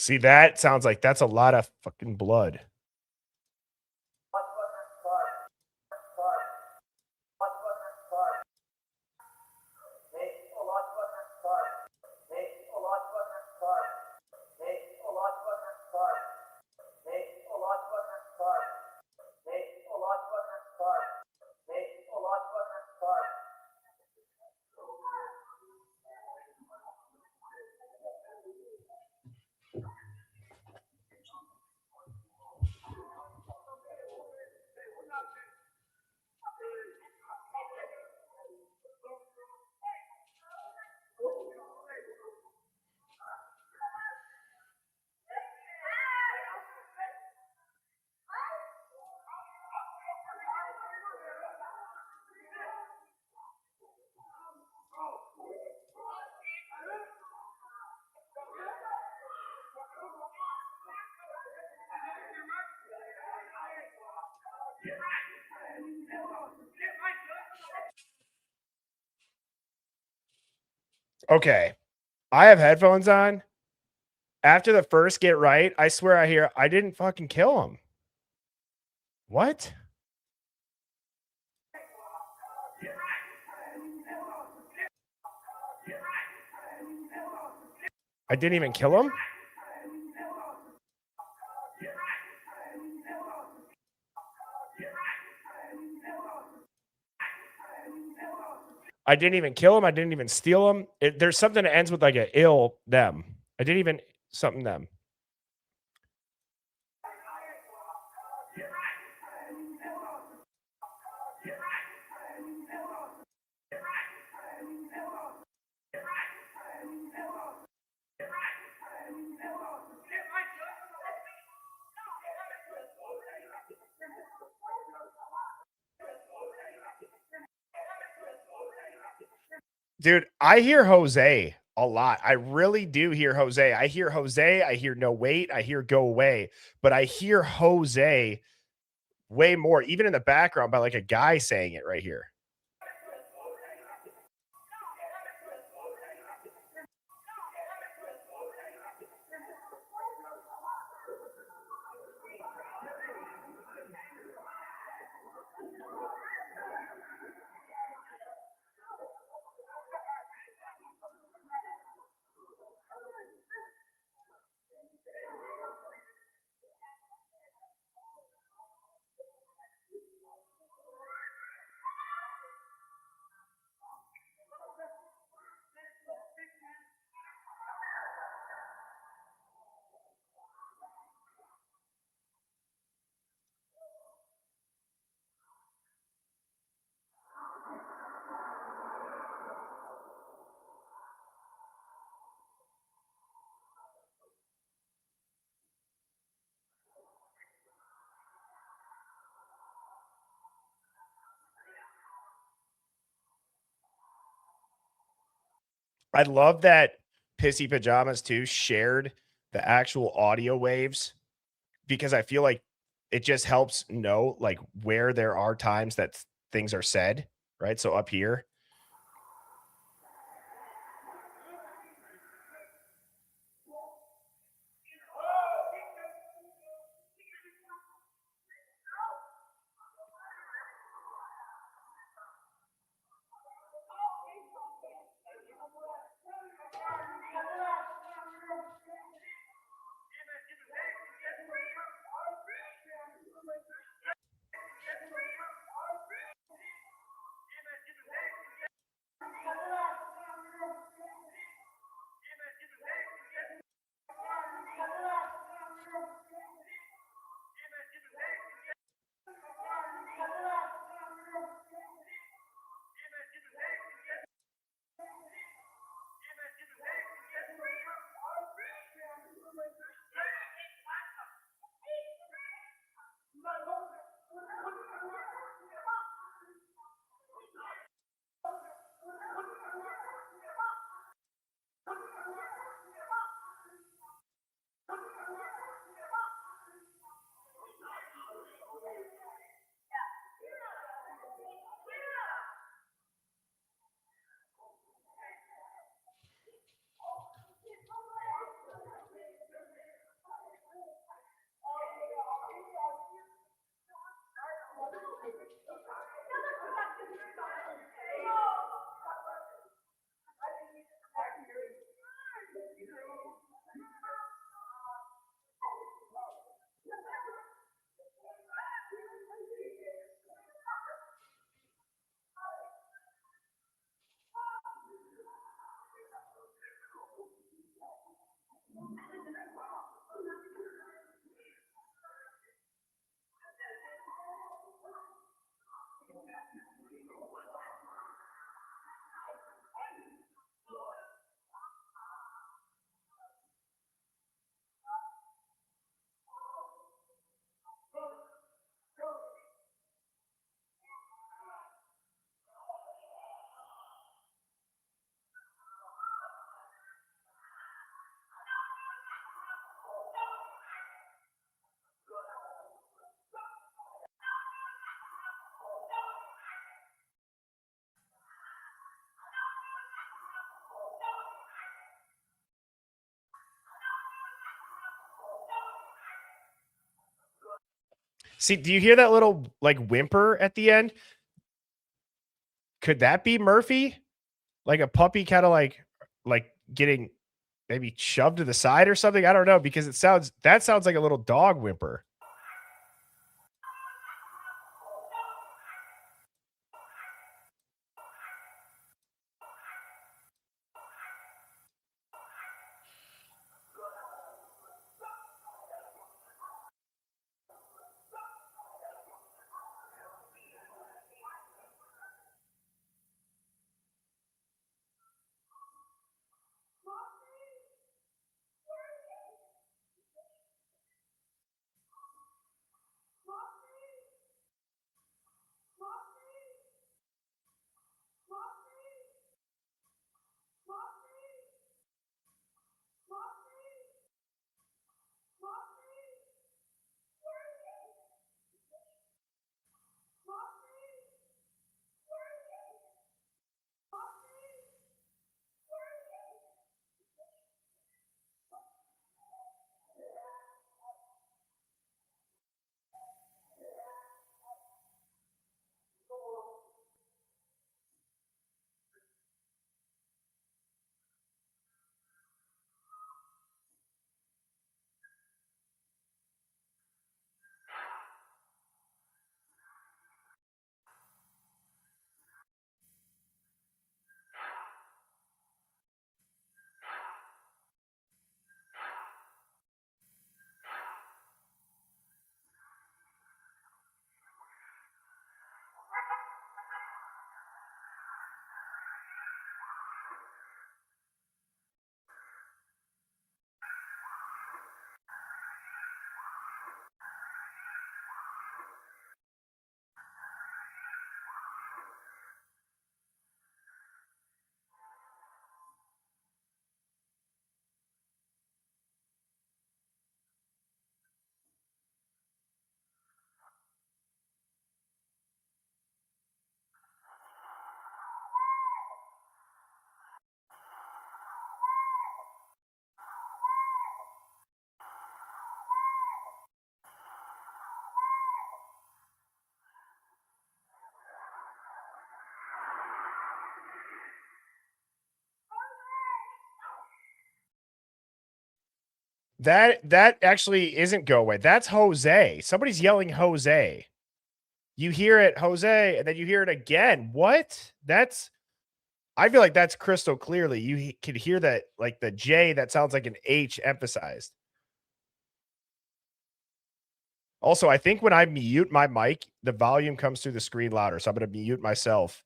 E: See, that sounds like that's a lot of fucking blood. Okay. I have headphones on. After the first get right, I swear I didn't fucking kill him. What? I didn't even kill him? I didn't even kill him. I didn't even steal him. There's something that ends with like a ill them. I didn't even something them. Dude, I hear Jose a lot. I really do hear Jose. I hear Jose. I hear no wait. I hear go away. But I hear Jose way more, even in the background, by like a guy saying it right here. I love that Pissy Pajamas too shared the actual audio waves because I feel like it just helps know like where there are times that things are said, right? So up here. See, do you hear that little like whimper at the end? Could that be Murphy? Like a puppy kind of like getting maybe shoved to the side or something? I don't know because that sounds like a little dog whimper. That actually isn't go away. That's Jose. Somebody's yelling Jose. You hear it, Jose, and then you hear it again. What? I feel like that's crystal clearly. You can hear that, like the J that sounds like an H emphasized. Also, I think when I mute my mic, the volume comes through the screen louder. So I'm going to mute myself.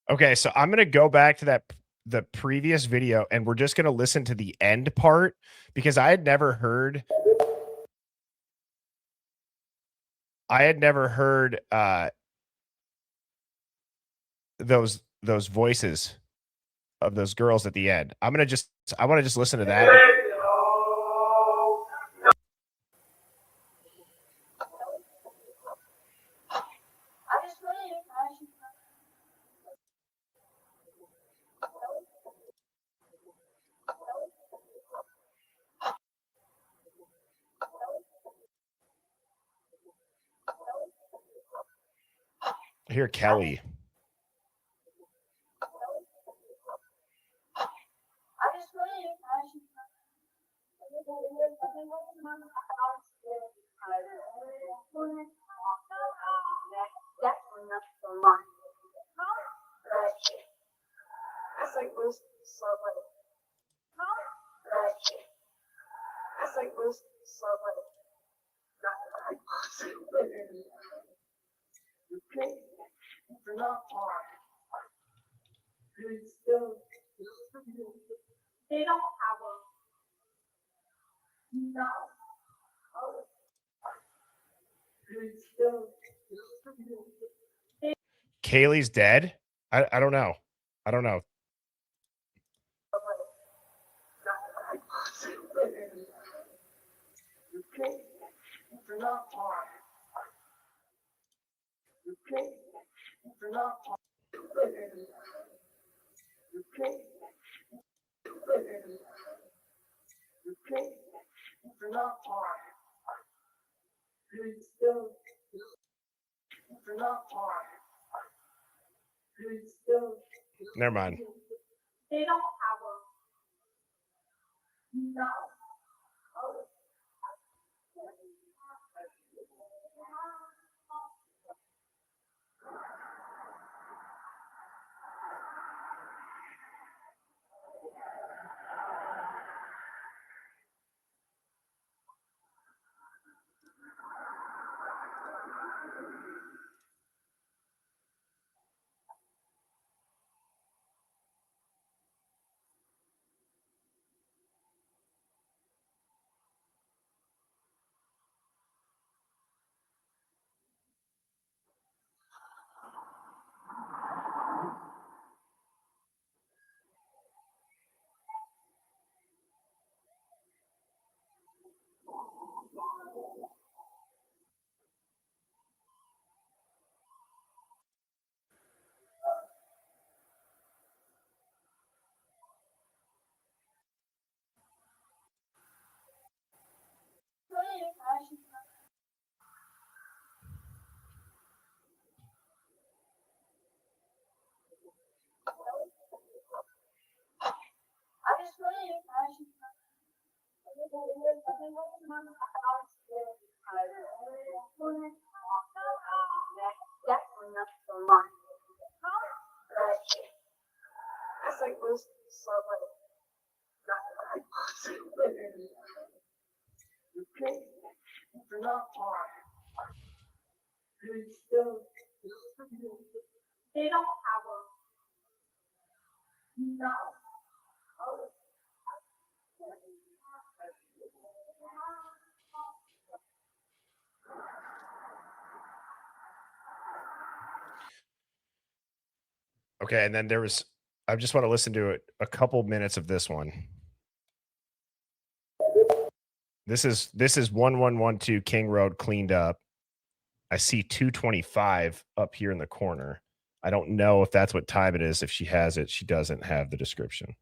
E: Okay, so I'm going to go back to the previous video and we're just going to listen to the end part because I had never heard those voices of those girls at the end. I want to just listen to that. Hear Kelly. Kaylee's dead? I don't know. I don't know. Never mind. Okay, and then there was I just want to listen to it a couple minutes of this one. This is 1112 King Road cleaned up. I see 225 up here in the corner. I don't know if that's what time it is. If she has it, she doesn't have the description.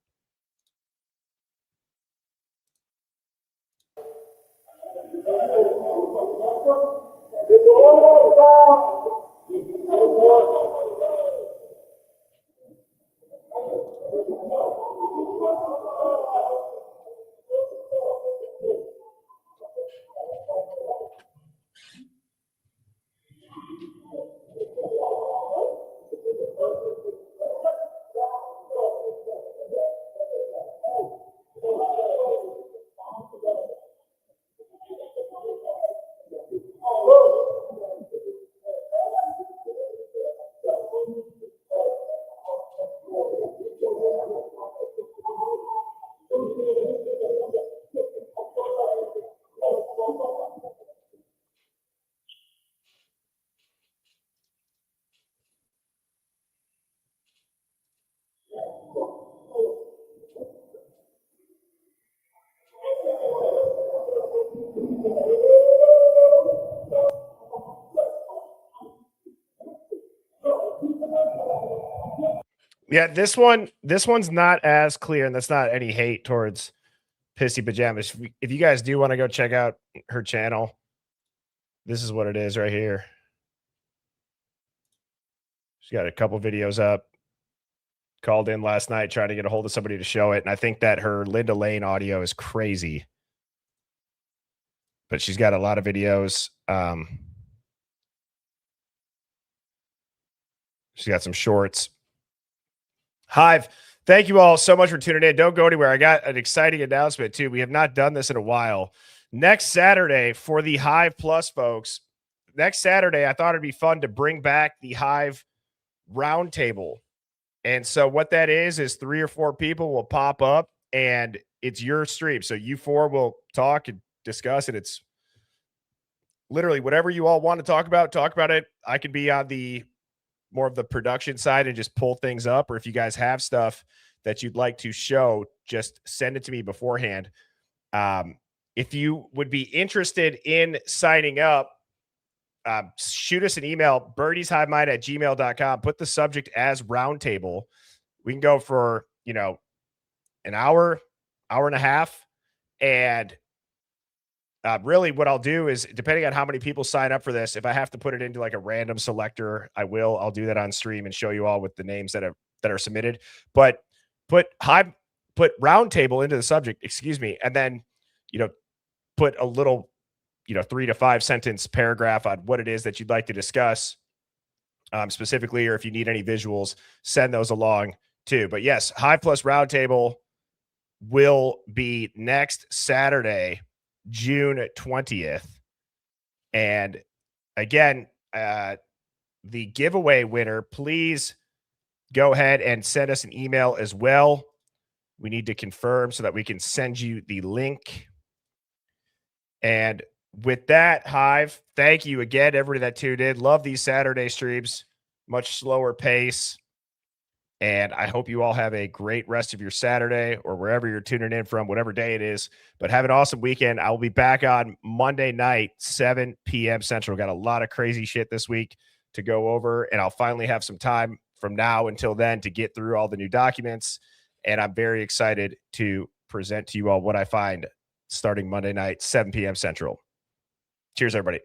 E: Yeah, this one's not as clear, and that's not any hate towards Pissy Pajamas. If you guys do want to go check out her channel, this is what it is right here. She's got a couple videos up. Called in last night trying to get a hold of somebody to show it, and I think that her Linda Lane audio is crazy. But she's got a lot of videos. She's got some shorts. Hive, thank you all so much for tuning in. Don't go anywhere. I got an exciting announcement, too. We have not done this in a while. Next Saturday, for the Hive Plus folks, next Saturday, I thought it'd be fun to bring back the Hive Roundtable. And so what that is 3 or 4 people will pop up, and it's your stream. So you 4 will talk and discuss, and it's literally whatever you all want to talk about it. I can be on the more of the production side and just pull things up. Or if you guys have stuff that you'd like to show, just send it to me beforehand. If you would be interested in signing up, shoot us an email, birdieshivemind@gmail.com. Put the subject as roundtable. We can go for, an hour, hour and a half. And really what I'll do is, depending on how many people sign up for this, if I have to put it into like a random selector, I will. I'll do that on stream and show you all with the names that are submitted. But put roundtable into the subject, excuse me, and then, put a little, 3 to 5 sentence paragraph on what it is that you'd like to discuss specifically, or if you need any visuals, send those along too. But yes, Hive Plus Roundtable will be next Saturday, June 20th. And again, the giveaway winner, please go ahead and send us an email as well. We need to confirm so that we can send you the link. And with that, Hive, thank you again, everybody that tuned in. Love these Saturday streams, much slower pace. And I hope you all have a great rest of your Saturday or wherever you're tuning in from, whatever day it is. But have an awesome weekend. I will be back on Monday night, 7 p.m. Central. Got a lot of crazy shit this week to go over, and I'll finally have some time from now until then to get through all the new documents. And I'm very excited to present to you all what I find starting Monday night, 7 p.m. Central. Cheers, everybody.